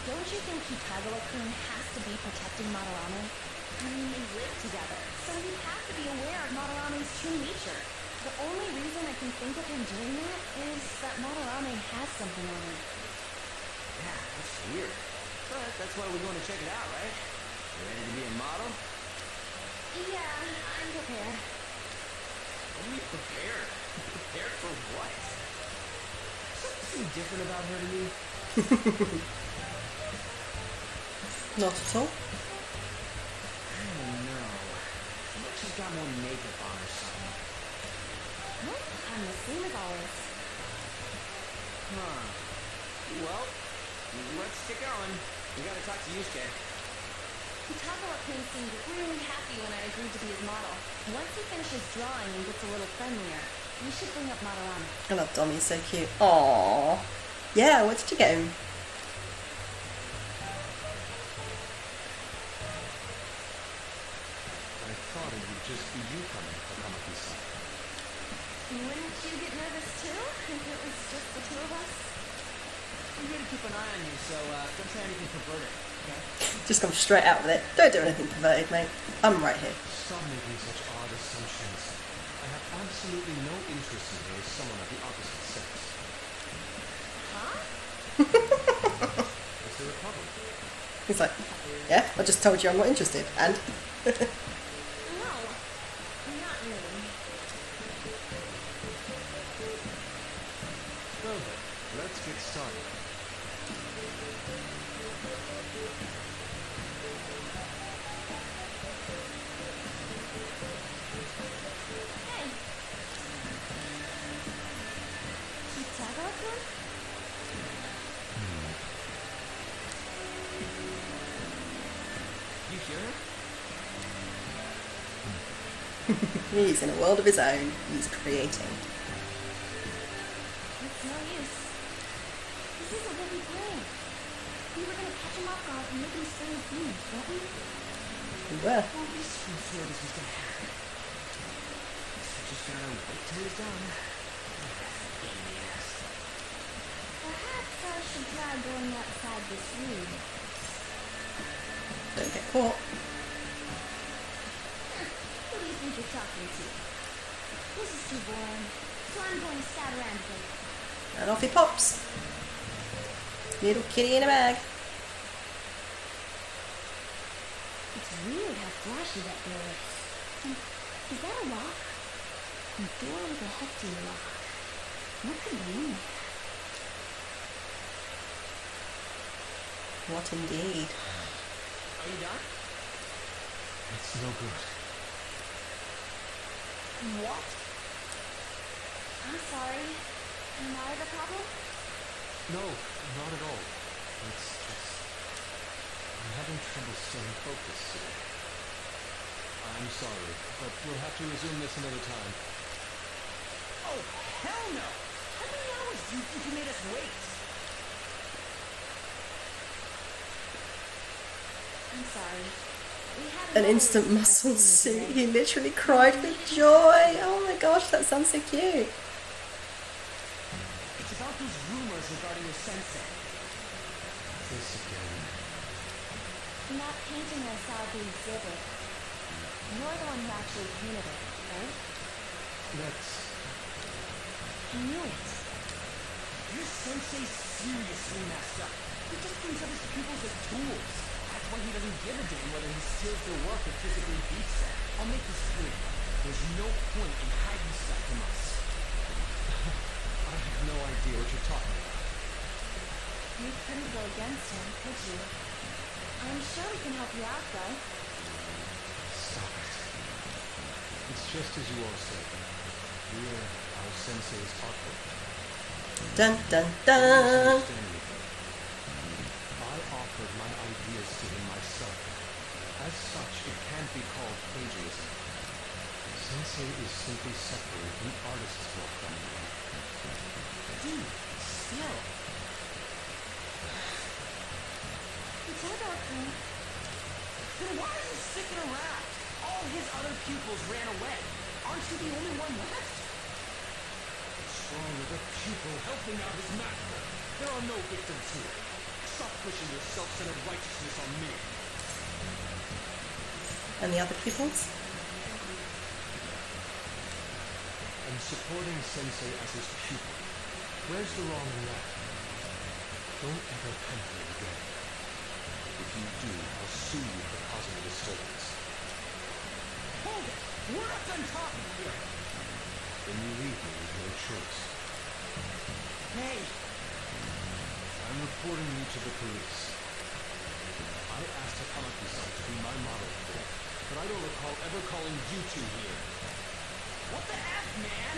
Don't you think Kitagawa-kun has to be protecting Madarame? I mean, they live together, so he has to be aware of Madarame's true nature. The only reason I can think of him doing that is that Madarame has something on her. Yeah, that's weird. But that's why we're going to check it out, right? ready to be a model? Yeah, I'm prepared. What do you mean prepared? Prepared for what? Something different about her to me? Not at all. I don't know. She looks like she's got more makeup on or something. Nope, I'm the same as always. Huh. Well, let's get going. We gotta talk to Yusuke. Takara-kun seemed really happy when I agreed to be his model. Once he finishes drawing and gets a little friendlier, we should bring up Madarame. I love Dom, he's so cute. Aww. Yeah, what did you get him? I thought it would just be you coming for Kamaki-san. Wouldn't you get nervous too, if it was just the two of us? I'm here to keep an eye on you, so don't try anything perverted, okay? Just come straight out with it. Don't do anything perverted, mate. I'm right here. Stop making such odd assumptions. I have absolutely no interest in her as someone of the opposite sex. Huh? Is there a problem? He's like, yeah, I just told you I'm not interested. And No, not really. Well then, let's get started. Hey. Takara-kun? You hear her? he's in a world of his own. He's creating. It's no use. This isn't what we planned. We were gonna catch him off guard and make him spill his beans, weren't we? We were. Well, we swore this was gonna happen. So just gotta wait till he's done. Pain in the ass. Perhaps I should try going outside this room. Don't get caught. Who do you think you're talking to? This is too boring, so I'm going to scout around a bit. And off he pops. Little kitty in a bag. It's weird how flashy that door is. Is that a lock? A door with a hefty lock. What could be in there? What indeed. Are you done? It's no good. What? I'm sorry. Am I the problem? No, not at all. It's just... I'm having trouble staying focused. I'm sorry, but we'll have to resume this another time. Oh, hell no! How many hours do you think you made us wait? I'm sorry. We had An instant muscle suit. He literally cried with joy. Oh my gosh, that sounds so cute. It's about those rumors regarding your sensei. This again. That painting I saw at the exhibit. You're the one who actually painted it, right? That's... I knew it. Your sensei's seriously messed up. He just thinks of his pupils as tools. That's why he doesn't give a damn whether he steals their work or physically beats them. I'll make this clear. There's no point in hiding stuff from us. I have no idea what you're talking about. You couldn't go against him, could you? I'm sure we can help you out, though. Stop it. It's just as you all said. We're our sensei's artwork. Dun dun Don't dun. misunderstand me, though. I offered my ideas to him myself. As such, it can't be called plagiarism. Sensei is simply separating the artist's work from me. Dude, still. Takara-kun. Then why are you sticking around? All his other pupils ran away. Aren't you the only one left? What's wrong with a pupil helping out his master? There are no victims here. Stop pushing your self-centered righteousness on me. And the other pupils? And supporting Sensei as his pupil. Where's the wrong in that? Don't ever come here again. If you do, I'll sue you for causing done talking here. Then you leave me with no choice. Hey, I'm reporting you to the police. I asked Takamaki-san to be my model today, but I don't recall ever calling you two here. what the F, man?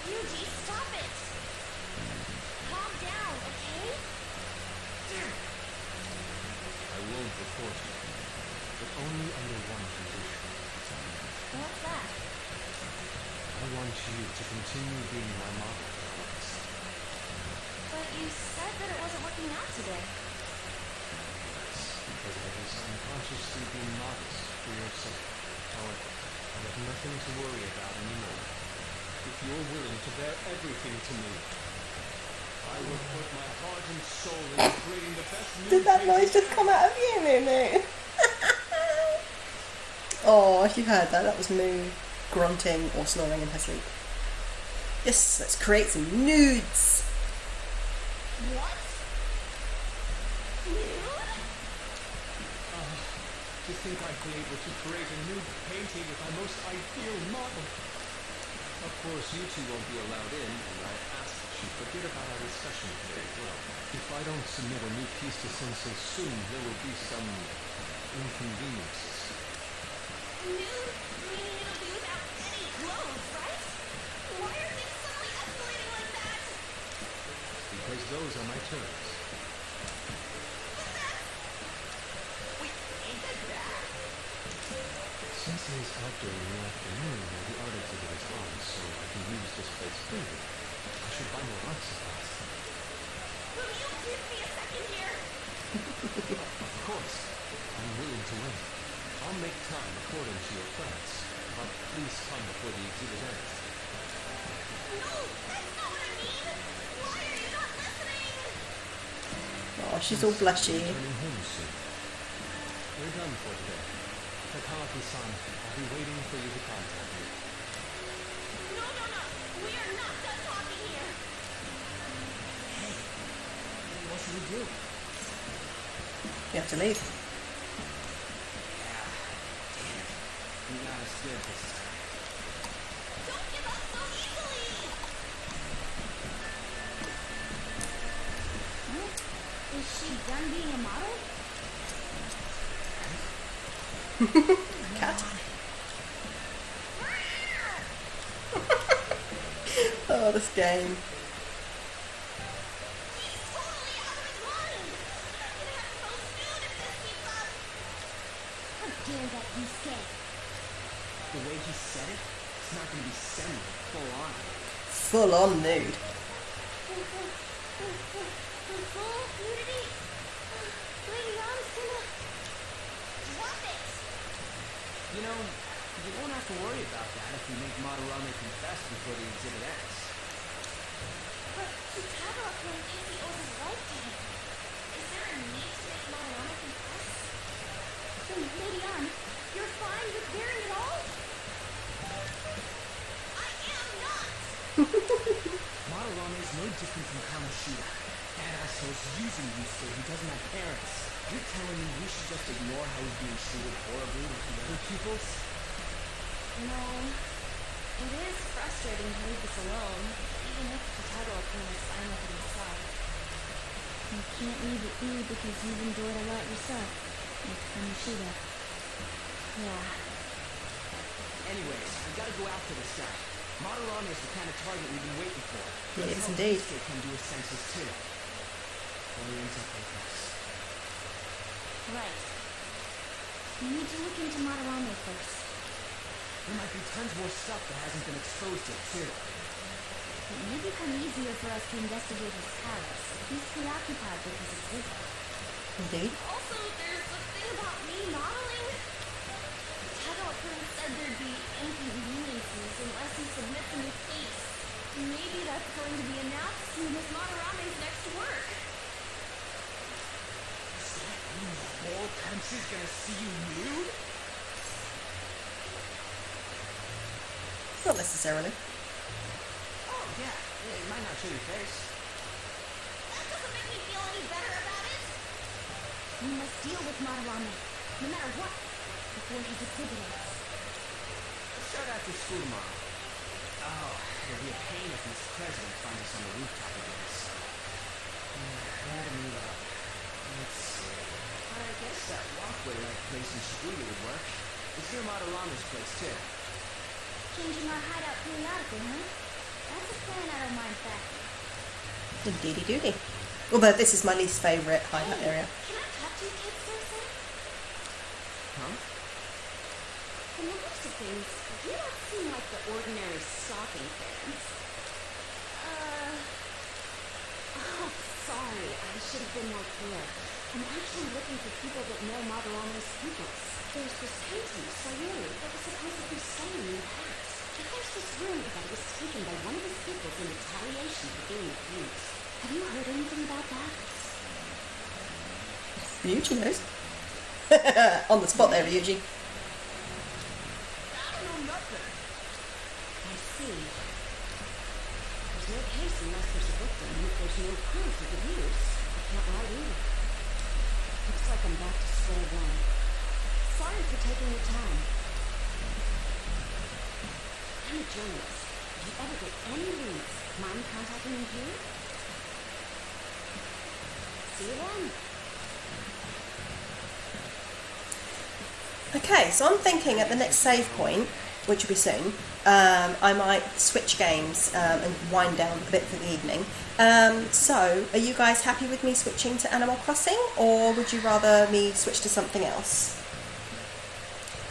Yuji, stop it! Calm down, okay? I won't report you, but only under one condition. What's that? I want you to continue being my model for once. But you said that it wasn't working out today. That's because I was unconsciously being modest for your sake. However, I have nothing to worry about anymore. If you're willing to bear everything to me, I will put my heart and soul into creating the best new Did that noise just come out of you, Nunu? Oh, if you heard that, that was Moo grunting or snoring in her sleep. Yes, let's create some nudes. What? Nude? To think I'd be able to create a new painting with my most ideal model. Of course, you two won't be allowed in, and I ask that you forget about our discussion today as well. If I don't submit a new piece to Sensei soon, there will be some inconveniences. Nude? Meaning it'll be without any clothes, right? Why are things suddenly escalating like that? Because those are my terms. Wait, ain't that bad? Sensei is out during the afternoon while the art exhibit is on, so I can use this place freely. I should buy more art supplies. Will you give me a second here? Of course, I'm willing to wait. I'll make time according to your plans, but please come before the exhibit ends. No, that's not what I mean! Why are you not listening? Oh, she's all blushy. Returning home soon. We're done for today. Takamaki-san, I'll be waiting for you to contact me. No, no, no! We are not done talking here! What should we do? You have to leave. Not as good this time. Don't give up so easily! Huh? Is she done being a model? Cat. Oh, this game. He's totally out of his mind! I'm gonna have to post nude if this keeps up! How dare that Yusuke? The way he said it, it's not going to be semi, full on. Full on nude. Full nudity? Lady Yama's gonna... Drop it! You know, you won't have to worry about that if we make Madarame confess before the exhibit ends. But Kitagawa-kun thinks he owes his life to him. Is there a need to make Madarame confess? Then, Lady Ann, you're fine with bearing it all? I am not! Madarame is no different from Kamoshida. That asshole's using you so he doesn't have parents. You're telling me we should just ignore how he's being treated horribly with the other pupils? No. It is frustrating to leave this alone, even if Kitagawa-kun is fine with it himself. You can't leave it be because you've enjoyed a lot yourself, with Kamoshida. Yeah. Anyways, I gotta go after this guy. Madarame is the kind of target we've been waiting for. He Let's is help indeed. Yusuke come to his senses too. Only ends up like this. Right. You need to look into Madarame first. There might be tons more stuff that hasn't been exposed yet too. It may become easier for us to investigate his palace if he's preoccupied with his exhibit. Indeed. Also, there's the thing about me modeling. Kitagawa-kun said there'd be inconveniences unless he submits a new piece. Maybe that's going to be announced soon as Madarame's next work. Does that mean the whole country's gonna see you nude? Not necessarily. Oh yeah, it might not show your face. That doesn't make me feel any better about it. We must deal with Madarame, no matter what, before his exhibit ends. start after school tomorrow. Oh, it'll be a pain if Miss President finds us on the rooftop again. Where to meet up? Let's see. I guess that walkway-like place in Shibuya would work. It's near Madarama's place, too. Changing our hideout periodically, huh? That's a plan I don't mind backing. Indeedy doody. Although this is my least favourite hideout area. Can I talk to you kids for a sec? Huh? From the looks of things, you don't seem like the ordinary stalking fans. Oh, sorry. I should have been more clear. I'm actually looking for people that know Madarama's secrets. There's this painting, Sayuri, that was supposedly stolen in the past. And there's this rumor that it was taken by one of his pupils in retaliation for being abused. Have you heard anything about that? Ryuji knows. On the spot there, Ryuji. I don't know nothing. I see. There's no case unless there's a victim, and if there's no proof of abuse, I can't write either. Looks like I'm back to square one. Sorry for taking your time. I'm a journalist. If you ever get any leads, mind contacting me here? See you then. Okay, so I'm thinking at the next save point, which will be soon, I might switch games and wind down a bit for the evening. So, are you guys happy with me switching to Animal Crossing, or would you rather me switch to something else?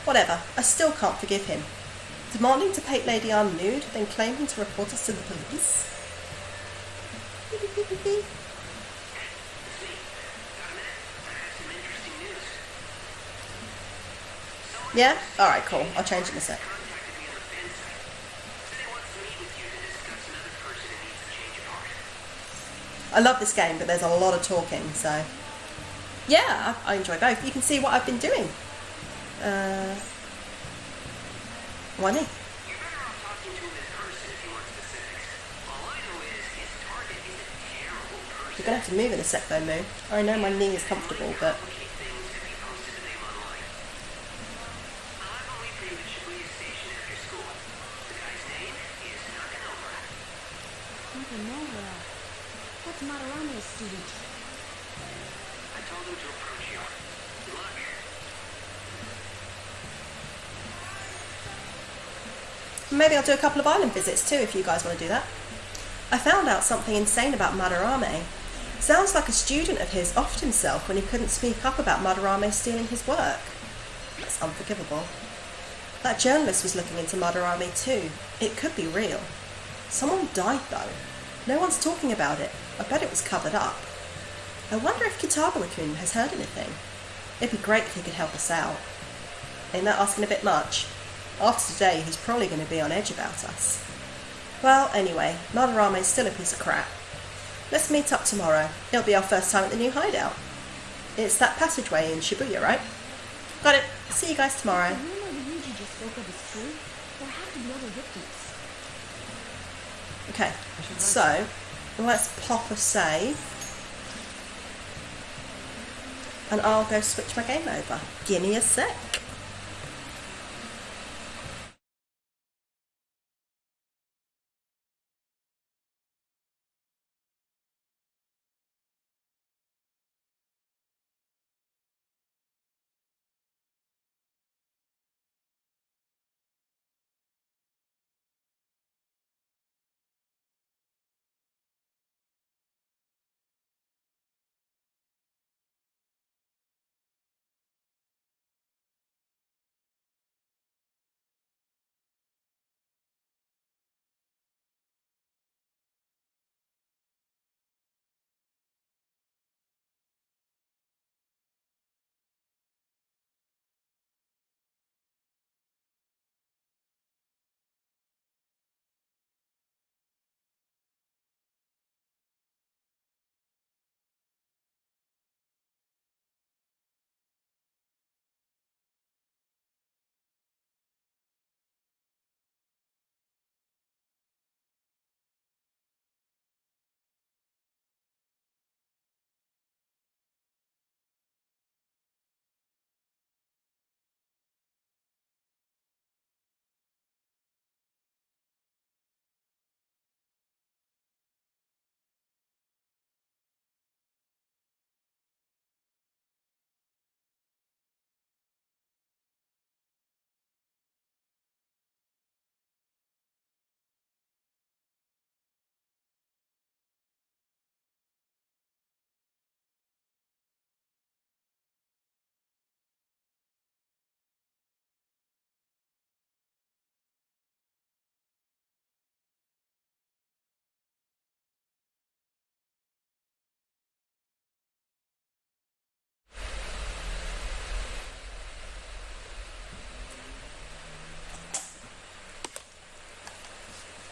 Whatever, I still can't forgive him. Demanding to paint Lady Anne nude, then claiming to report us to the police. Yeah? Alright, cool. I'll change it in a sec. I love this game, but there's a lot of talking, so... Yeah, I enjoy both. You can see what I've been doing. Why me? You're going to have to move in a sec though, Moo. I know my knee is comfortable, but... Nakamura. That's Madarama's student. I told him to approach you. Good luck. Maybe I'll do a couple of island visits too, if you guys want to do that. I found out something insane about Madarame. Sounds like a student of his offed himself when he couldn't speak up about Madarame stealing his work. That's unforgivable. That journalist was looking into Madarame too. It could be real. Someone died though. No one's talking about it. I bet it was covered up. I wonder if Kitagawa-kun has heard anything. It'd be great if he could help us out. Ain't that asking a bit much? After today, he's probably going to be on edge about us. Well, anyway, Madarame's still a piece of crap. Let's meet up tomorrow. It'll be our first time at the new hideout. It's that passageway in Shibuya, right? Got it. See you guys tomorrow. The rumor Luigi just spoke of is true. There have to be other victims. Okay, so let's pop a save. And I'll go switch my game over. Give me a sec.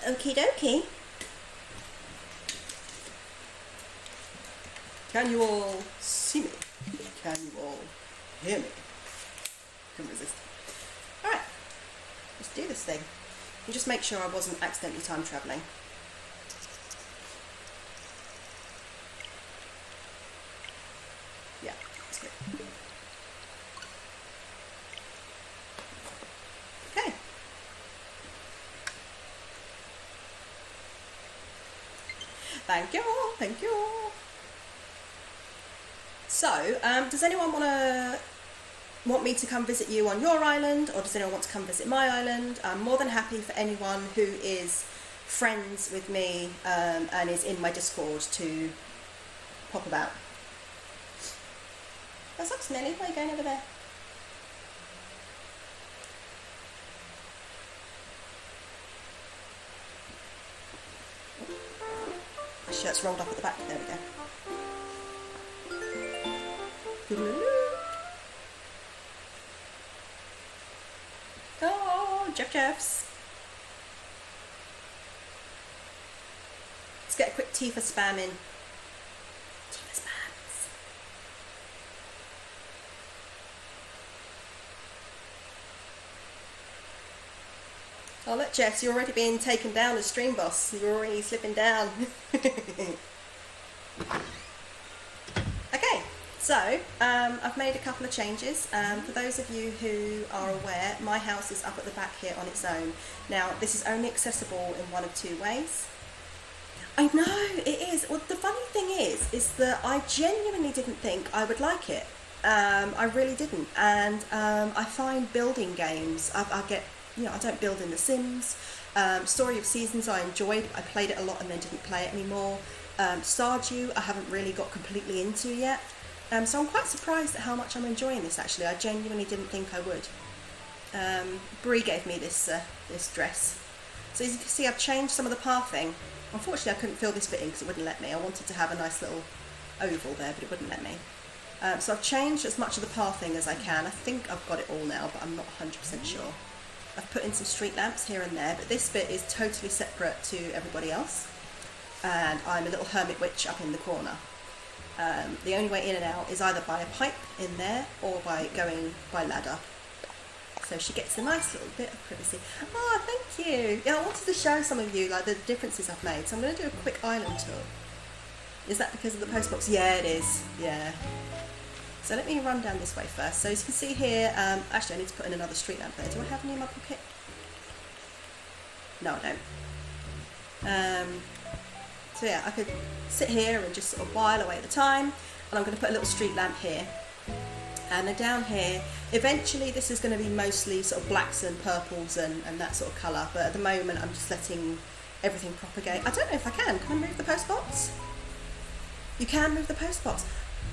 Okie dokie. Can you all see me? Can you all hear me? Couldn't resist. Alright, let's do this thing. And just make sure I wasn't accidentally time travelling. Yeah, that's good. Okay. Thank you, thank you. So, does anyone want me to come visit you on your island, or does anyone want to come visit my island? I'm more than happy for anyone who is friends with me and is in my Discord to pop about. What's up, Smelly? Why are you going over there? My shirt's rolled up at the back. There we go. Oh, Jeffs. Let's get a quick Tifa spam in. Tifa spams. Oh look, Jess, you're already being taken down as stream boss. You're already slipping down. Okay. So, I've made a couple of changes. For those of you who are aware, my house is up at the back here on its own. Now, this is only accessible in one of two ways. I know, it is. Well, the funny thing is that I genuinely didn't think I would like it. I really didn't. And I find building games, I get, you know, I don't build in The Sims. Story of Seasons I enjoyed. I played it a lot and then didn't play it anymore. Stardew I haven't really got completely into yet. So I'm quite surprised at how much I'm enjoying this, actually. I genuinely didn't think I would. Brie gave me this dress. So as you can see, I've changed some of the pathing. Unfortunately, I couldn't fill this bit in because it wouldn't let me. I wanted to have a nice little oval there, but it wouldn't let me. So I've changed as much of the pathing as I can. I think I've got it all now, but I'm not 100% sure. I've put in some street lamps here and there, but this bit is totally separate to everybody else. And I'm a little hermit witch up in the corner. The only way in and out is either by a pipe in there or by going by ladder. So she gets a nice little bit of privacy. Oh, thank you. Yeah, I wanted to show some of you like the differences I've made. So I'm going to do a quick island tour. Is that because of the postbox? Yeah, it is. Yeah. So let me run down this way first. So as you can see here, actually I need to put in another street lamp there. Do I have any in my pocket? No, I don't. So yeah, I could sit here and just sort of while away the time, and I'm going to put a little street lamp here. And then down here, eventually this is going to be mostly sort of blacks and purples and that sort of colour, but at the moment I'm just letting everything propagate. I don't know if I can. Can I move the post box? You can move the post box.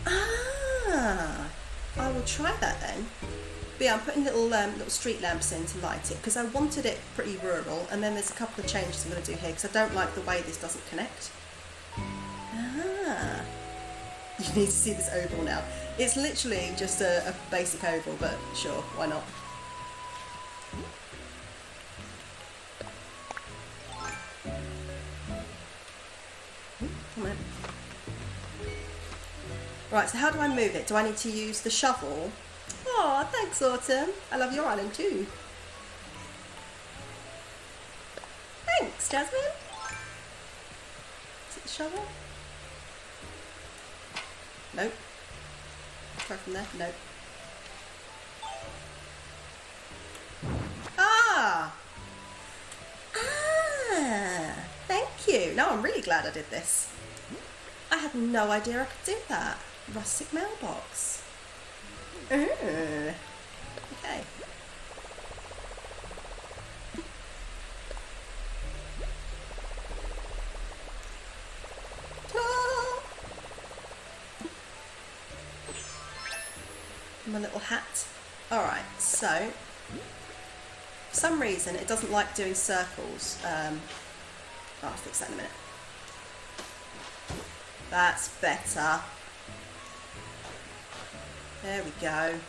Ah, I will try that then. But yeah, I'm putting little street lamps in to light it because I wanted it pretty rural, and then there's a couple of changes I'm going to do here because I don't like the way this doesn't connect. Ah, you need to see this oval now. It's literally just a basic oval, but sure, why not? Come on. Right, so how do I move it? Do I need to use the shovel? Oh, thanks, Autumn. I love your island too. Thanks, Jasmine. Is it the shovel? Nope. Try from there? Nope. Ah! Ah! Thank you. No, I'm really glad I did this. I had no idea I could do that. Rustic mailbox. Okay. My little hat. Alright, so for some reason it doesn't like doing circles. I'll fix that in a minute. That's better. There we go.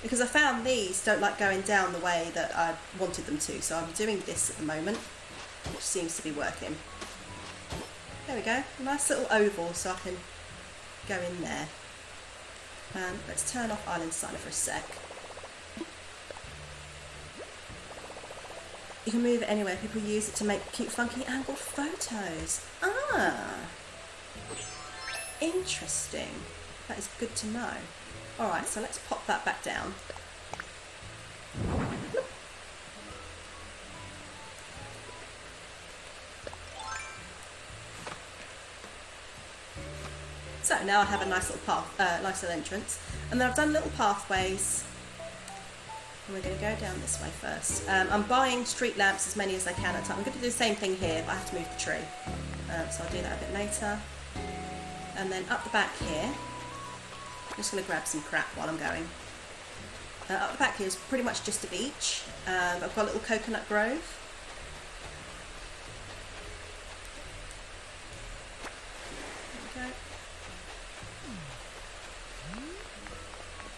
because I found these don't like going down the way that I wanted them to, so I'm doing this at the moment, which seems to be working. There we go, a nice little oval so I can go in there. Let's turn off Island Designer for a sec. You can move it anywhere. People use it to make cute, funky angled photos. Ah, interesting. That is good to know. Alright, so let's pop that back down. So now I have a nice little path, nice little entrance, and then I've done little pathways. And we're going to go down this way first. I'm buying street lamps as many as I can at a time. I'm going to do the same thing here, but I have to move the tree. So I'll do that a bit later. And then up the back here, I'm just going to grab some crap while I'm going. Up the back here is pretty much just a beach. I've got a little coconut grove. There we go.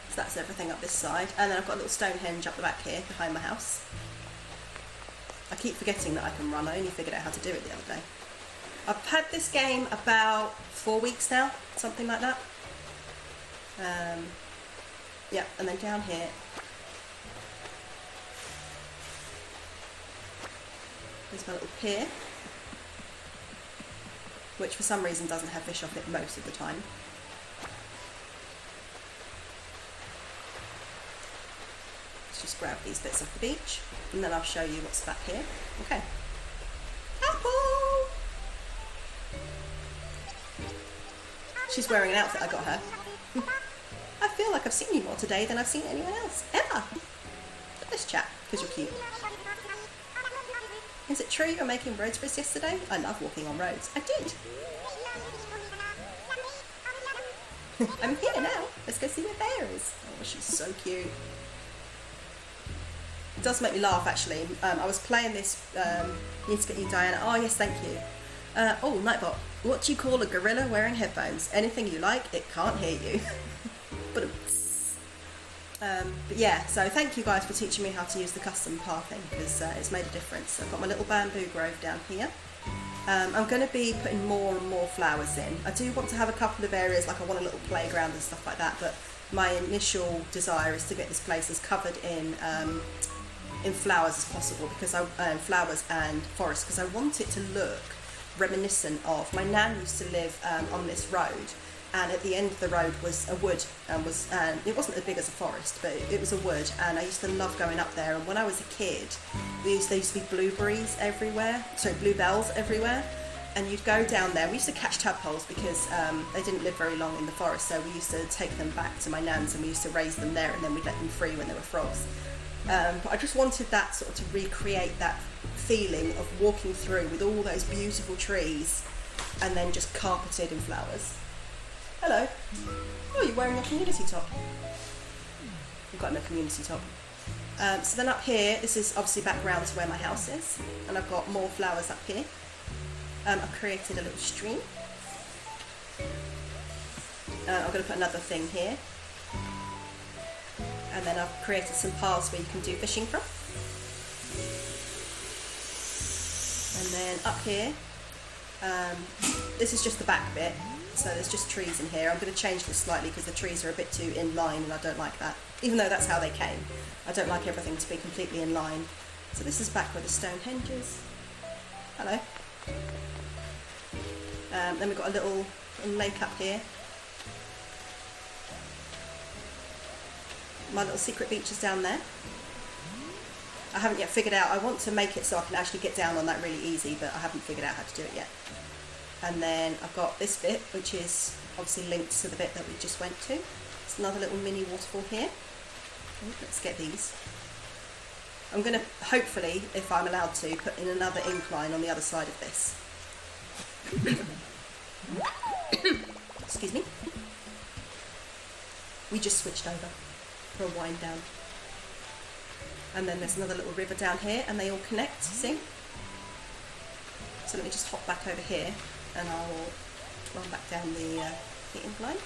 So that's everything up this side, and then I've got a little Stonehenge up the back here behind my house. I keep forgetting that I can run. I only figured out how to do it the other day. I've had this game about 4 weeks now, something like that. Yeah, and then down here there's my little pier, which for some reason doesn't have fish off it most of the time. Just grab these bits off the beach, and then I'll show you what's back here. Okay. Apple! She's wearing an outfit I got her. I feel like I've seen you more today than I've seen anyone else, ever. Let's chat, because you're cute. Is it true you're making roads for us yesterday? I love walking on roads. I did. I'm here now. Let's go see where Bear is. Oh, she's so cute. It does make me laugh, actually. I was playing this, Need to Get You, Diana. Oh, yes, thank you. Oh, Nightbot. What do you call a gorilla wearing headphones? Anything you like, it can't hear you. But yeah, so thank you guys for teaching me how to use the custom pathing, because it's made a difference. I've got my little bamboo grove down here. I'm going to be putting more and more flowers in. I do want to have a couple of areas, like I want a little playground and stuff like that, but my initial desire is to get this place as covered in flowers as possible, because flowers and forest, because I want it to look reminiscent of, my nan used to live on this road, and at the end of the road was a wood, and it wasn't as big as a forest, but it was a wood, and I used to love going up there. And when I was a kid, there used to be bluebells everywhere, and you'd go down there. We used to catch tadpoles because they didn't live very long in the forest, so we used to take them back to my nan's, and we used to raise them there, and then we'd let them free when they were frogs. But I just wanted that sort of to recreate that feeling of walking through with all those beautiful trees and then just carpeted in flowers. Hello. Oh, you're wearing your community top. You've got no community top. So then up here, this is obviously background to where my house is, and I've got more flowers up here. I've created a little stream. I'm going to put another thing here. And then I've created some paths where you can do fishing from. And then up here, this is just the back bit, so there's just trees in here. I'm going to change this slightly because the trees are a bit too in line, and I don't like that. Even though that's how they came, I don't like everything to be completely in line. So this is back where the Stonehenge is. Hello. Then we've got a little lake up here. My little secret beach is down there. I haven't yet figured out, I want to make it so I can actually get down on that really easy, but I haven't figured out how to do it yet. And then I've got this bit, which is obviously linked to the bit that we just went to. It's another little mini waterfall here. Oh, let's get these. I'm going to, hopefully, if I'm allowed to, put in another incline on the other side of this. Excuse me. We just switched over for a wind down. And then there's another little river down here, and they all connect, see? So let me just hop back over here, and I'll run back down the incline.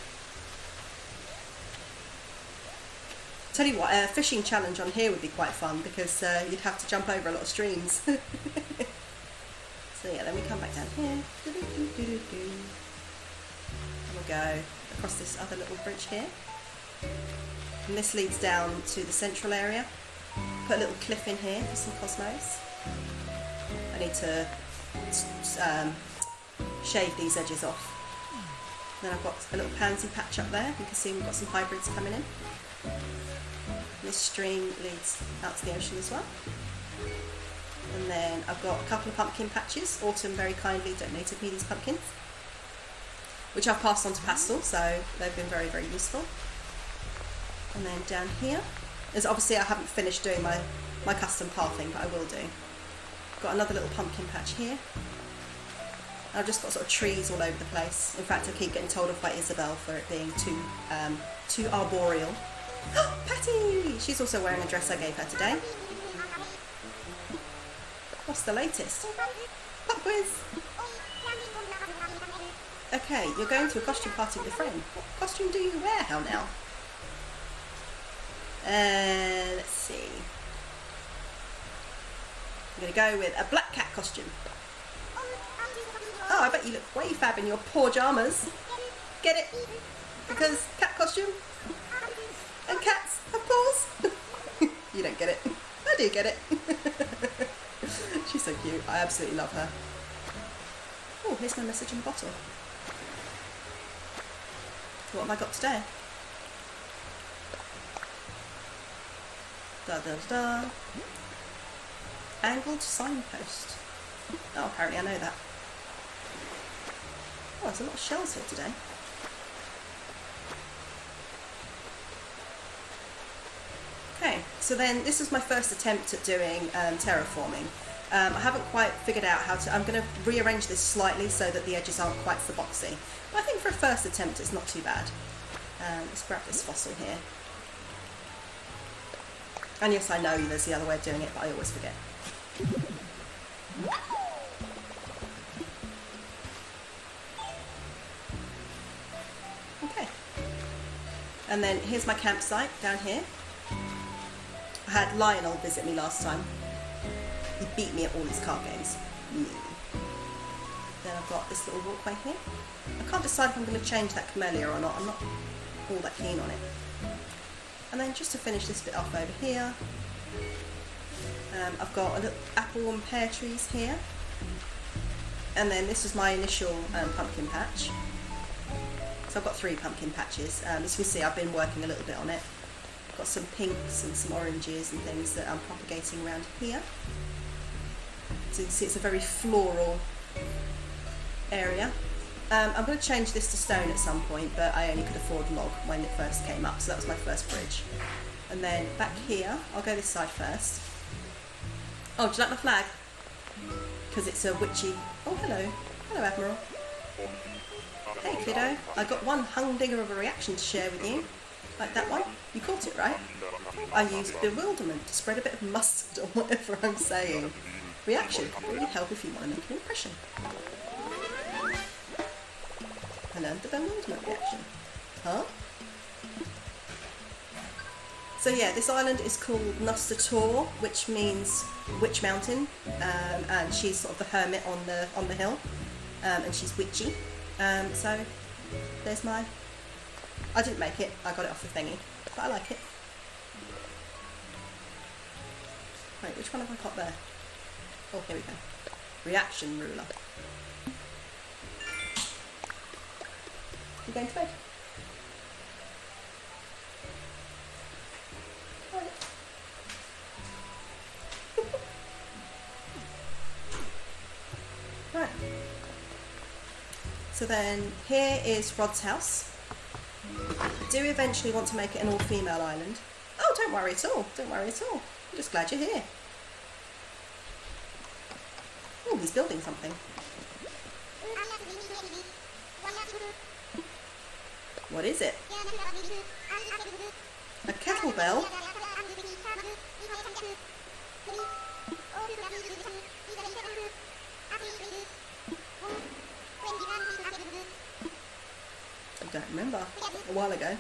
Tell you what, a fishing challenge on here would be quite fun because you'd have to jump over a lot of streams. So yeah, then we come back down here. And we'll go across this other little bridge here. And this leads down to the central area. Put a little cliff in here for some cosmos. I need to shave these edges off. Then I've got a little pansy patch up there. You can see we've got some hybrids coming in. This stream leads out to the ocean as well. And then I've got a couple of pumpkin patches. Autumn very kindly donated me these pumpkins, which I've passed on to Pastel, so they've been very, very useful. And then down here is obviously I haven't finished doing my custom pathing, but I will do. Got another little pumpkin patch here. I've just got sort of trees all over the place. In fact, I keep getting told off by Isabel for it being too arboreal. Patty! She's also wearing a dress I gave her today. What's the latest? Pop quiz! Okay, you're going to a costume party with a friend. What costume do you wear? How now? Let's see. I'm going to go with a black cat costume. Oh, I bet you look way fab in your pajamas. Get it? Because cat costume and cats have paws. You don't get it. I do get it. She's so cute. I absolutely love her. Oh, here's my message in the bottle. What have I got today? Da da da. Angled signpost. Oh, apparently I know that. Oh, there's a lot of shells here today. Okay, so then this is my first attempt at doing terraforming. I haven't quite figured out how to... I'm going to rearrange this slightly so that the edges aren't quite so boxy. But I think for a first attempt it's not too bad. Let's grab this fossil here. And yes, I know there's the other way of doing it, but I always forget. Okay. And then here's my campsite down here. I had Lionel visit me last time. He beat me at all his card games. Yeah. Then I've got this little walkway here. I can't decide if I'm going to change that camellia or not. I'm not all that keen on it. And then just to finish this bit off over here, I've got a little apple and pear trees here. And then this is my initial pumpkin patch. So I've got 3 pumpkin patches. As you can see, I've been working a little bit on it. Got some pinks and some oranges and things that I'm propagating around here. So you can see it's a very floral area. I'm going to change this to stone at some point, but I only could afford log when it first came up, so that was my first bridge. And then back here, I'll go this side first. Oh, do you like my flag? Because it's a witchy... Oh, hello. Hello, Admiral. Hey, kiddo. I got one humdinger of a reaction to share with you. Like that one? You caught it, right? I used bewilderment to spread a bit of mustard on whatever I'm saying. Reaction can really help if you want to make an impression. I learned the bewilderment reaction. Huh? So yeah, this island is called Nostator, which means Witch Mountain, and she's sort of the hermit on the hill, and she's witchy. So there's my... I didn't make it, I got it off the thingy, but I like it. Wait, which one have I got there? Oh, here we go. Reaction ruler. You going to bed? Right. So then here is Rod's house. I do eventually want to make it an all-female island. Oh, don't worry at all. Don't worry at all. I'm just glad you're here. Oh, he's building something. What is it? A kettlebell? I don't remember. A while ago.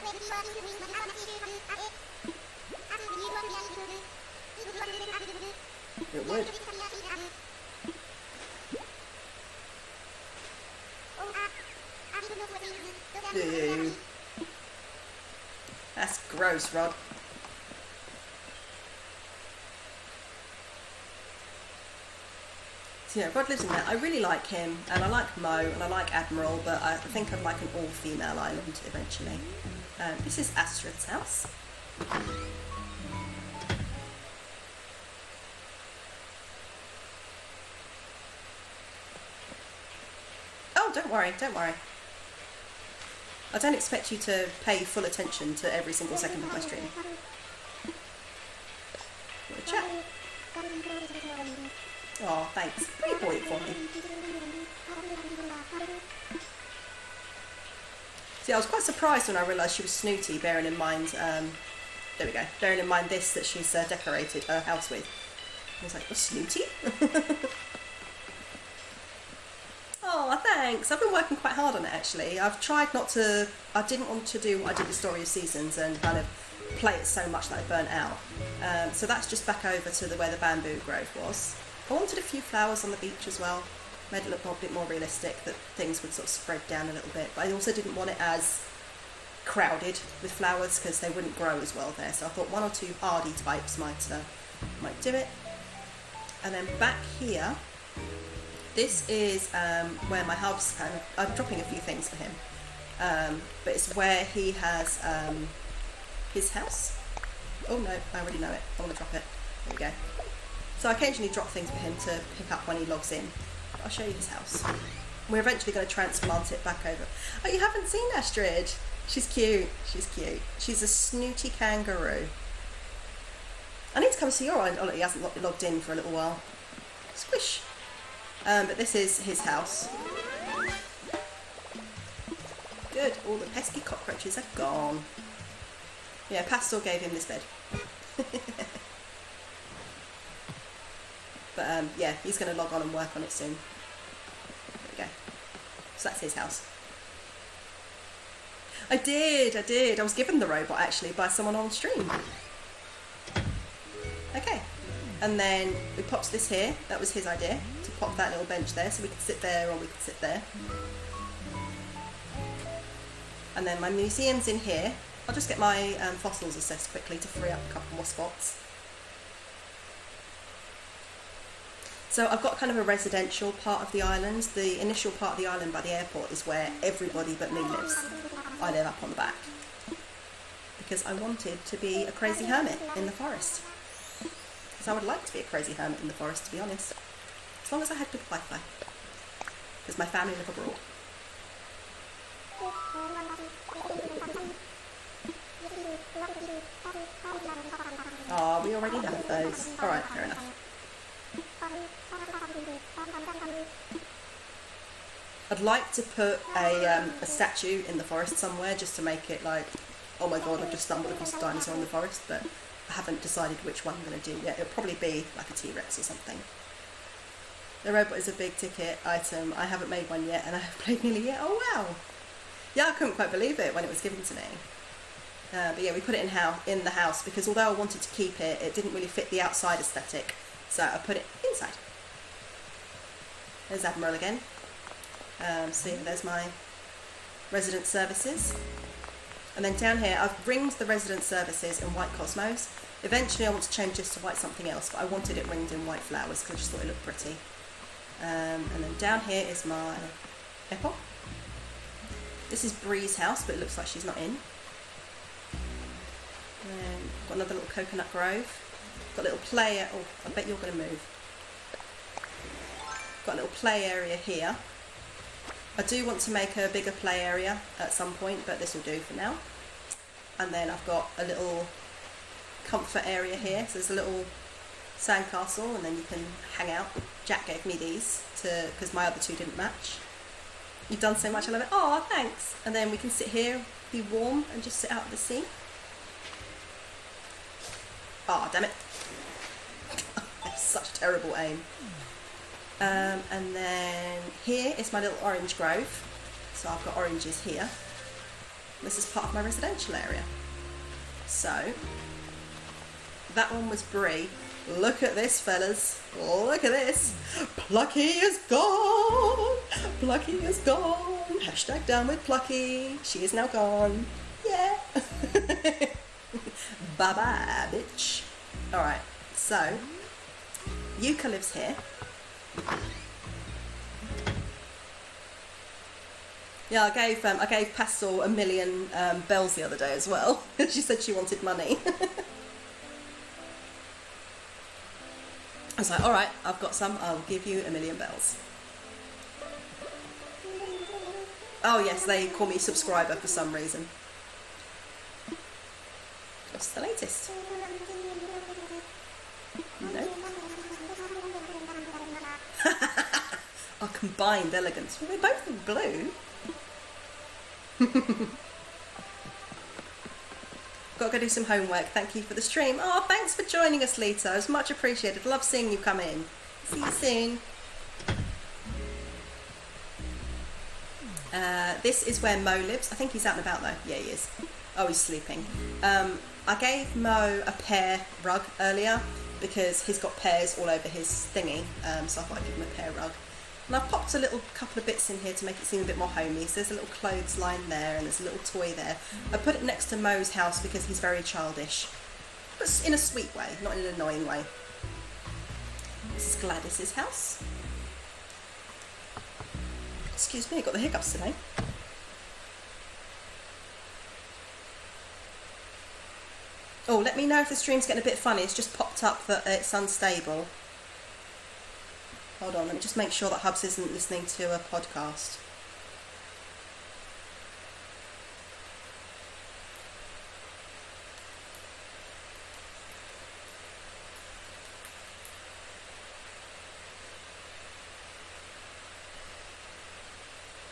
It would. Ew. That's gross, Rod. So yeah, Rod lives in there. I really like him, and I like Mo, and I like Admiral, but I think I'd like an all-female island eventually. This is Astrid's house. Oh, don't worry, don't worry. I don't expect you to pay full attention to every single second of my stream. Little chat. Oh, thanks. Pretty boy for me. See, I was quite surprised when I realised she was snooty, bearing in mind, there we go, bearing in mind this that she's decorated her house with. I was like, oh, snooty? Oh, thanks. I've been working quite hard on it, actually. I've tried not to... I didn't want to do what I did with Story of Seasons and kind of play it so much that I burnt out. So that's just back over to where the bamboo grove was. I wanted a few flowers on the beach as well. Made it look a bit more realistic, that things would sort of spread down a little bit. But I also didn't want it as crowded with flowers because they wouldn't grow as well there. So I thought one or two hardy types might do it. And then back here... This is where my hub's kind of... I'm dropping a few things for him. But it's where he has his house. Oh no, I already know it. I want to drop it. There we go. So I occasionally drop things for him to pick up when he logs in. But I'll show you his house. We're eventually going to transplant it back over. Oh, you haven't seen Astrid? She's cute. She's cute. She's a snooty kangaroo. I need to come see your island. Oh, he hasn't logged in for a little while. Squish. But this is his house. Good, all the pesky cockroaches are gone. Yeah, Pastor gave him this bed. But yeah, he's going to log on and work on it soon. There we go. So that's his house. I did. I was given the robot actually by someone on stream. Okay. And then we popped this here. That was his idea, to pop that little bench there so we could sit there or we could sit there. And then my museum's in here. I'll just get my fossils assessed quickly to free up a couple more spots. So I've got kind of a residential part of the island. The initial part of the island by the airport is where everybody but me lives. I live up on the back. Because I wanted to be a crazy hermit in the forest. I would like to be a crazy hermit in the forest, to be honest. As long as I had good Wi-Fi. Because my family live abroad. Oh, we already have those. Alright, fair enough. I'd like to put a statue in the forest somewhere just to make it like, oh my god, I've just stumbled across a dinosaur in the forest, but I haven't decided which one I'm going to do yet. It'll probably be like a T-Rex or something. The robot is a big ticket item. I haven't made one yet and I have played nearly yet. Oh wow! Yeah, I couldn't quite believe it when it was given to me. But yeah, we put it in the house because although I wanted to keep it, it didn't really fit the outside aesthetic. So I put it inside. There's Admiral again. See, there's my resident services. And then down here, I've ringed the resident services in white cosmos. Eventually I want to change this to white something else, but I wanted it ringed in white flowers because I just thought it looked pretty. And then down here is my Epo. This is Bree's house, but it looks like she's not in. And got another little coconut grove. Got a little play, oh, I bet you're going to move. Got a little play area here. I do want to make a bigger play area at some point, but this will do for now. And then I've got a little comfort area here. So there's a little sandcastle, and then you can hang out. Jack gave me these because my other two didn't match. You've done so much, I love it. Oh, thanks. And then we can sit here, be warm, and just sit out at the sea. Oh, damn it. That's such terrible aim. And then here is my little orange grove. So I've got oranges here. This is part of my residential area. So That one was Brie. Look at this, fellas. Look at this. Plucky is gone. Plucky is gone. Hashtag down with Plucky. She is now gone. Yeah. Bye-bye, bitch. Alright, so Yuka lives here. Yeah, I gave Pastel a million bells the other day as well. She said she wanted money. I was like, alright, I've got some, I'll give you a million bells. Oh yes, they call me subscriber for some reason. What's the latest? No. Our combined elegance. Well, we're both in blue. Got to go do some homework. Thank you for the stream. Oh, thanks for joining us, Lita. It was much appreciated. Love seeing you come in. See you soon. This is where Mo lives. I think he's out and about though. Yeah, he is. Oh, he's sleeping. I gave Mo a pear rug earlier because he's got pears all over his thingy. So I thought I'd give him a pear rug. And I've popped a little couple of bits in here to make it seem a bit more homey. So there's a little clothesline there and there's a little toy there. I put it next to Mo's house because he's very childish. But in a sweet way, not in an annoying way. This is Gladys's house. Excuse me, I got the hiccups today. Oh, let me know if the stream's getting a bit funny. It's just popped up that it's unstable. Hold on, let me just make sure that Hubs isn't listening to a podcast.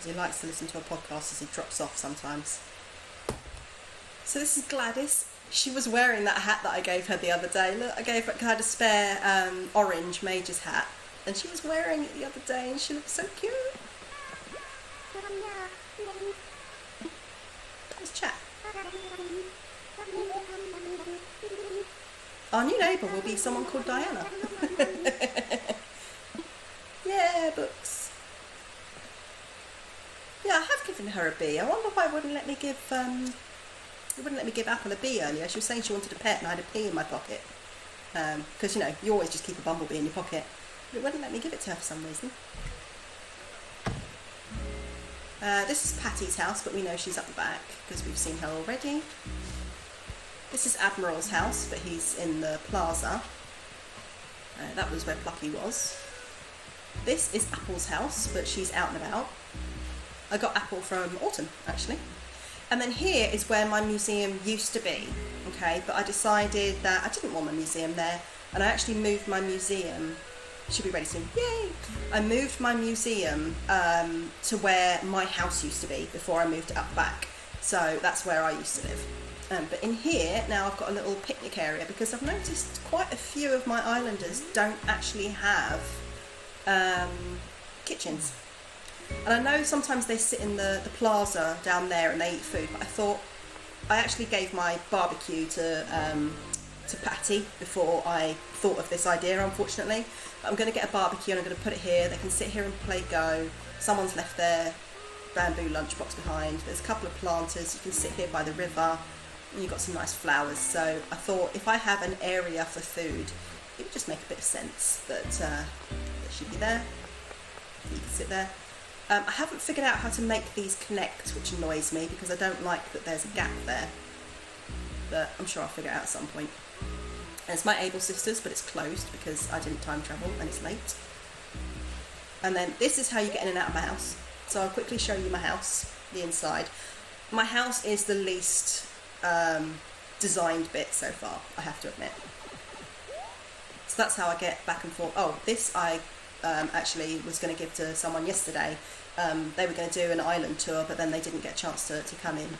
He likes to listen to a podcast as he drops off sometimes. So this is Gladys. She was wearing that hat that I gave her the other day. Look, I had a spare orange Mage's hat. And she was wearing it the other day and she looked so cute. Let's chat. Our new neighbour will be someone called Diana. Yeah, books. Yeah, I have given her a bee. I wonder why it wouldn't let me give Apple a bee earlier. She was saying she wanted a pet and I had a pea in my pocket. Because, you know, you always just keep a bumblebee in your pocket. But it wouldn't let me give it to her for some reason. This is Patty's house, but we know she's up the back because we've seen her already. This is Admiral's house, but he's in the plaza. That was where Plucky was. This is Apple's house, but she's out and about. I got Apple from Autumn, actually. And then here is where my museum used to be, okay? But I decided that I didn't want my museum there, and I actually moved my museum. Should be ready soon. Yay! I moved my museum to where my house used to be before I moved it up back. So that's where I used to live. But in here, now I've got a little picnic area because I've noticed quite a few of my islanders don't actually have kitchens. And I know sometimes they sit in the plaza down there and they eat food, but I thought I actually gave my barbecue to Patty before I thought of this idea, unfortunately. But I'm going to get a barbecue and I'm going to put it here. They can sit here and play Go. Someone's left their bamboo lunchbox behind. There's a couple of planters. You can sit here by the river and you've got some nice flowers. So I thought if I have an area for food, it would just make a bit of sense that there should be there. You can sit there. I haven't figured out how to make these connect, which annoys me because I don't like that there's a gap there. But I'm sure I'll figure it out at some point. And it's my Able Sisters, but it's closed because I didn't time travel and it's late. And then this is how you get in and out of my house. So I'll quickly show you my house, the inside. My house is the least designed bit so far, I have to admit. So that's how I get back and forth. Oh, this I actually was going to give to someone yesterday. They were going to do an island tour, but then they didn't get a chance to come in.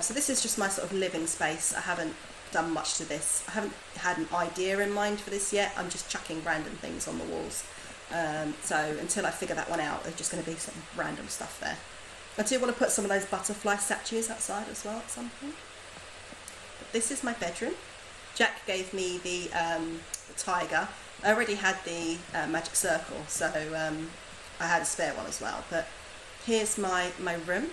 So this is just my sort of living space. I haven't done much to this. I haven't had an idea in mind for this yet. I'm just chucking random things on the walls. So until I figure that one out, there's just going to be some random stuff there. I do want to put some of those butterfly statues outside as well at some point. But this is my bedroom. Jack gave me the tiger. I already had the magic circle, so I had a spare one as well. But here's my room,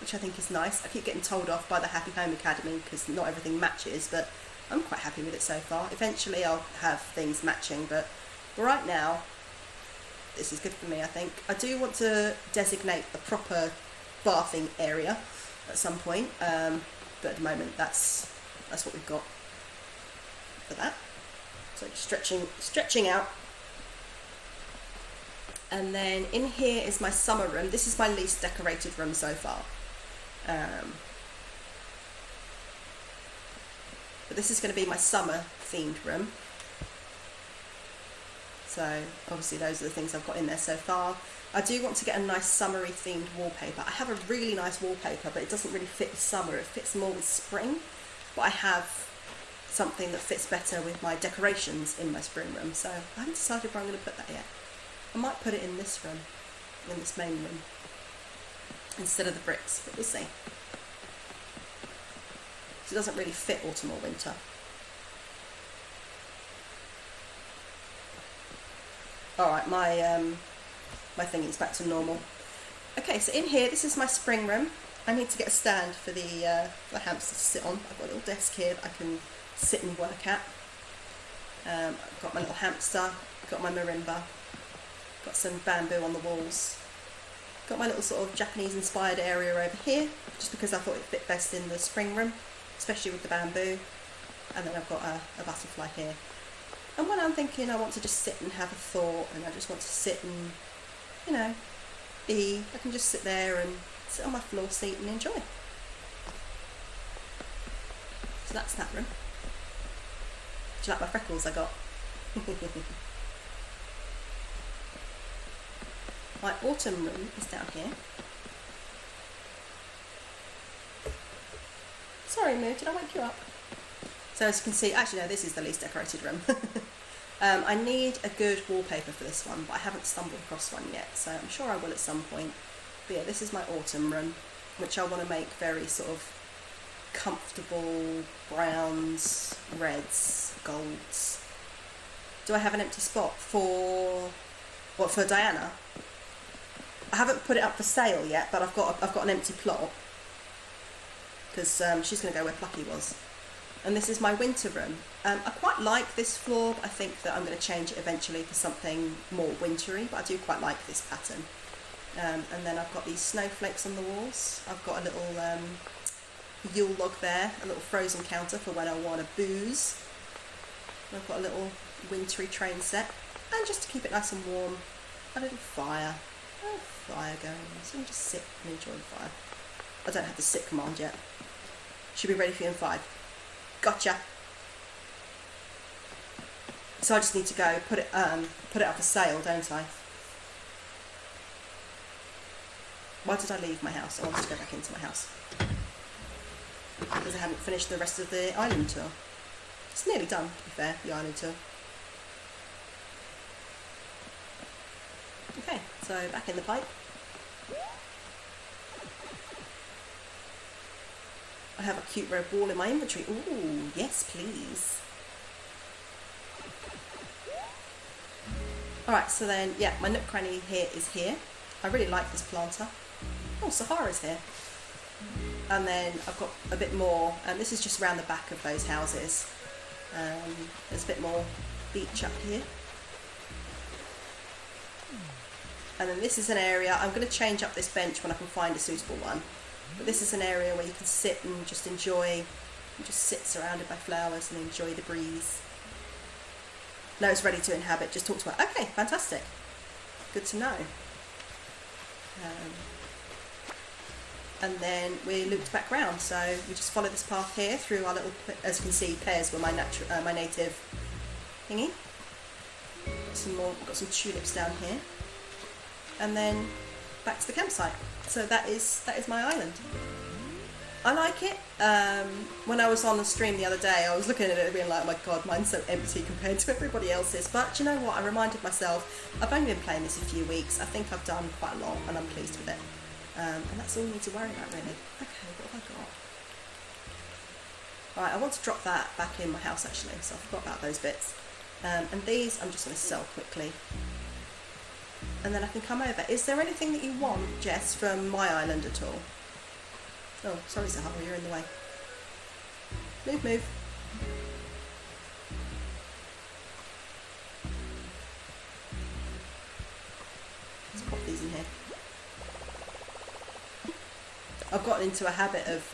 which I think is nice. I keep getting told off by the Happy Home Academy because not everything matches, but I'm quite happy with it so far. Eventually I'll have things matching, but right now this is good for me, I think. I do want to designate a proper bathing area at some point, but at the moment that's what we've got for that. So just stretching out. And then in here is my summer room. This is my least decorated room so far. But this is going to be my summer themed room. So obviously those are the things I've got in there so far. I do want to get a nice summery themed wallpaper. I have a really nice wallpaper, but it doesn't really fit with summer. It fits more with spring. But I have something that fits better with my decorations in my spring room. So I haven't decided where I'm going to put that yet. I might put it in this room, in this main room, instead of the bricks, but we'll see. It doesn't really fit autumn or winter. Alright, my thingy's back to normal. Okay, so in here, this is my spring room. I need to get a stand for the hamster to sit on. I've got a little desk here that I can sit and work at. I've got my little hamster, I've got my marimba, got some bamboo on the walls. Got my little sort of Japanese inspired area over here, just because I thought it fit best in the spring room, especially with the bamboo. And then I've got a butterfly here. And when I'm thinking I want to just sit and have a thought, and I just want to sit and, you know, I can just sit there and sit on my floor seat and enjoy. So that's that room. Do you like my freckles I got? My autumn room is down here. Sorry, Moo, did I wake you up? So as you can see, actually no, this is the least decorated room. I need a good wallpaper for this one, but I haven't stumbled across one yet, so I'm sure I will at some point. But yeah, this is my autumn room, which I want to make very sort of comfortable browns, reds, golds. Do I have an empty spot for what, for Diana? I haven't put it up for sale yet, but I've got an empty plot because she's going to go where Plucky was. And this is my winter room. I quite like this floor, but I think that I'm going to change it eventually for something more wintry, but I do quite like this pattern. And then I've got these snowflakes on the walls. I've got a little Yule log there, a little frozen counter for when I want to booze. And I've got a little wintry train set, and just to keep it nice and warm, a little fire. A fire going, so I can just sit and enjoy the fire. I don't have the sit command yet. Should be ready for you in 5. Gotcha. So I just need to go put it up for sale, don't I? Why did I leave my house? I wanted to go back into my house because I haven't finished the rest of the island tour. It's nearly done, to be fair, the island tour. Okay, so back in the pipe. I have a cute red ball in my inventory. Ooh, yes please. Alright, so then, yeah, my nook cranny here is here. I really like this planter. Oh, Sahara's here. And then I've got a bit more, and this is just around the back of those houses. There's a bit more beach up here. And then this is an area, I'm going to change up this bench when I can find a suitable one. But this is an area where you can sit and just enjoy, and just sit surrounded by flowers and enjoy the breeze. No, it's ready to inhabit, just talk to her. Okay, fantastic. Good to know. And then we looped back round, so we just follow this path here through our little, as you can see, pears were my native thingy. Got some tulips down here. And then back to the campsite. So that is my island. I like it. When I was on the stream the other day, I was looking at it and being like, oh my god, mine's so empty compared to everybody else's. But you know what? I reminded myself, I've only been playing this a few weeks. I think I've done quite a lot and I'm pleased with it. And that's all we need to worry about, really. Okay, what have I Right, I want to drop that back in my house actually, so I forgot about those bits. And these I'm just going to sell quickly. And then I can come over. Is there anything that you want, Jess, from my island at all? Oh, sorry Sahara, you're in the way. Move, move. Let's pop these in here. I've gotten into a habit of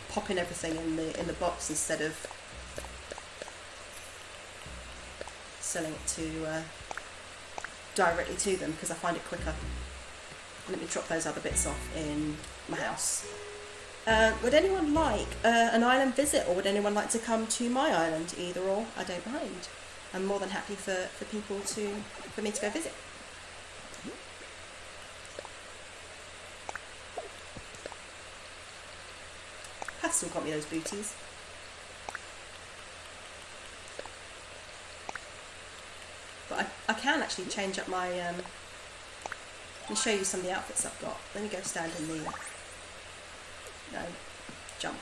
popping everything in the box instead of selling it to directly to them, because I find it quicker. Let me drop those other bits off in my house. Would anyone like an island visit, or would anyone like to come to my island? Either or, I don't mind. I'm more than happy for me to go visit. Pastel got me those booties. But I can actually change up my... let me show you some of the outfits I've got. Let me go stand in the... No, jump.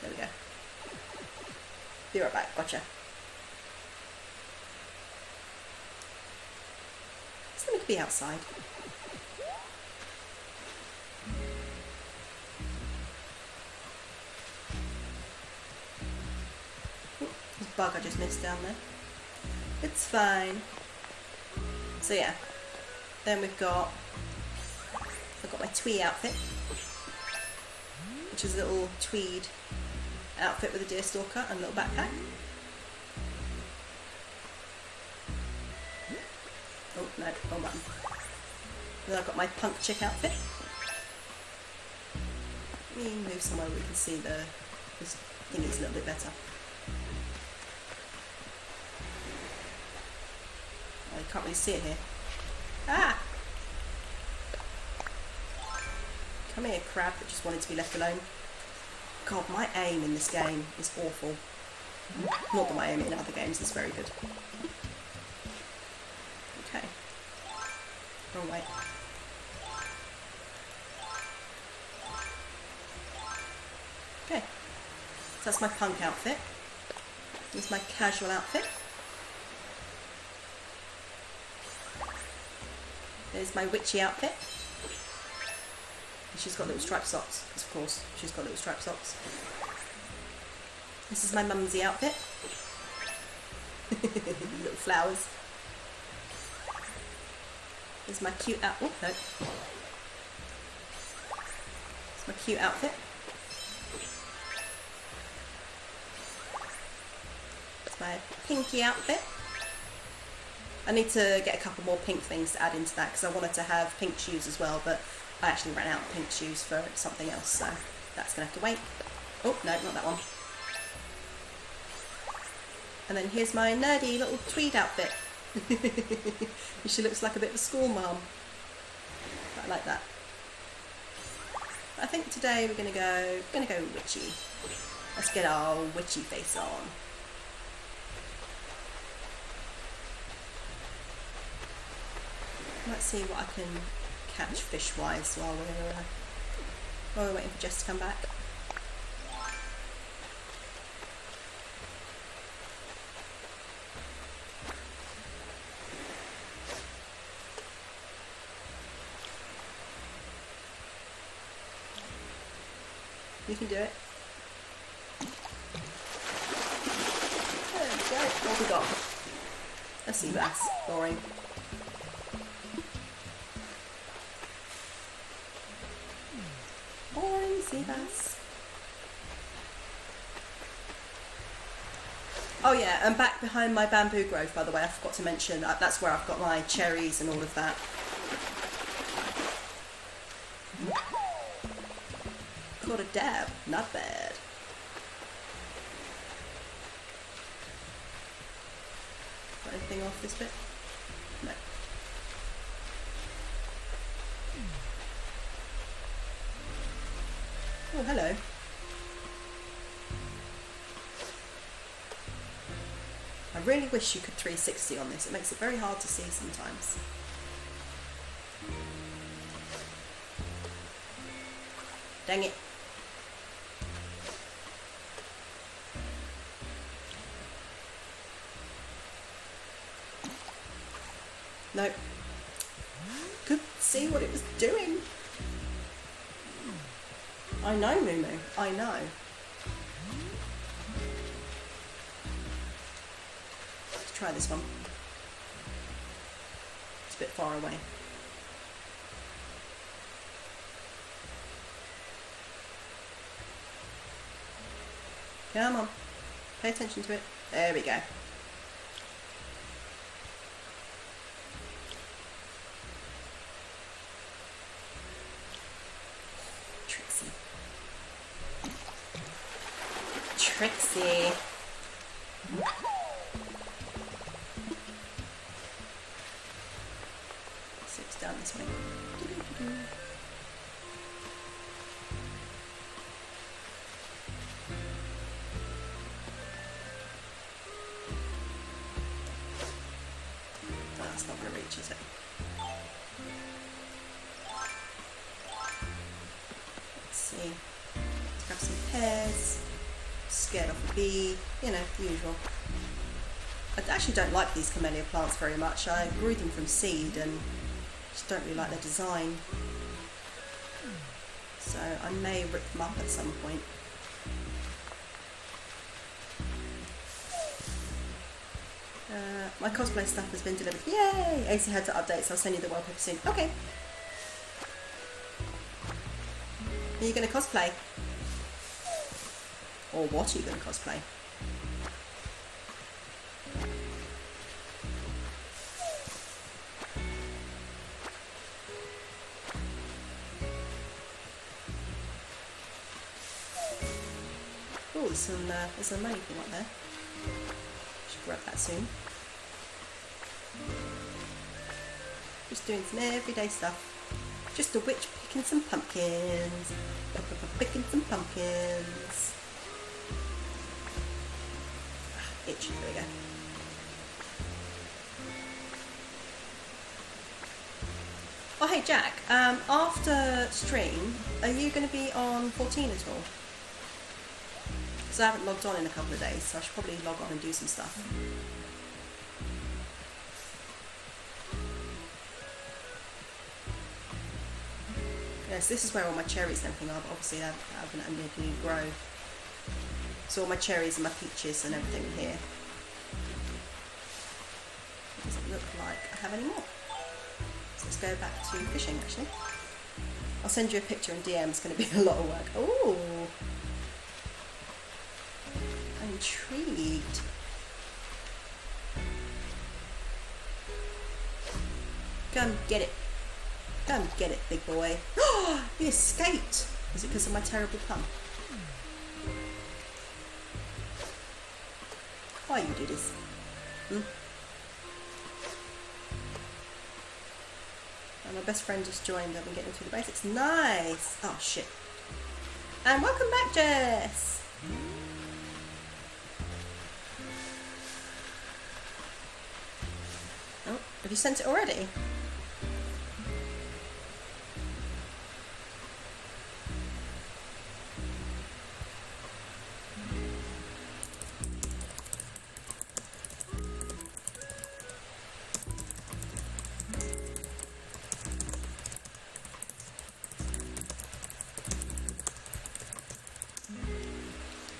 There we go. Be right back, gotcha. So let me be outside. There's a bug I just missed down there. It's fine. So yeah, then I've got my twee outfit, which is a little tweed outfit with a deerstalker and a little backpack. Oh no, wrong button. Then I've got my punk chick outfit. Let me move somewhere where we can see this thingy's a little bit better. Oh, you can't really see it here. Ah! Come here, crab that just wanted to be left alone. God, my aim in this game is awful. Not that my aim in other games is very good. Okay. Wrong way. Okay. So that's my punk outfit. Here's my casual outfit. There's my witchy outfit. And she's got little striped socks, because of course she's got little striped socks. This is my mumsy outfit. Little flowers. There's my cute outfit. Oh, no. It's my cute outfit. It's my pinky outfit. I need to get a couple more pink things to add into that, because I wanted to have pink shoes as well, but I actually ran out of pink shoes for something else, so that's going to have to wait. Oh, no, not that one. And then here's my nerdy little tweed outfit. She looks like a bit of a school mum. But I like that. But I think today we're going to go witchy. Let's get our witchy face on. Let's see what I can catch fish-wise while we're waiting for Jess to come back. You can do it. There we go. What have we got? A sea bass. Boring. Boring sea bass. Oh yeah, and back behind my bamboo grove, by the way, I forgot to mention, that's where I've got my cherries and all of that. Caught a dab, not bad. Got anything off this bit? No. Oh, hello. I really wish you could 360 on this. It makes it very hard to see sometimes. Dang it. Nope. Couldn't see what it was doing. I know, Moo Moo. I know. Let's try this one. It's a bit far away. Come on. Pay attention to it. There we go. Trixie. Trixie. So it's down this way. That's not going to reach, is it? Let's see. Let's grab some pears. Scared off a bee. You know, the usual. I actually don't like these camellia plants very much. I grew them from seed and just don't really like their design. So I may rip them up at some point. My cosplay stuff has been delivered. Yay! AC had to update, so I'll send you the wallpaper soon. Okay. Are you going to cosplay? Or what are you going to cosplay? Oh, there's a money thing up there. Should grab that soon. Just doing some everyday stuff. Just a witch picking some pumpkins. Picking some pumpkins. Itch. There we go. Oh, hey Jack. After stream, are you going to be on 14 at all? Because I haven't logged on in a couple of days, so I should probably log on and do some stuff. Yes, this is where all my cherries and everything are, but obviously I haven't only grow. So all my cherries and my peaches and everything here. It doesn't look like I have any more. So let's go back to fishing actually. I'll send you a picture in DM, it's going to be a lot of work. Oh, I'm intrigued. Come get it. Come get it, big boy. Oh, he escaped. Is it because of my terrible pun? Why you do this? Hmm? Oh, my best friend just joined. I've been getting through the basics. Nice. Oh, shit. And welcome back, Jess. Oh, have you sent it already?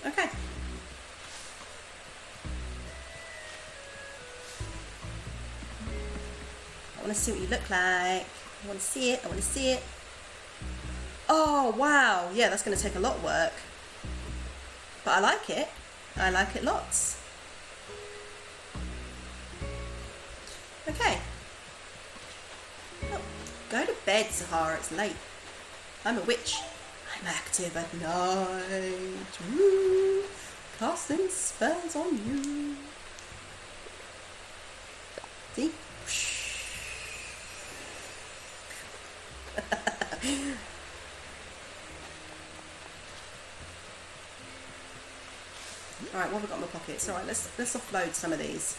Okay. I want to see what you look like. I want to see it. I want to see it. Oh, wow. Yeah, that's going to take a lot of work. But I like it. I like it lots. Okay. Oh, go to bed, Sahara. It's late. I'm a witch. I'm active at night. Woo. Casting spells on you. See? Alright, what have I got in my pockets? Alright, let's offload some of these.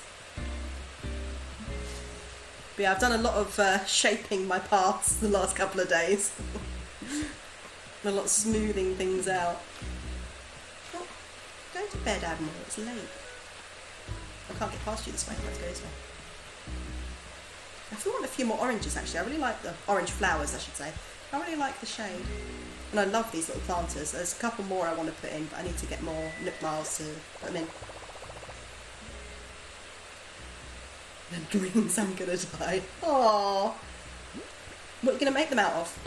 But yeah, I've done a lot of shaping my paths the last couple of days. A lot of smoothing things out. Oh, go to bed, Admiral. It's late. I can't get past you this way. Let's go this way. I feel want a few more oranges actually. I really like the orange flowers, I should say. I really like the shade. And I love these little planters. There's a couple more I want to put in, but I need to get more Nook Miles to put them in. The greens, I'm gonna die. Aww. What are you gonna make them out of?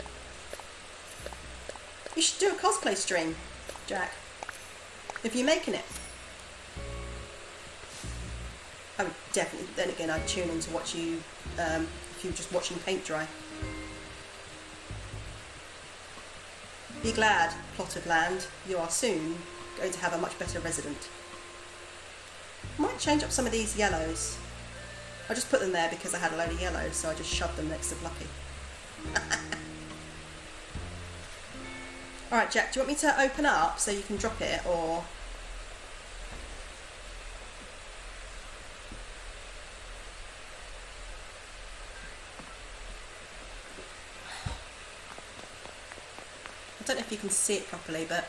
You should do a cosplay stream, Jack. If you're making it. I would definitely, then again, I'd tune in to watch you if you're just watching paint dry. Be glad, plot of land, you are soon going to have a much better resident. Might change up some of these yellows. I just put them there because I had a load of yellows, so I just shoved them next to Lucky. Alright, Jack, do you want me to open up so you can drop it, or...? I don't know if you can see it properly, but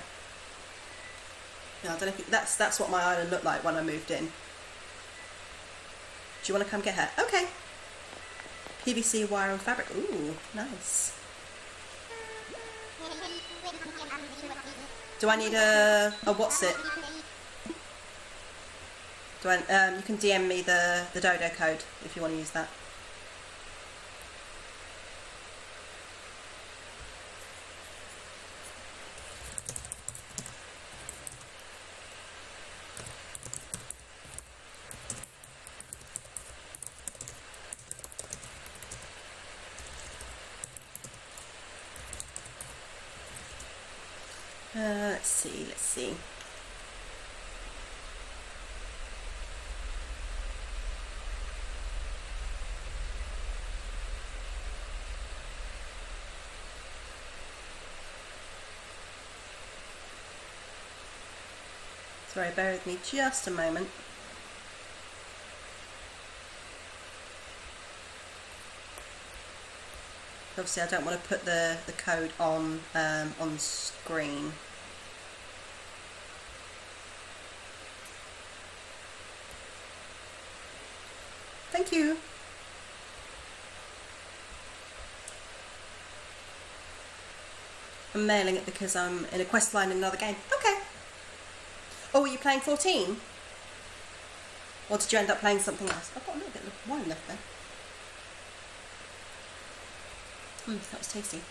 yeah, I don't know if that's what my island looked like when I moved in. Do you want to come get her? Okay. PVC wire and fabric. Ooh, nice. Do I need a what's it? Do I? You can DM me the Dodo code if you want to use that. Let's see. Sorry, bear with me just a moment. Obviously I don't want to put the code on screen. Thank you. I'm mailing it because I'm in a quest line in another game. Okay. Oh, were you playing 14? Or did you end up playing something else? I've got a little bit of wine left there. That was tasty.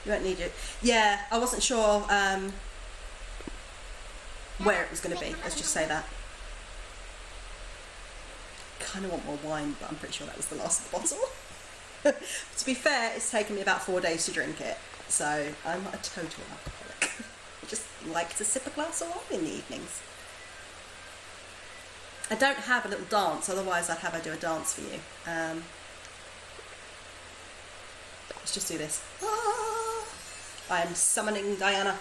You won't need it. Yeah, I wasn't sure where it was going to be. Let's just say that. Kind of want more wine, but I'm pretty sure that was the last bottle. To be fair, it's taken me about 4 days to drink it, so I'm not a total alcoholic. I just like to sip a glass of wine in the evenings. I don't have a little dance, otherwise I'd have her do a dance for you. Let's just do this. I am summoning Diana.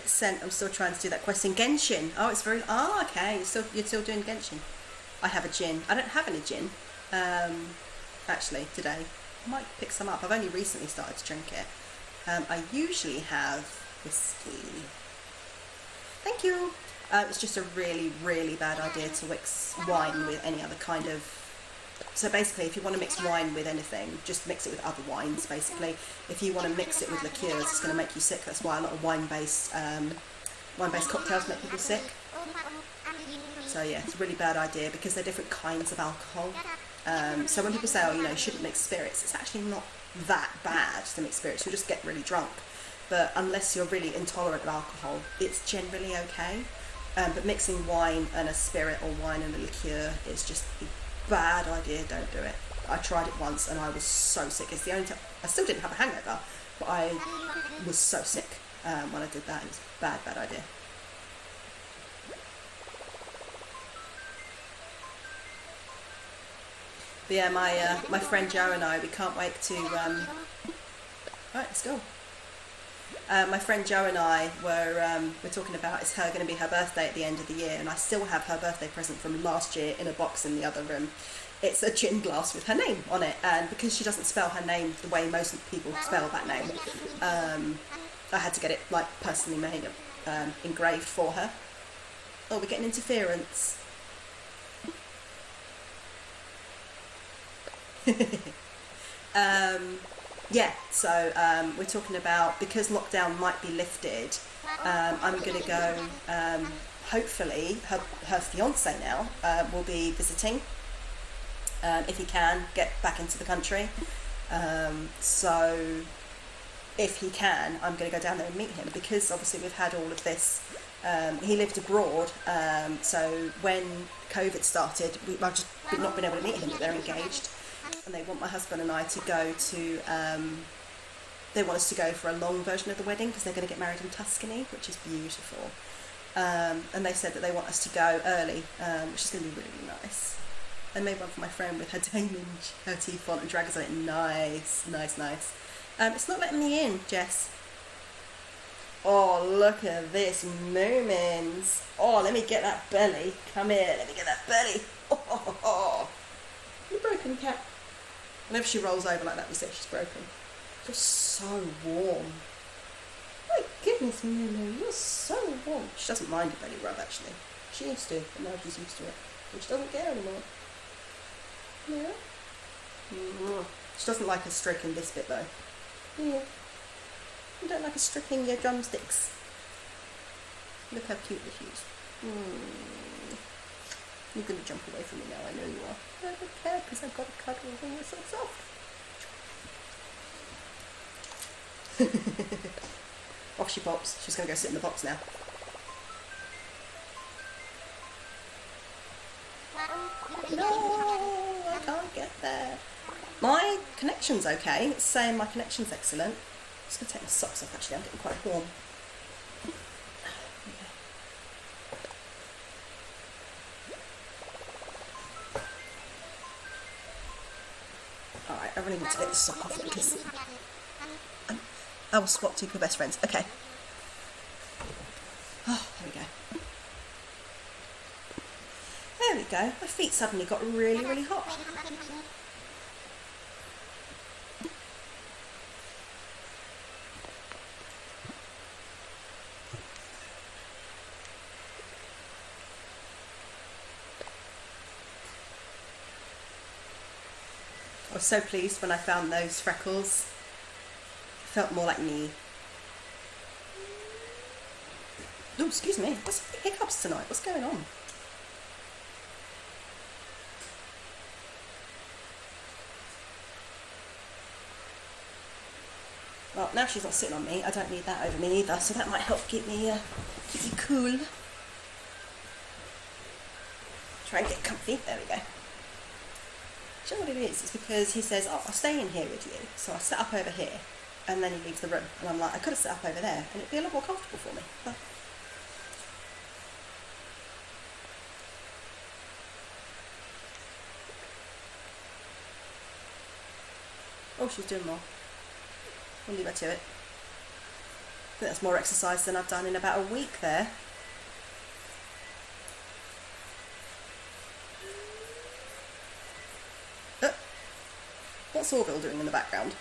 Sent. I'm still trying to do that quest in Genshin. Oh, it's very. Oh, okay. You're still doing Genshin. I have a gin. I don't have any gin. Actually, today I might pick some up. I've only recently started to drink it. I usually have whiskey. Thank you. It's just a really, really bad idea to mix wine with any other kind of. So basically, if you want to mix wine with anything, just mix it with other wines, basically. If you want to mix it with liqueurs, it's going to make you sick. That's why a lot of wine-based cocktails make people sick. So yeah, it's a really bad idea because they're different kinds of alcohol. So when people say, oh, you shouldn't mix spirits, it's actually not that bad to mix spirits. You'll just get really drunk. But unless you're really intolerant of alcohol, it's generally okay. But mixing wine and a spirit or wine and a liqueur is just bad idea, don't do it. I tried it once and I was so sick. It's the only time, I still didn't have a hangover, but I was so sick when I did that. It was a bad idea. But yeah, my friend Joe and I, we can't wait to, right, let's go. My friend Jo and I we're talking about it's going to be her birthday at the end of the year, and I still have her birthday present from last year in a box in the other room. It's a gin glass with her name on it, and because she doesn't spell her name the way most people spell that name, I had to get it like personally made, engraved for her. Oh, we're getting interference. Yeah, so we're talking about, because lockdown might be lifted, I'm going to go, hopefully, her fiance now will be visiting, if he can, get back into the country. So if he can, I'm going to go down there and meet him, because obviously we've had all of this. He lived abroad, so when COVID started, I've just not been able to meet him, but they're engaged. And they want my husband and I to go to, they want us to go for a long version of the wedding, because they're going to get married in Tuscany, which is beautiful. And they said that they want us to go early, which is going to be really, really nice. I made one for my friend with her diamond, her tea font and dragons on it. Nice, nice, nice. It's not letting me in, Jess. Oh, look at this, Moomins. Oh, let me get that belly. Come here, let me get that belly. Oh. You broken, cat. Whenever she rolls over like that, we say she's broken. You're so warm. My goodness, Moo, you're so warm. She doesn't mind a belly rub, actually. She used to, but now she's used to it. And she doesn't care anymore. Yeah? She doesn't like us stroking this bit, though. Yeah. You don't like us stroking your drumsticks. Look how cute she is. You're going to jump away from me now, I know you are. I don't care, because I've got a cuddle and you're so soft. Off she pops. She's going to go sit in the box now. No, I can't get there. My connection's okay. It's saying my connection's excellent. I'm just going to take my socks off, actually. I'm getting quite warm. Alright, I really need to get this sock off because I will swap two best friends. Okay. Oh, there we go. There we go. My feet suddenly got really, really hot. I was so pleased when I found those freckles. It felt more like me. Oh, excuse me. What's the hiccups tonight? What's going on? Well, now she's not sitting on me. I don't need that over me either, so that might help keep me cool. Try and get comfy. There we go. Do you know what it is? It's because he says, oh, I'll stay in here with you. So I set up over here, and then he leaves the room. And I'm like, I could have set up over there, and it'd be a lot more comfortable for me. But... oh, she's doing more. We'll leave her to it. I think that's more exercise than I've done in about a week there. What's Orville doing in the background?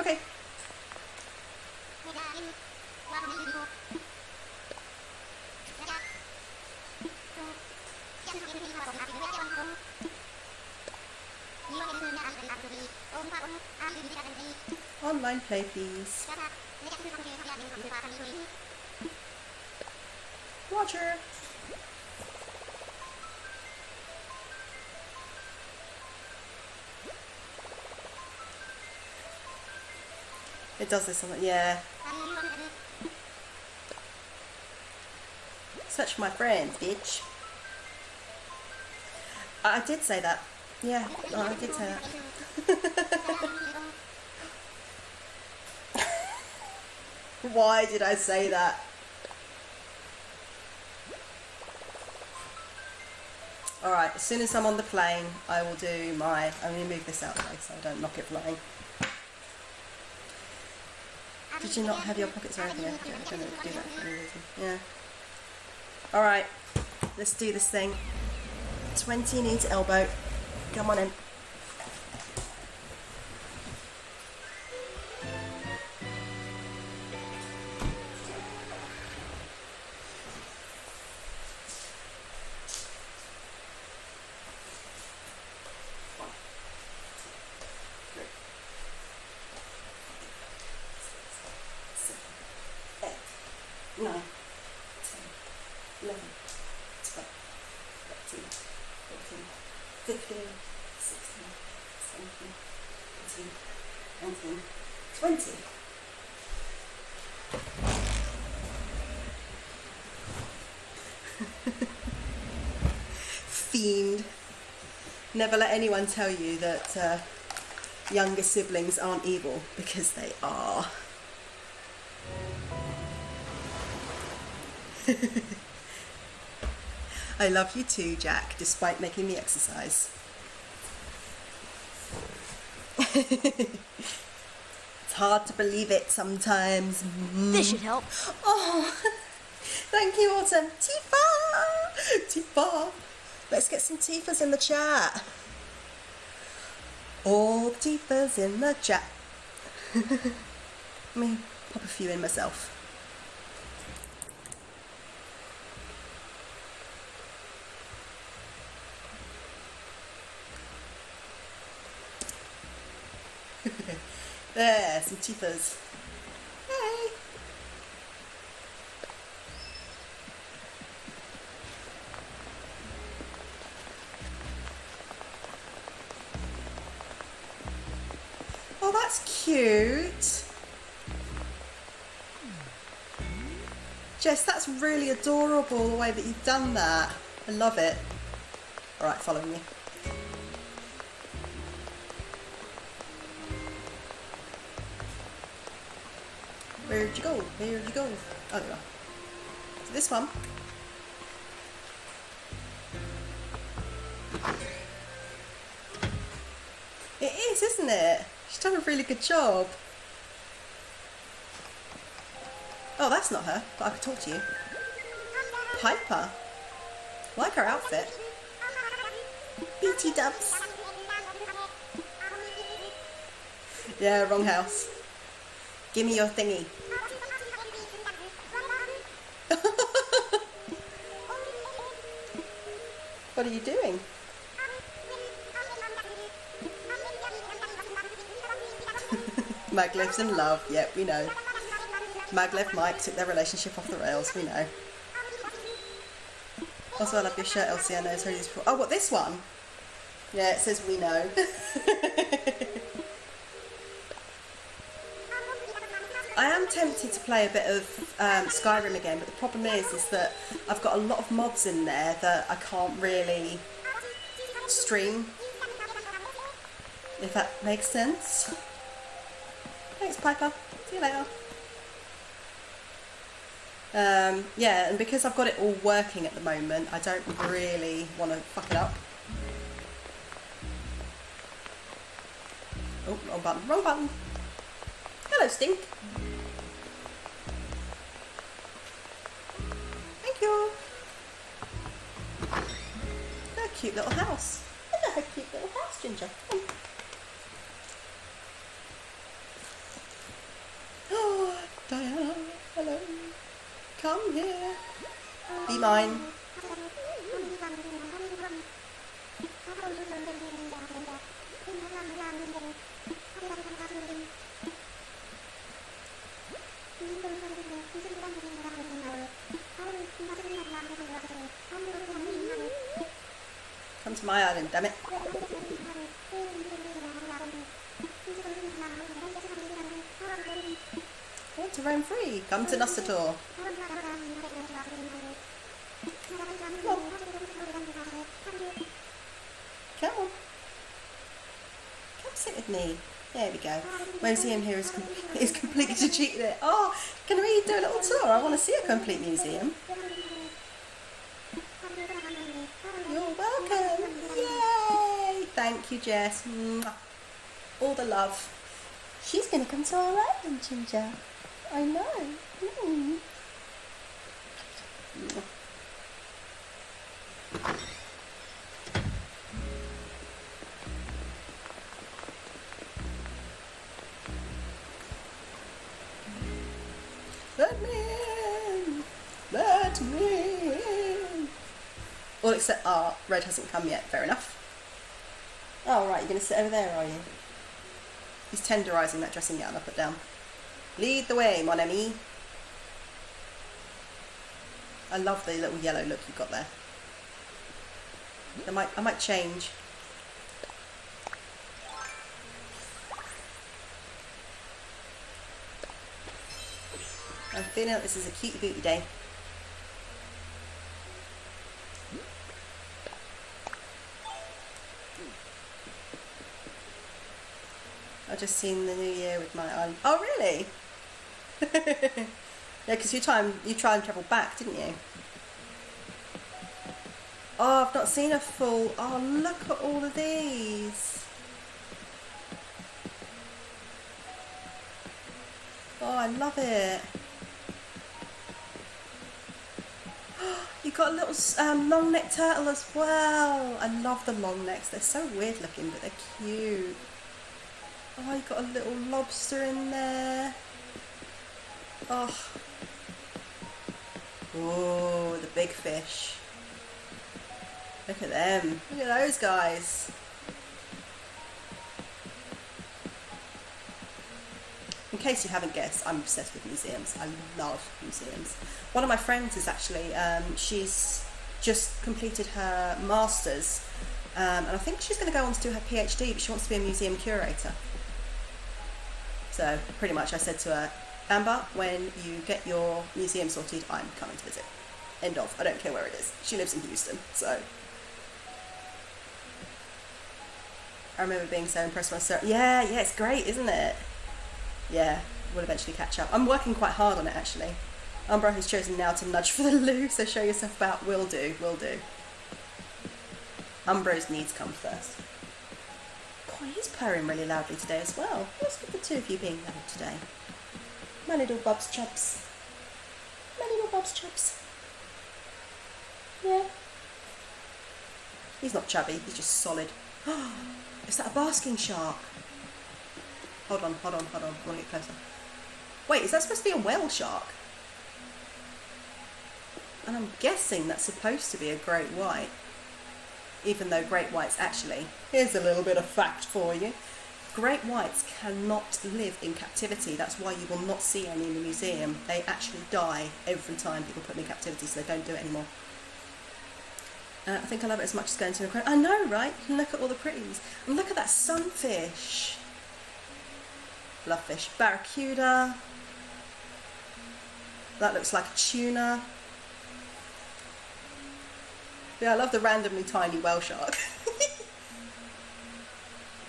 Okay. Online play, please. Roger. It does this on it, yeah. Search for my friends, bitch. I did say that. Yeah, I did say that. Why did I say that? Alright, as soon as I'm on the plane, I will do my... I'm going to move this out of the way so I don't knock it flying. Did you not have your pockets or anything? I don't know if do that for any reason. Yeah. Alright, let's do this thing. 20 knee to elbow. Come on in. Fiend. Never let anyone tell you that younger siblings aren't evil, because they are. I love you too, Jack, despite making me exercise. It's hard to believe it sometimes. This should help. Oh, thank you, Autumn. Tifa! Tifa! Let's get some Tifas in the chat. All Tifas in the chat. Let me pop a few in myself. There, some Tifas. Hey! Oh, that's cute. Jess, that's really adorable the way that you've done that. I love it. Alright, follow me. Where'd you go? Where'd you go? Oh, there you are. So this one. It is, isn't it? She's done a really good job. Oh, that's not her, but I could talk to you. Piper. I like her outfit. BT dubs. Yeah, wrong house. Give me your thingy. What are you doing? Maglev in love. Yep, we know. Maglev Mike took their relationship off the rails. We know. Also, I love your shirt, Elsie. I know it's heard this before. Oh, what, this one? Yeah, it says we know. I am tempted to play a bit of Skyrim again, but the problem is that I've got a lot of mods in there that I can't really stream, if that makes sense. Thanks, Piper. See you later. Yeah, and because I've got it all working at the moment, I don't really want to fuck it up. Oh, wrong button, wrong button. Hello, Stink. Thank you. A cute little house. Look at her cute little house, Ginger. Come on. Oh, Diana, hello. Come here. Be mine. Come to my island, damn it. Want to roam free? Come to Nusator. cheated me. There we go. Museum here is completely cheated it. Oh, can we do a little tour? I want to see a complete museum. You're welcome. Yay! Thank you, Jess. Mwah. All the love. She's going to come to our island, Ginger. I know. Mm. Let me in. Let me in. All except Red hasn't come yet. Fair enough. Oh, right, you're going to sit over there, are you? He's tenderising that dressing gown I put down. Lead the way, mon ami. I love the little yellow look you've got there. I might change. I'm feeling like this is a cute booty day. I've just seen the new year with my island. Oh, really? Yeah, because you try and travel back, didn't you? Oh, I've not seen a full... Oh, look at all of these. Oh, I love it. You got a little long neck turtle as well. I love the long necks. They're so weird looking, but they're cute. Oh, you got a little lobster in there. Oh. Oh, the big fish. Look at them. Look at those guys. In case you haven't guessed, I'm obsessed with museums. I love museums. One of my friends is actually, she's just completed her master's, and I think she's going to go on to do her PhD, but she wants to be a museum curator. So pretty much I said to her, Amber, when you get your museum sorted, I'm coming to visit. End of. I don't care where it is. She lives in Houston, so. I remember being so impressed when I started. Yeah, it's great, isn't it? Yeah, we'll eventually catch up. I'm working quite hard on it, actually. Umbra has chosen now to nudge for the loo, so show yourself about. Will do. Umbra's needs come first. God, he's purring really loudly today as well. What's with the two of you being loud today? My little Bob's chops. Yeah. He's not chubby, he's just solid. Is that a basking shark? Hold on. I want to get closer. Wait, is that supposed to be a whale shark? And I'm guessing that's supposed to be a great white. Even though great whites actually... Here's a little bit of fact for you. Great whites cannot live in captivity. That's why you will not see any in the museum. They actually die every time people put them in captivity, so they don't do it anymore. I think I love it as much as going to an aquarium. I know, right? Look at all the pretties. And look at that sunfish. Love fish. Barracuda. That looks like a tuna. Yeah, I love the randomly tiny whale shark.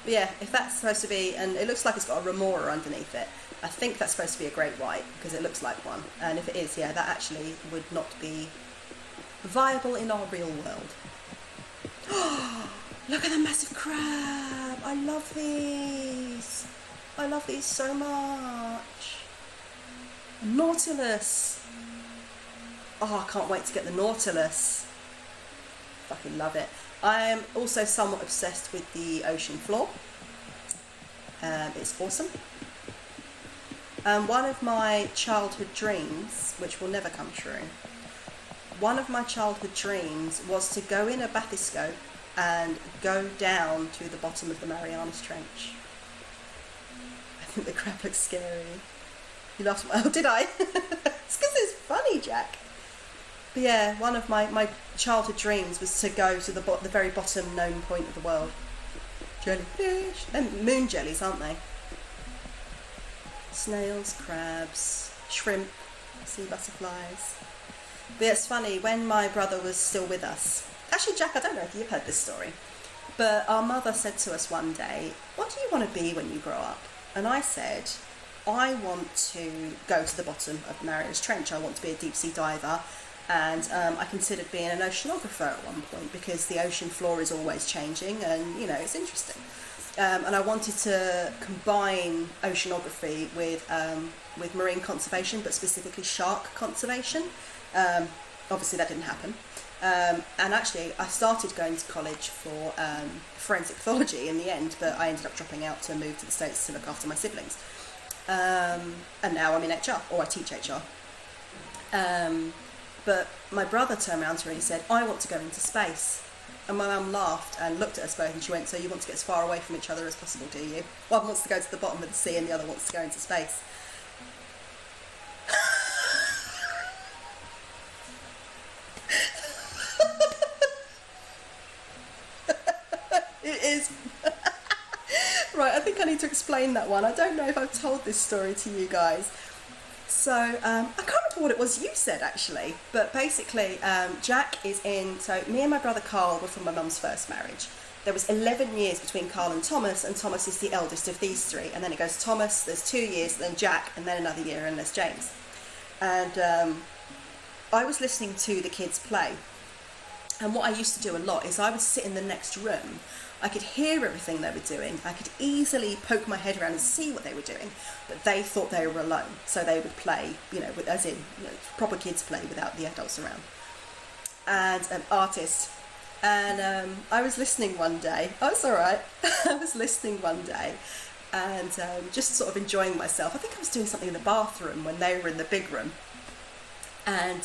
But yeah, if that's supposed to be, and it looks like it's got a remora underneath it, I think that's supposed to be a great white, because it looks like one. And if it is, yeah, that actually would not be viable in our real world. Look at the massive crab! I love these! I love these so much! Nautilus! Oh, I can't wait to get the Nautilus. Fucking love it. I'm also somewhat obsessed with the ocean floor. It's awesome. One of my childhood dreams, which will never come true, one of my childhood dreams was to go in a bathyscope and go down to the bottom of the Marianas Trench. I think the crab looks scary. You laughed. Oh, did I? It's because it's funny, Jack. But yeah, one of my childhood dreams was to go to the very bottom known point of the world. Jellyfish. They're moon jellies, aren't they? Snails, crabs, shrimp, sea butterflies. But yeah, it's funny, when my brother was still with us... Actually, Jack, I don't know if you've heard this story. But our mother said to us one day, what do you want to be when you grow up? And I said, I want to go to the bottom of Marianas Trench. I want to be a deep sea diver. And I considered being an oceanographer at one point because the ocean floor is always changing and, you know, it's interesting. And I wanted to combine oceanography with marine conservation, but specifically shark conservation. Obviously that didn't happen. And actually I started going to college for forensic pathology in the end, but I ended up dropping out to move to the States to look after my siblings. And now I'm in HR, or I teach HR. But my brother turned around to me and he said, I want to go into space. And my mum laughed and looked at us both and she went, so you want to get as far away from each other as possible, do you? One wants to go to the bottom of the sea and the other wants to go into space. It is. Right, I think I need to explain that one. I don't know if I've told this story to you guys. So, I can't remember what it was you said actually, but basically Jack is in, so me and my brother Carl were from my mum's first marriage. There was 11 years between Carl and Thomas is the eldest of these three, and then it goes Thomas, there's 2 years, then Jack, and then another year, and there's James. And I was listening to the kids play, and what I used to do a lot is I would sit in the next room. I could hear everything they were doing. I could easily poke my head around and see what they were doing, but they thought they were alone, so they would play, you know, as in, you know, proper kids play without the adults around. And an artist. And I was listening one day. Oh, it's all right. I was listening one day and just sort of enjoying myself. I think I was doing something in the bathroom when they were in the big room. And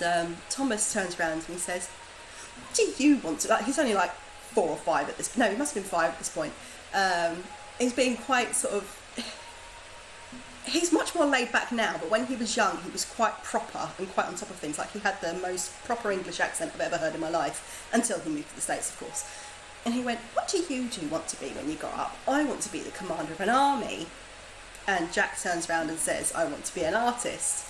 Thomas turns around and he says, "What do you want to?" Like, he's only like 4 or 5 at this. No, he must have been 5 at this point. He's being quite sort of. He's much more laid back now, but when he was young, he was quite proper and quite on top of things. Like, he had the most proper English accent I've ever heard in my life, until he moved to the States, of course. And he went, "What do you two want to be when you grow up?" "I want to be the commander of an army." And Jack turns around and says, "I want to be an artist."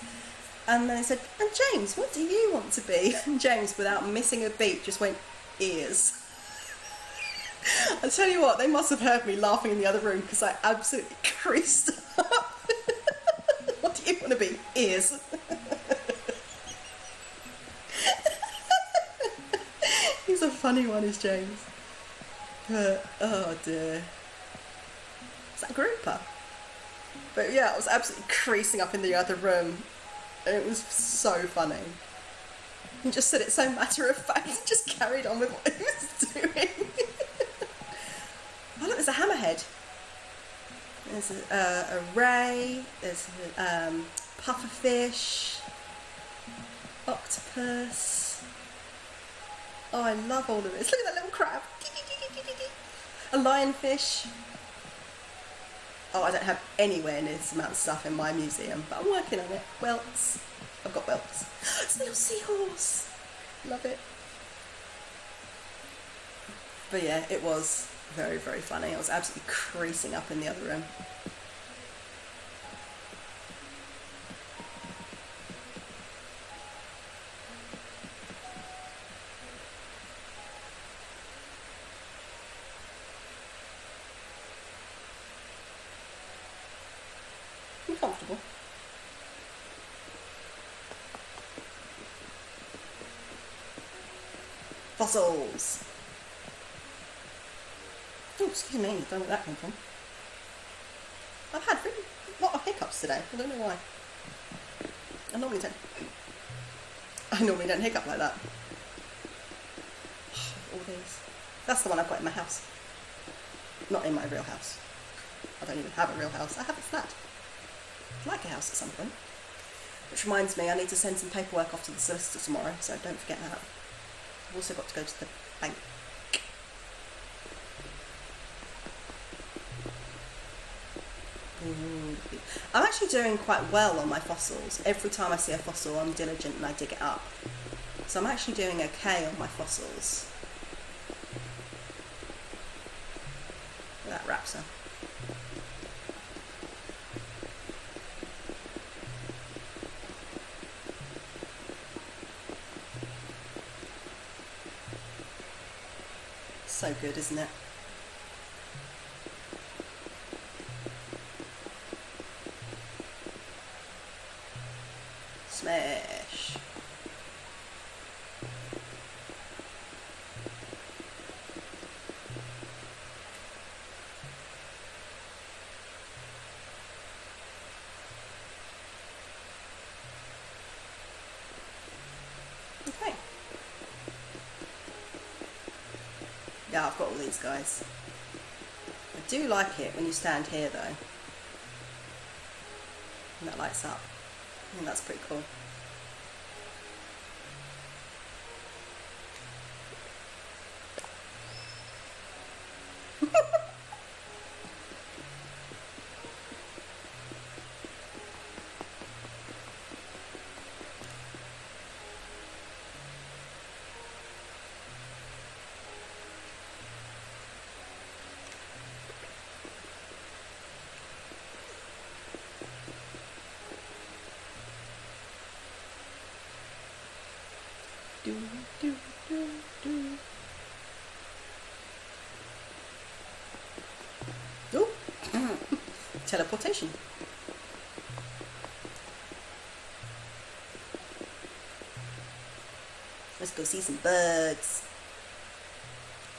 And then he said, "And James, what do you want to be?" And James, without missing a beat, just went, "Ears." I tell you what, they must have heard me laughing in the other room because I absolutely creased up. What do you want to be? Ears. He's a funny one, is James. But, oh dear. Is that a grouper? But yeah, I was absolutely creasing up in the other room. It was so funny. He just said it so matter of fact and just carried on with what he was doing. Oh look, there's a hammerhead. There's a ray, there's a pufferfish, octopus. Oh, I love all of this. Look at that little crab. A lionfish. Oh, I don't have anywhere near this amount of stuff in my museum, but I'm working on it. Whelks. I've got whelks. It's a little seahorse. Love it. But yeah, it was very, very funny. I was absolutely creasing up in the other room. I'm comfortable. Fossils. Oh, excuse me, I don't know where that came from. I've had really a lot of hiccups today. I don't know why. I normally don't hiccup like that. All these. That's the one I've got in my house. Not in my real house. I don't even have a real house. I have a flat. I'd like a house at some point. Which reminds me, I need to send some paperwork off to the solicitor tomorrow, so don't forget that. I've also got to go to the bank. I'm actually doing quite well on my fossils. Every time I see a fossil, I'm diligent and I dig it up. So I'm actually doing okay on my fossils. Look at that raptor. So good, isn't it? Smash. Okay. Yeah, I've got all these guys. I do like it when you stand here though. And that lights up. I think that's pretty cool. Do, do, do, do. Oh, teleportation. Let's go see some bugs.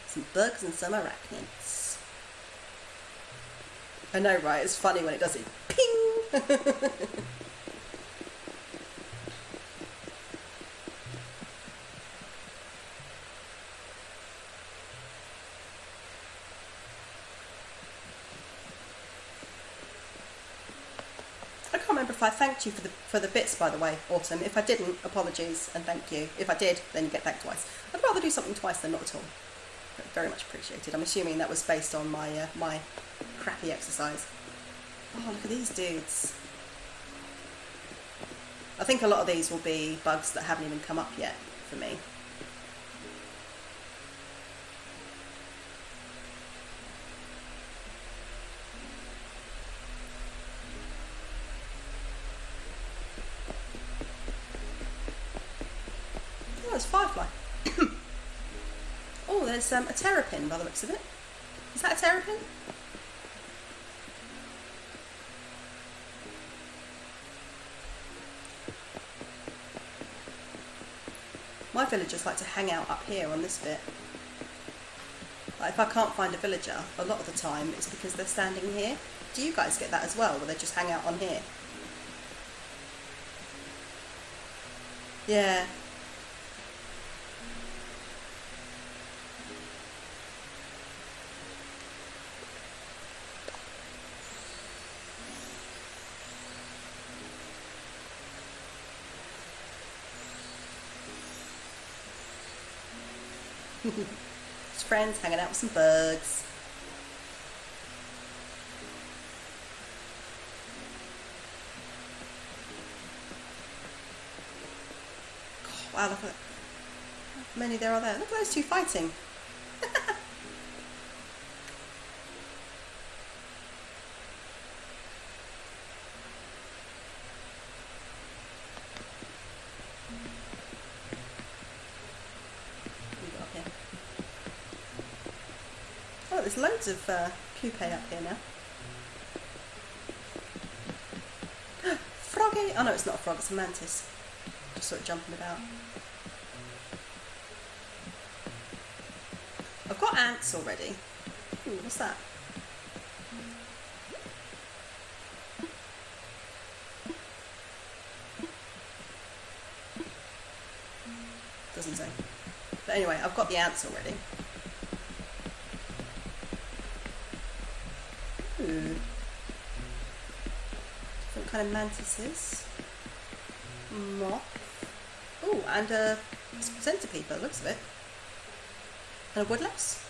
Some bugs and some arachnids. I know, right? It's funny when it does it. Ping! I thanked you for the bits, by the way, Autumn. If I didn't, apologies and thank you. If I did, then you get thanked twice. I'd rather do something twice than not at all. But very much appreciated. I'm assuming that was based on my my crappy exercise. Oh, look at these dudes. I think a lot of these will be bugs that haven't even come up yet for me. There's Firefly. Oh, there's a terrapin by the looks of it. Is that a terrapin? My villagers like to hang out up here on this bit. Like if I can't find a villager, a lot of the time it's because they're standing here. Do you guys get that as well, where they just hang out on here? Yeah. Just friends hanging out with some bugs. Oh, wow, look at how many there are there. Look at those two fighting. Oh, there's loads of pupae up here now. Froggy! Oh no, it's not a frog, it's a mantis. Just sort of jumping about. I've got ants already. Ooh, what's that? Doesn't say. But anyway, I've got the ants already. Ooh. Different kind of mantises. Moth. Ooh, and a centipede by the looks of it. And a woodlouse.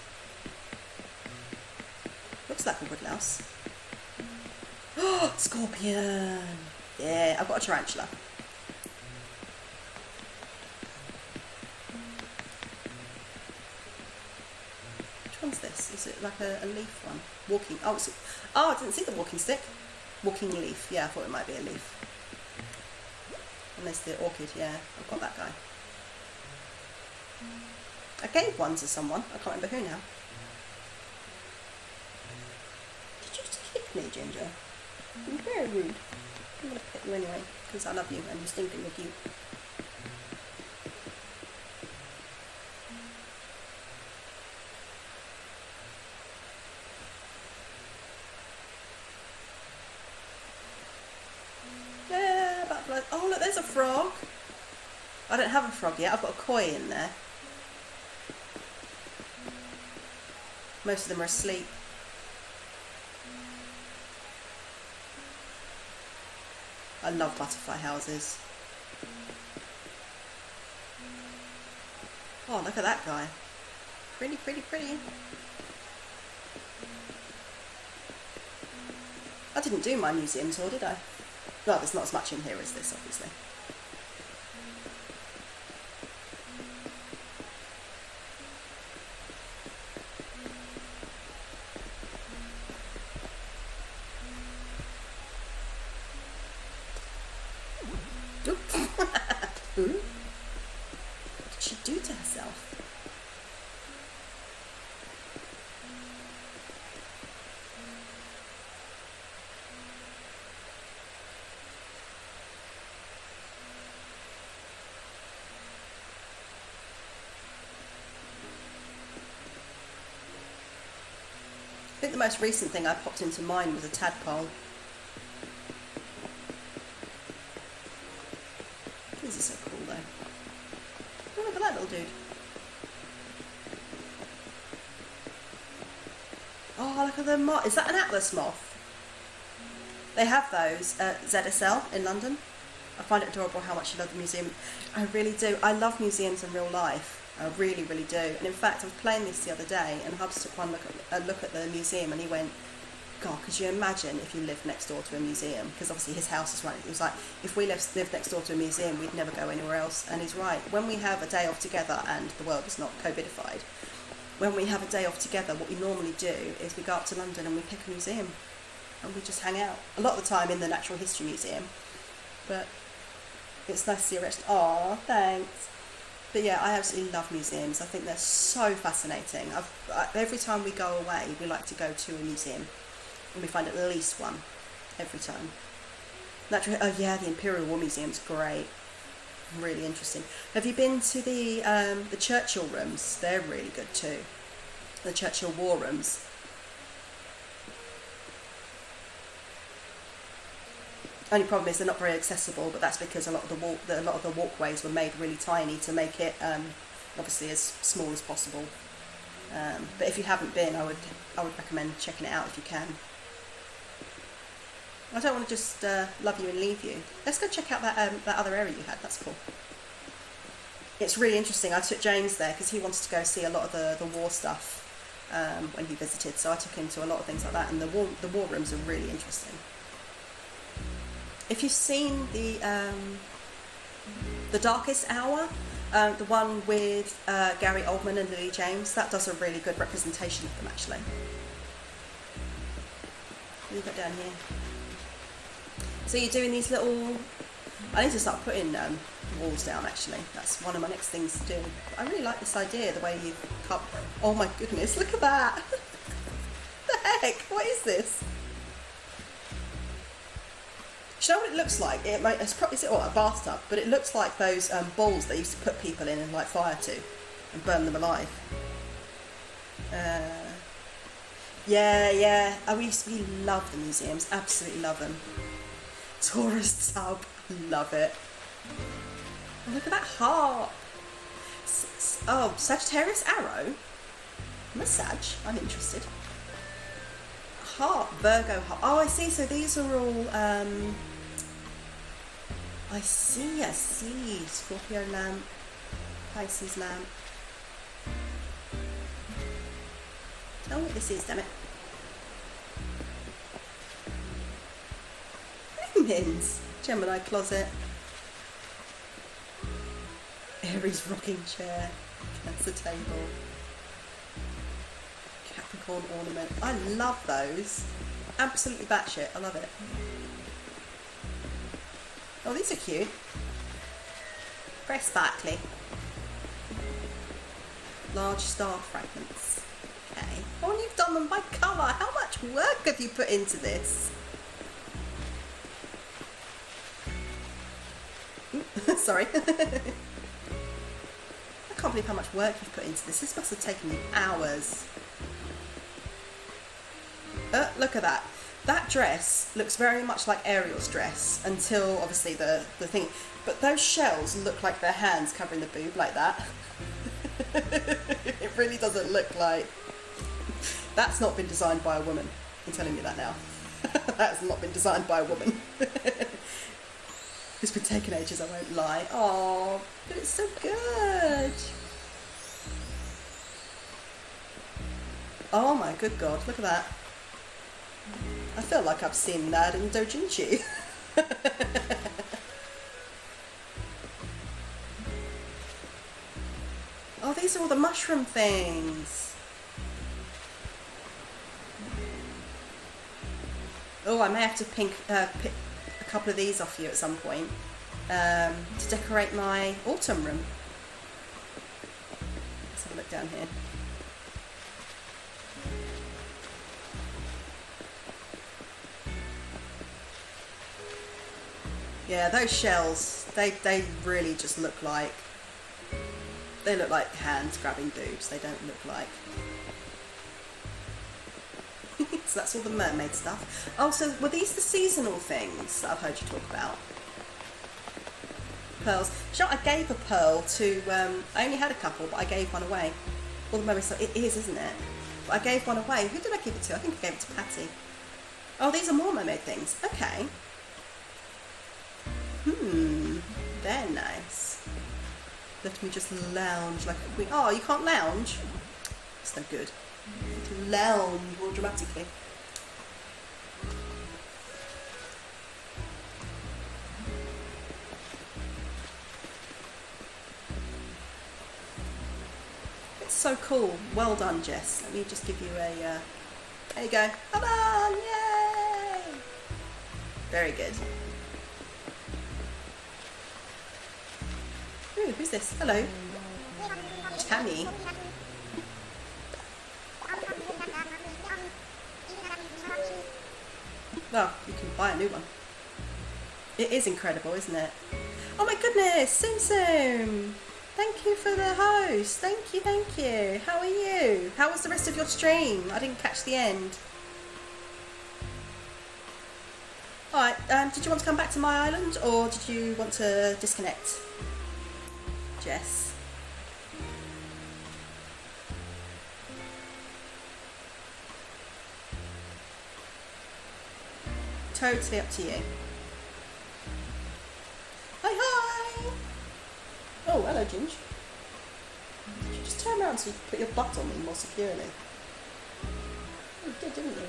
Looks like a woodlouse. Oh, scorpion! Yeah, I've got a tarantula. Which one's this? Is it like a leaf one? Walking. Oh, I didn't see the walking stick. Walking leaf. Yeah, I thought it might be a leaf. And there's the orchid. Yeah, I've got that guy. I gave one to someone. I can't remember who now. Did you just kick me, Ginger? You're very rude. I'm going to pick hurt you anyway, because I love you and you're stinking with you. Yeah, butterflies. Oh, look, there's a frog. I don't have a frog yet. I've got a koi in there. Most of them are asleep. I love butterfly houses. Oh, look at that guy. Pretty, pretty, pretty. I didn't do my museum tour, did I? Well, there's not as much in here as this, obviously. Ooh. What did she do to herself? I think the most recent thing I popped into mine was a tadpole. This is so cool though. Oh, look at that little dude. Oh, look at the moth. Is that an atlas moth? They have those at ZSL in London. I find it adorable how much you love the museum. I really do. I love museums in real life. I really, really do. And in fact, I was playing this the other day, and Hubs took a look at the museum, and he went, God, could you imagine if you lived next door to a museum? Because obviously his house is right. He was like, if we lived next door to a museum, we'd never go anywhere else. And he's right. When we have a day off together, and the world is not COVIDified, when we have a day off together, what we normally do is we go up to London and we pick a museum, and we just hang out. A lot of the time in the Natural History Museum, but it's nice to see a rest. Aw, thanks. But yeah, I absolutely love museums. I think they're so fascinating. Every time we go away, we like to go to a museum. And we find at least one every time. Oh yeah, the Imperial War Museum's great. Really interesting. Have you been to the Churchill rooms? They're really good too. The Churchill War rooms. Only problem is they're not very accessible, but that's because a lot of the walkways were made really tiny to make it obviously as small as possible. But if you haven't been, I would recommend checking it out if you can. I don't want to just love you and leave you. Let's go check out that other area you had. That's cool. It's really interesting. I took James there because he wanted to go see a lot of the war stuff when he visited. So I took him to a lot of things like that, and the war rooms are really interesting. If you've seen the Darkest Hour, the one with Gary Oldman and Lily James, that does a really good representation of them actually. What have you got down here? So you're doing these little... I need to start putting walls down actually. That's one of my next things to do. I really like this idea, the way you've cut... Oh my goodness, look at that! The heck? What is this? Do you know what it looks like? It's probably a bathtub, but it looks like those balls they used to put people in and light fire to and burn them alive. Yeah. We love the museums, absolutely love them. Taurus tub, love it. Oh, look at that heart. Oh, Sagittarius arrow. I'm a Sag, I'm interested. Heart, Virgo heart. Oh, I see. So these are all. I see. Scorpio lamp, Pisces lamp. Tell me what this is, damn it. Humans. Gemini closet. Aries rocking chair. Cancer table. Capricorn ornament. I love those. Absolutely batshit. I love it. Oh, these are cute. Very sparkly. Large star fragments. Okay. Oh, and you've done them by colour. How much work have you put into this? Sorry. I can't believe how much work you've put into this. This must have taken you hours. Look at that. That dress looks very much like Ariel's dress until obviously the thing. But those shells look like their hands covering the boob like that. It really doesn't look like... That's not been designed by a woman. I'm telling you that now. That's not been designed by a woman. It's been taking ages, I won't lie. Oh, but it's so good. Oh my good God, look at that. I feel like I've seen that in Dojinshi. Oh, these are all the mushroom things. Oh, I may have to pick a couple of these off you at some point to decorate my autumn room. Let's have a look down here. Yeah, those shells, they really just look like, they look like hands grabbing boobs. They don't look like... So that's all the mermaid stuff. Oh, so were these the seasonal things that I've heard you talk about? Pearls. Sure, I gave a pearl to, I only had a couple, but I gave one away. All the mermaid stuff, it is, isn't it? But I gave one away. Who did I give it to? I think I gave it to Patty. Oh, these are more mermaid things. Okay. They're nice. Let me just lounge like a queen. Oh, you can't lounge? That's no good. To lounge more dramatically. It's so cool. Well done, Jess. Let me just give you a... there you go. Come on! Yay! Very good. Ooh, who's this? Hello. Tammy. Well, you can buy a new one. It is incredible, isn't it? Oh my goodness, Sim Sim! Thank you for the host. Thank you, thank you. How are you? How was the rest of your stream? I didn't catch the end. Alright, did you want to come back to my island or did you want to disconnect? Jess. Totally up to you. Hi, hi! Oh, hello, Ginge. Did you just turn around so you could put your butt on me more securely? Oh, you did, didn't you?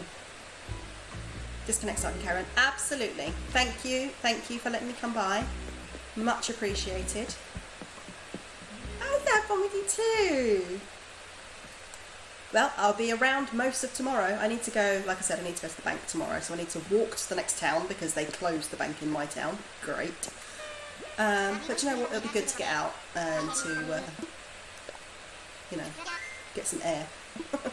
Disconnect so I can carry on. Absolutely. Thank you for letting me come by. Much appreciated. Oh, yeah, I've fun with you too. Well, I'll be around most of tomorrow. I need to go, like I said, I need to go to the bank tomorrow, so I need to walk to the next town because they closed the bank in my town. Great. But you know what, it'll be good to get out and to, you know, get some air. But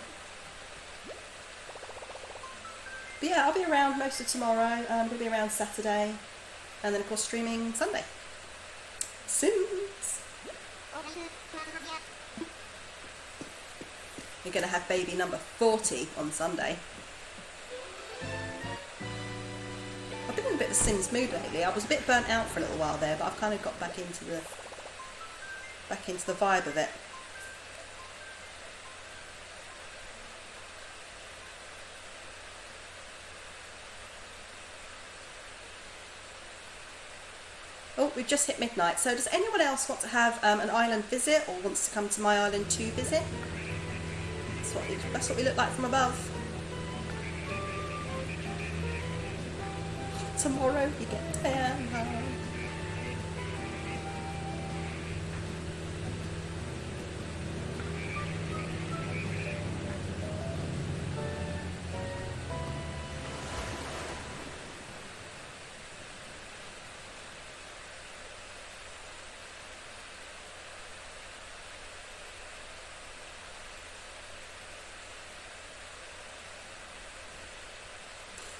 yeah, I'll be around most of tomorrow. I'm going to be around Saturday, and then of course streaming Sunday. Sims! You're going to have baby number 40 on Sunday. I've been in a bit of a Sims mood lately. I was a bit burnt out for a little while there, but I've kind of got back into the vibe of it. Oh, we've just hit midnight. So does anyone else want to have an island visit or wants to come to my island to visit? That's what we look like from above. Tomorrow you get tan.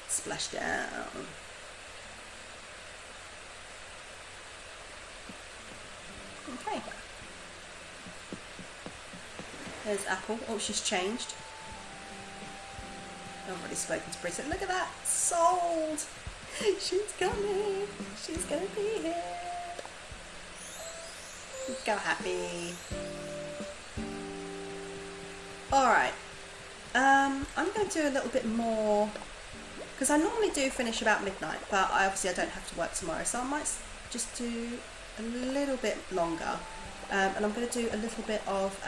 Splash down. Okay. There's Apple. Oh, she's changed. I've already spoken to Bridget. Look at that! Sold! She's coming! She's gonna be here! Go happy! Alright. I'm going to do a little bit more, because I normally do finish about midnight, but I don't have to work tomorrow, so I might just do a little bit longer. And I'm going to do a little bit of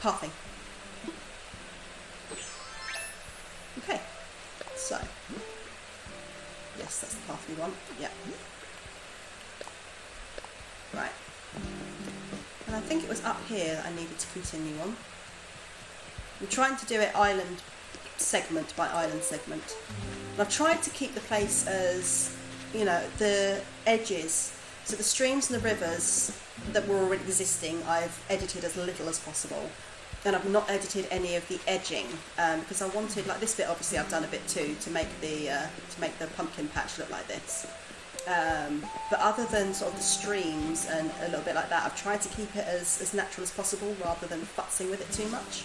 pathing. Okay, so yes, that's the path we want. Yeah. Right. And I think it was up here that I needed to continue on. I'm trying to do it island segment by island segment. And I've tried to keep the place as, you know, the edges, so the streams and the rivers that were already existing, I've edited as little as possible. And I've not edited any of the edging, because I wanted, like this bit obviously I've done a bit too, to make the pumpkin patch look like this. But other than sort of the streams and a little bit like that, I've tried to keep it as natural as possible rather than futzing with it too much.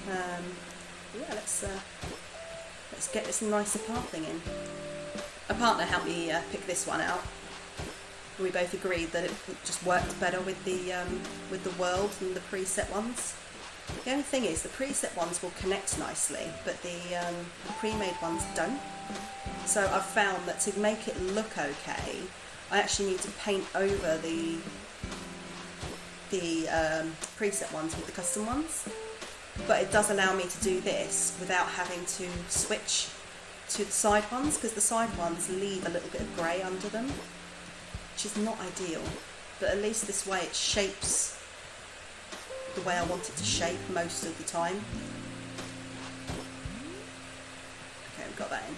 Yeah, let's get this nicer pathing in. A partner helped me pick this one out. We both agreed that it just worked better with the world than the preset ones. The only thing is, the preset ones will connect nicely, but the pre-made ones don't. So I've found that to make it look okay, I actually need to paint over the preset ones with the custom ones. But it does allow me to do this without having to switch to the side ones, because the side ones leave a little bit of grey under them, which is not ideal. But at least this way it shapes the way I want it to shape most of the time. Okay, we've got that in.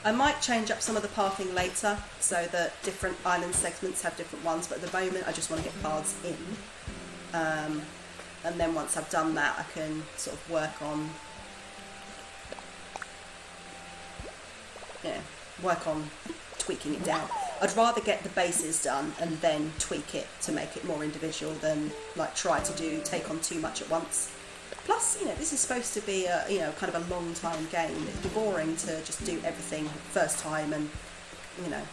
I might change up some of the pathing later so that different island segments have different ones, but at the moment I just want to get paths in. And then once I've done that, I can sort of work on tweaking it down. I'd rather get the bases done and then tweak it to make it more individual than like try to take on too much at once. Plus, you know, this is supposed to be a, you know, kind of a long time game. It'd be boring to just do everything first time and, you know,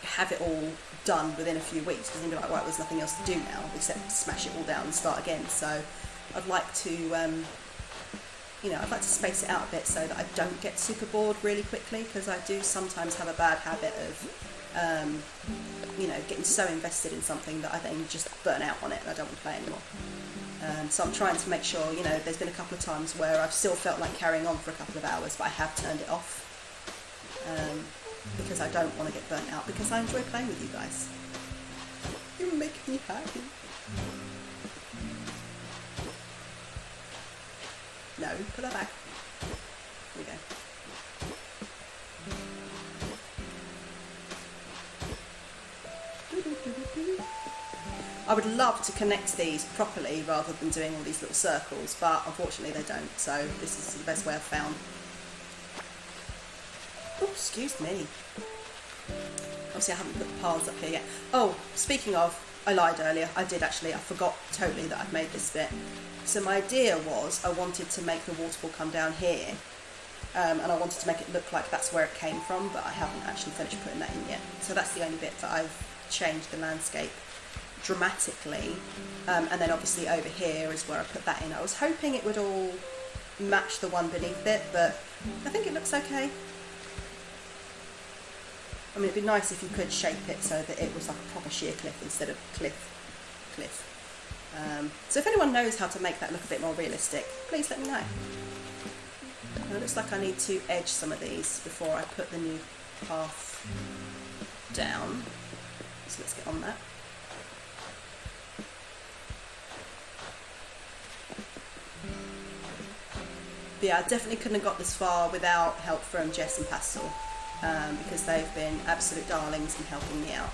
have it all done within a few weeks, because then you're like, right, there's nothing else to do now except smash it all down and start again. So I'd like to, you know, I'd like to space it out a bit so that I don't get super bored really quickly, because I do sometimes have a bad habit of, you know, getting so invested in something that I then just burn out on it and I don't want to play anymore. So I'm trying to make sure, you know, there's been a couple of times where I've still felt like carrying on for a couple of hours, but I have turned it off. Because I don't want to get burnt out, because I enjoy playing with you guys. You make me happy. No, put that back. Here we go. I would love to connect these properly rather than doing all these little circles, but unfortunately they don't, so this is the best way I've found. Oh, excuse me. Obviously I haven't put the paths up here yet. Oh, speaking of, I lied earlier. I did actually. I forgot totally that I'd made this bit. So my idea was I wanted to make the waterfall come down here, and I wanted to make it look like that's where it came from, but I haven't actually finished putting that in yet. So that's the only bit that I've changed the landscape dramatically. And then obviously over here is where I put that in. I was hoping it would all match the one beneath it, but I think it looks okay. I mean, it'd be nice if you could shape it so that it was like a proper sheer cliff instead of cliff. So if anyone knows how to make that look a bit more realistic, please let me know. It looks like I need to edge some of these before I put the new path down. So let's get on that. But yeah, I definitely couldn't have got this far without help from Jess and Pastel, because they've been absolute darlings in helping me out.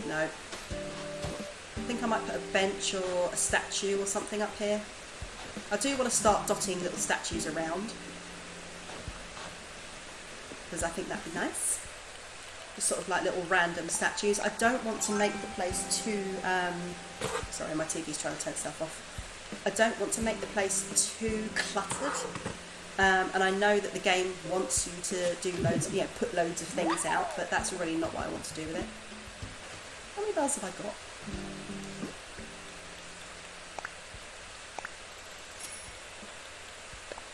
No. I think I might put a bench or a statue or something up here. I do want to start dotting little statues around, because I think that'd be nice. Just sort of like little random statues. I don't want to make the place too... sorry, my TV's trying to turn stuff off. I don't want to make the place too cluttered. And I know that the game wants you to do loads, put loads of things out, but that's really not what I want to do with it. How many bells have I got?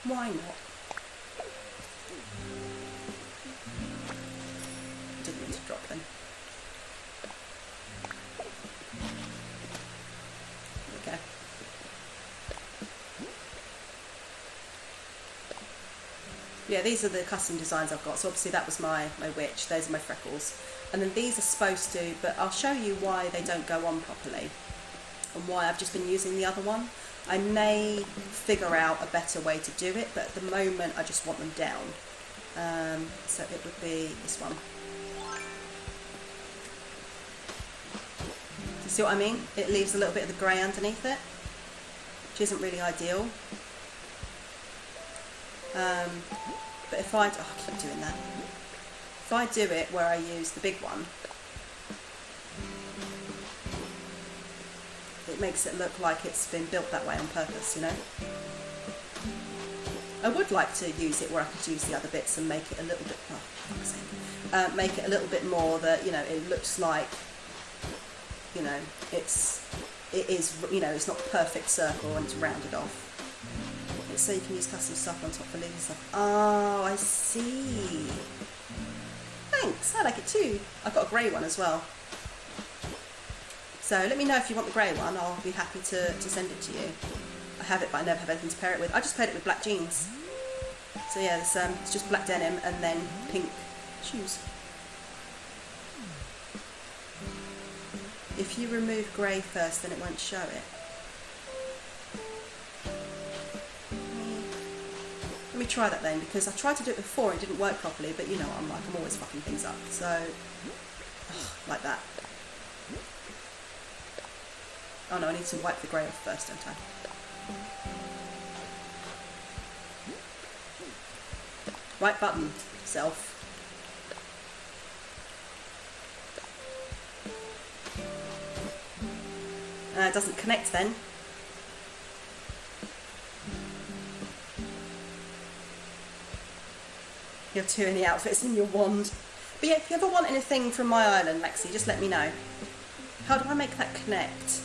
Why not? Didn't mean to drop them. Okay. Yeah, these are the custom designs I've got. So obviously that was my witch. Those are my freckles. And then these are supposed to, but I'll show you why they don't go on properly and why I've just been using the other one. I may figure out a better way to do it, but at the moment I just want them down. So it would be this one. Do you see what I mean? It leaves a little bit of the grey underneath it, which isn't really ideal. But if I keep doing that. If I do it where I use the big one, it makes it look like it's been built that way on purpose, you know? I would like to use it where I could use the other bits and make it a little bit, oh, fuck's sake, make it a little bit more that, it looks like, it is, it's not a perfect circle and it's rounded off. It's so you can use custom stuff on top for leaving stuff. Oh, I see. Thanks, I like it too. I've got a grey one as well. So let me know if you want the grey one. I'll be happy to send it to you. I have it, but I never have anything to pair it with. I just paired it with black jeans. So yeah, it's just black denim and then pink shoes. If you remove grey first, then it won't show it. Let me try that then, because I tried to do it before and it didn't work properly, but you know what I'm like, I'm always fucking things up. So, like that. Oh no, I need to wipe the grey off first, don't I? Right button, self. It doesn't connect then. You have 2 in the outfits in your wand. But yeah, if you ever want anything from my island, Maxi, just let me know. How do I make that connect?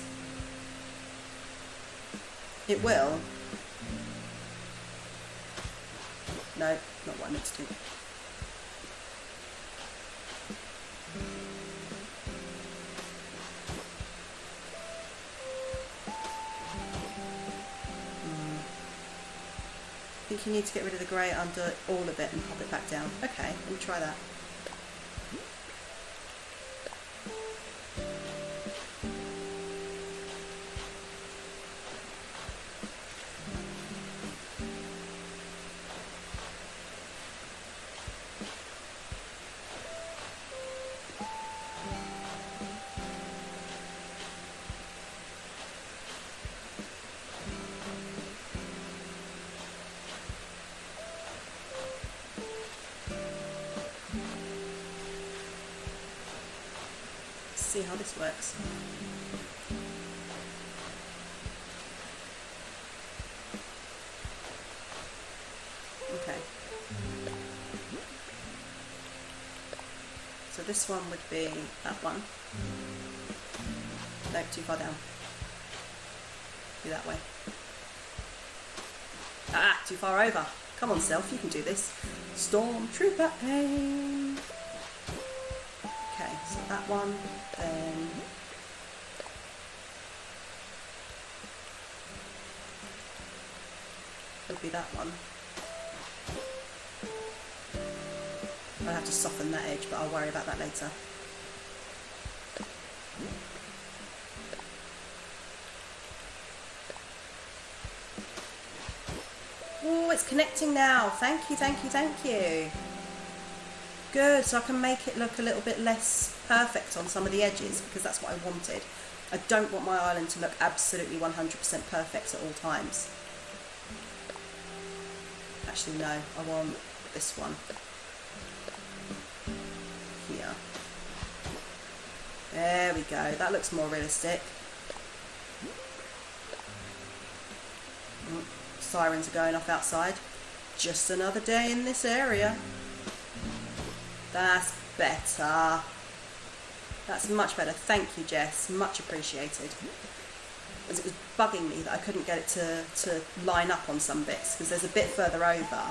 It will. No, not what I meant to do. I think you need to get rid of the grey under all of it and pop it back down. Okay, let me try that. See how this works. Okay. So this one would be that one. No, too far down. Be that way. Ah, too far over. Come on, self, you can do this. Stormtrooper aim. Okay, so that one, then would be that one. I'll have to soften that edge, but I'll worry about that later. Oh, it's connecting now. Thank you, thank you, thank you. Good, so I can make it look a little bit less perfect on some of the edges, because that's what I wanted. I don't want my island to look absolutely 100% perfect at all times. Actually, no, I want this one. Here. There we go. That looks more realistic. Sirens are going off outside. Just another day in this area. That's better. That's much better. Thank you, Jess. Much appreciated. As it was bugging me that I couldn't get it to line up on some bits, because there's a bit further over.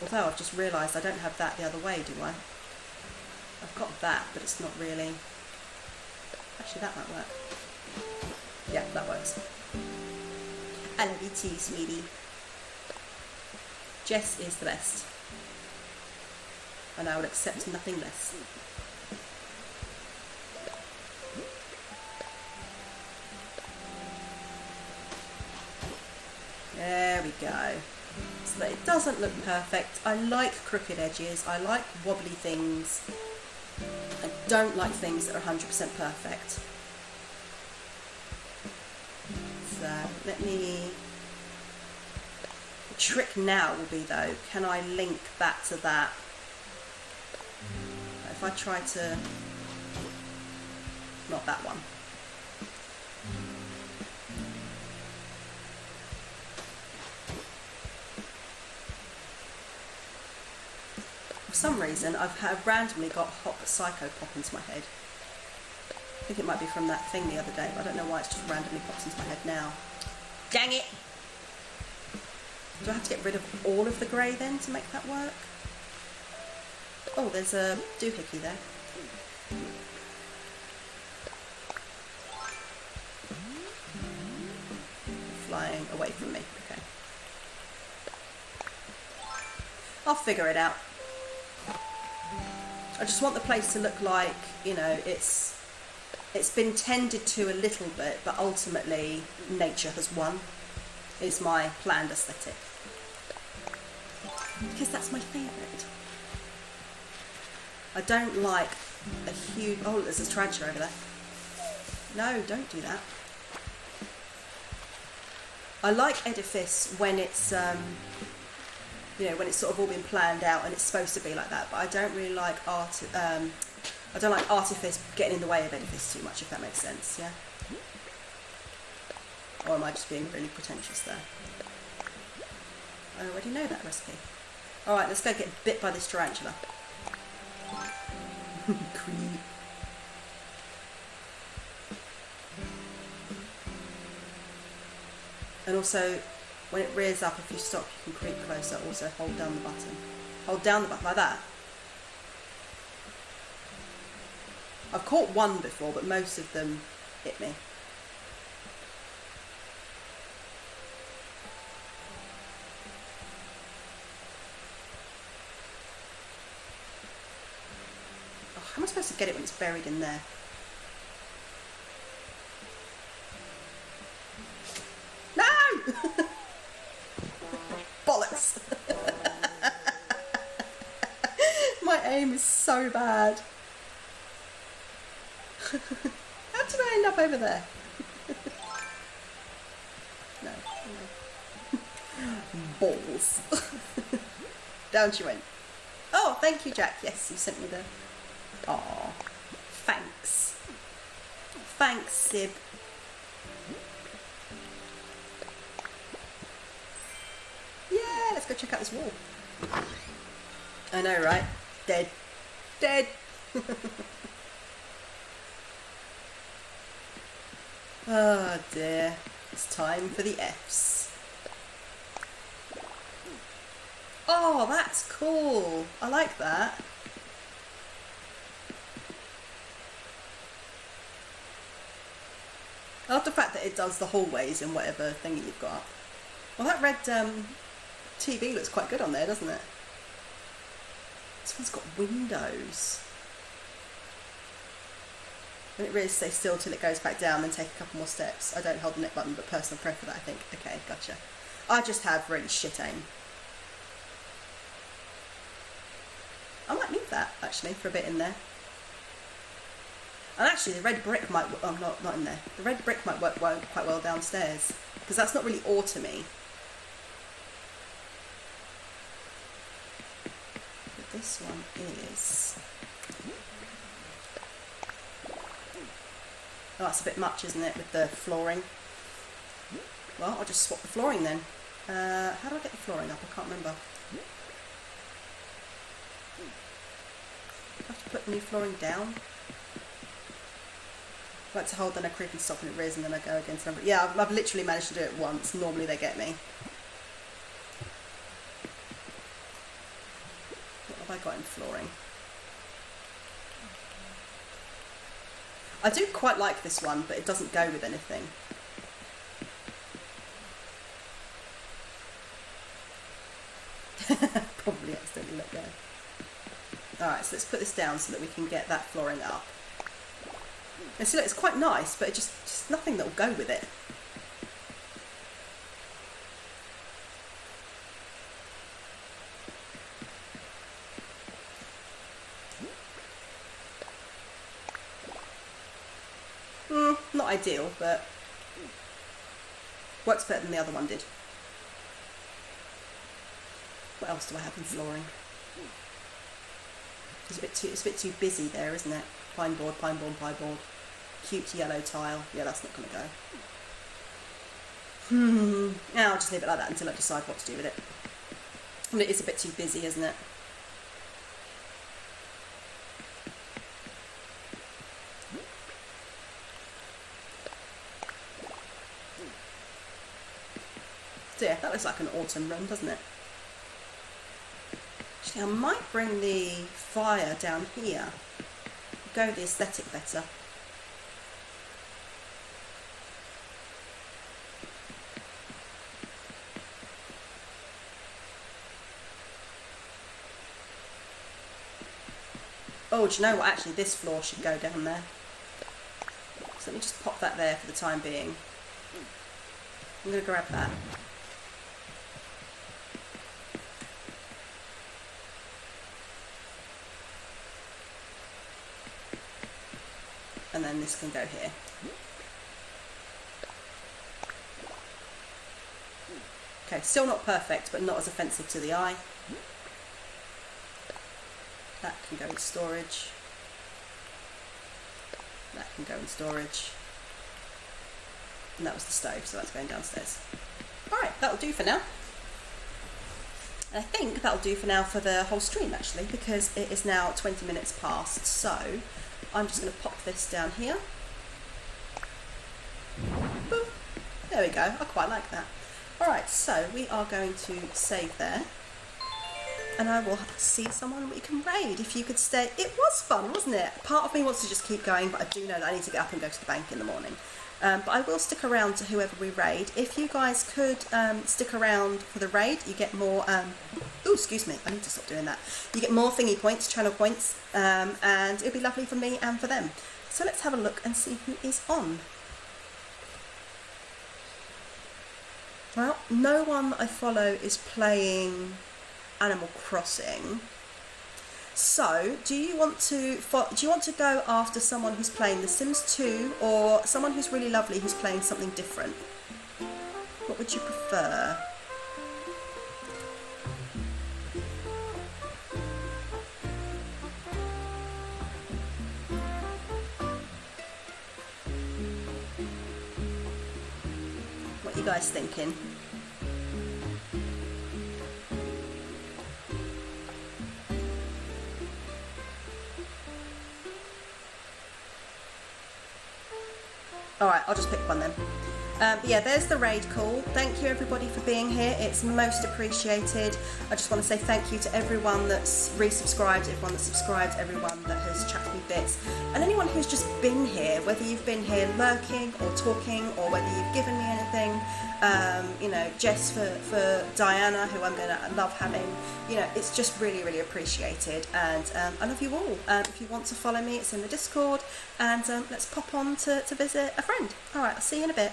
Although I've just realised I don't have that the other way, do I? I've got that, but it's not really... Actually, that might work. Yeah, that works. I love you too, sweetie. Jess is the best. And I will accept nothing less. There we go. So that it doesn't look perfect. I like crooked edges. I like wobbly things. I don't like things that are 100% perfect. So let me... The trick now will be though, can I link that to that? If I try to... Not that one. For some reason, I've randomly got Hop Psycho pop into my head. I think it might be from that thing the other day, but I don't know why it's just randomly pops into my head now. Dang it! Do I have to get rid of all of the grey then to make that work? Oh, there's a doohickey there. Flying away from me, okay. I'll figure it out. I just want the place to look like, you know, it's been tended to a little bit, but ultimately nature has won, is my planned aesthetic. Because that's my favourite. I don't like a huge... Oh, there's a tarantula over there. No, don't do that. I like Edifice when it's... you know, when it's sort of all been planned out and it's supposed to be like that, but I don't really like I don't like Artifice getting in the way of Edifice too much, if that makes sense, yeah? Or am I just being really pretentious there? I already know that recipe. Alright, let's go get bit by this tarantula. Creep. And also, when it rears up, if you stop, you can creep closer. Also, hold down the button. Hold down the button like that. I've caught one before, but most of them hit me. Oh, how am I supposed to get it when it's buried in there? No! Bollocks! My aim is so bad. How did I end up over there? No. Balls. Down she went. Oh, thank you, Jack. Yes, you sent me the... Aw. Thanks. Thanks, Sib. Yeah, let's go check out this wall. I know, right? Dead. Dead. Oh dear. It's time for the Fs. Oh, that's cool. I like that. I love the fact that it does the hallways in whatever thing you've got. Well, that red TV looks quite good on there, doesn't it? This one's got windows. When it rears, stay still till it goes back down, then take a couple more steps. I don't hold the neck button, but personal prefer that, I think. Okay, gotcha. I just have really shit aim. I might need that, actually, for a bit in there. And actually, the red brick might... Oh, not in there. The red brick might work quite well downstairs, because that's not really autumny. this one is... Oh, that's a bit much, isn't it, with the flooring? Well, I'll just swap the flooring then. How do I get the flooring up? I can't remember. I have to put the new flooring down. I like to hold, then I creepy stop and it rears, and then I go against them. But yeah, I've literally managed to do it once. Normally they get me. What have I got in flooring? I do quite like this one, but it doesn't go with anything. Probably accidentally let go. Alright, so let's put this down so that we can get that flooring up. And see, look, it's quite nice, but just nothing that will go with it. Not ideal, but works better than the other one did. What else do I have in flooring? It's a bit too busy there, isn't it? Pine board, pine board, pine board. Cute yellow tile. Yeah, that's not going to go. Yeah, I'll just leave it like that until I decide what to do with it. And it is a bit too busy, isn't it? So yeah, that looks like an autumn run, doesn't it? Actually, I might bring the fire down here. Go with the aesthetic better. Oh, do you know what? Actually, this floor should go down there. So let me just pop that there for the time being. I'm going to grab that. And then this can go here. Okay, still not perfect, but not as offensive to the eye. That can go in storage. That can go in storage. And that was the stove, so that's going downstairs. Alright, that'll do for now. And I think that'll do for now for the whole stream, actually, because it is now 20 minutes past, so I'm just going to pop this down here. Boom. There we go, I quite like that. Alright, so we are going to save there. And I will see someone we can raid. If you could stay. It was fun, wasn't it? Part of me wants to just keep going, but I do know that I need to get up and go to the bank in the morning. But I will stick around to whoever we raid. If you guys could stick around for the raid, you get more... oh, excuse me, I need to stop doing that. You get more thingy points, channel points, and it'll be lovely for me and for them. So let's have a look and see who is on. Well, no one that I follow is playing Animal Crossing. So, do you want to go after someone who's playing The Sims 2 or someone who's really lovely who's playing something different? What would you prefer? What are you guys thinking? Alright, I'll just pick one then. But yeah, there's the raid call. Thank you everybody for being here. It's most appreciated. I just want to say thank you to everyone that's resubscribed, everyone that's subscribed, everyone that has chatted me bits, and anyone who's just been here, whether you've been here lurking or talking or whether you've given me anything. You know, Jess for Diana, who I'm going to love having. You know, it's just really, really appreciated, and I love you all. If you want to follow me, it's in the Discord, and let's pop on to visit a friend. Alright, I'll see you in a bit.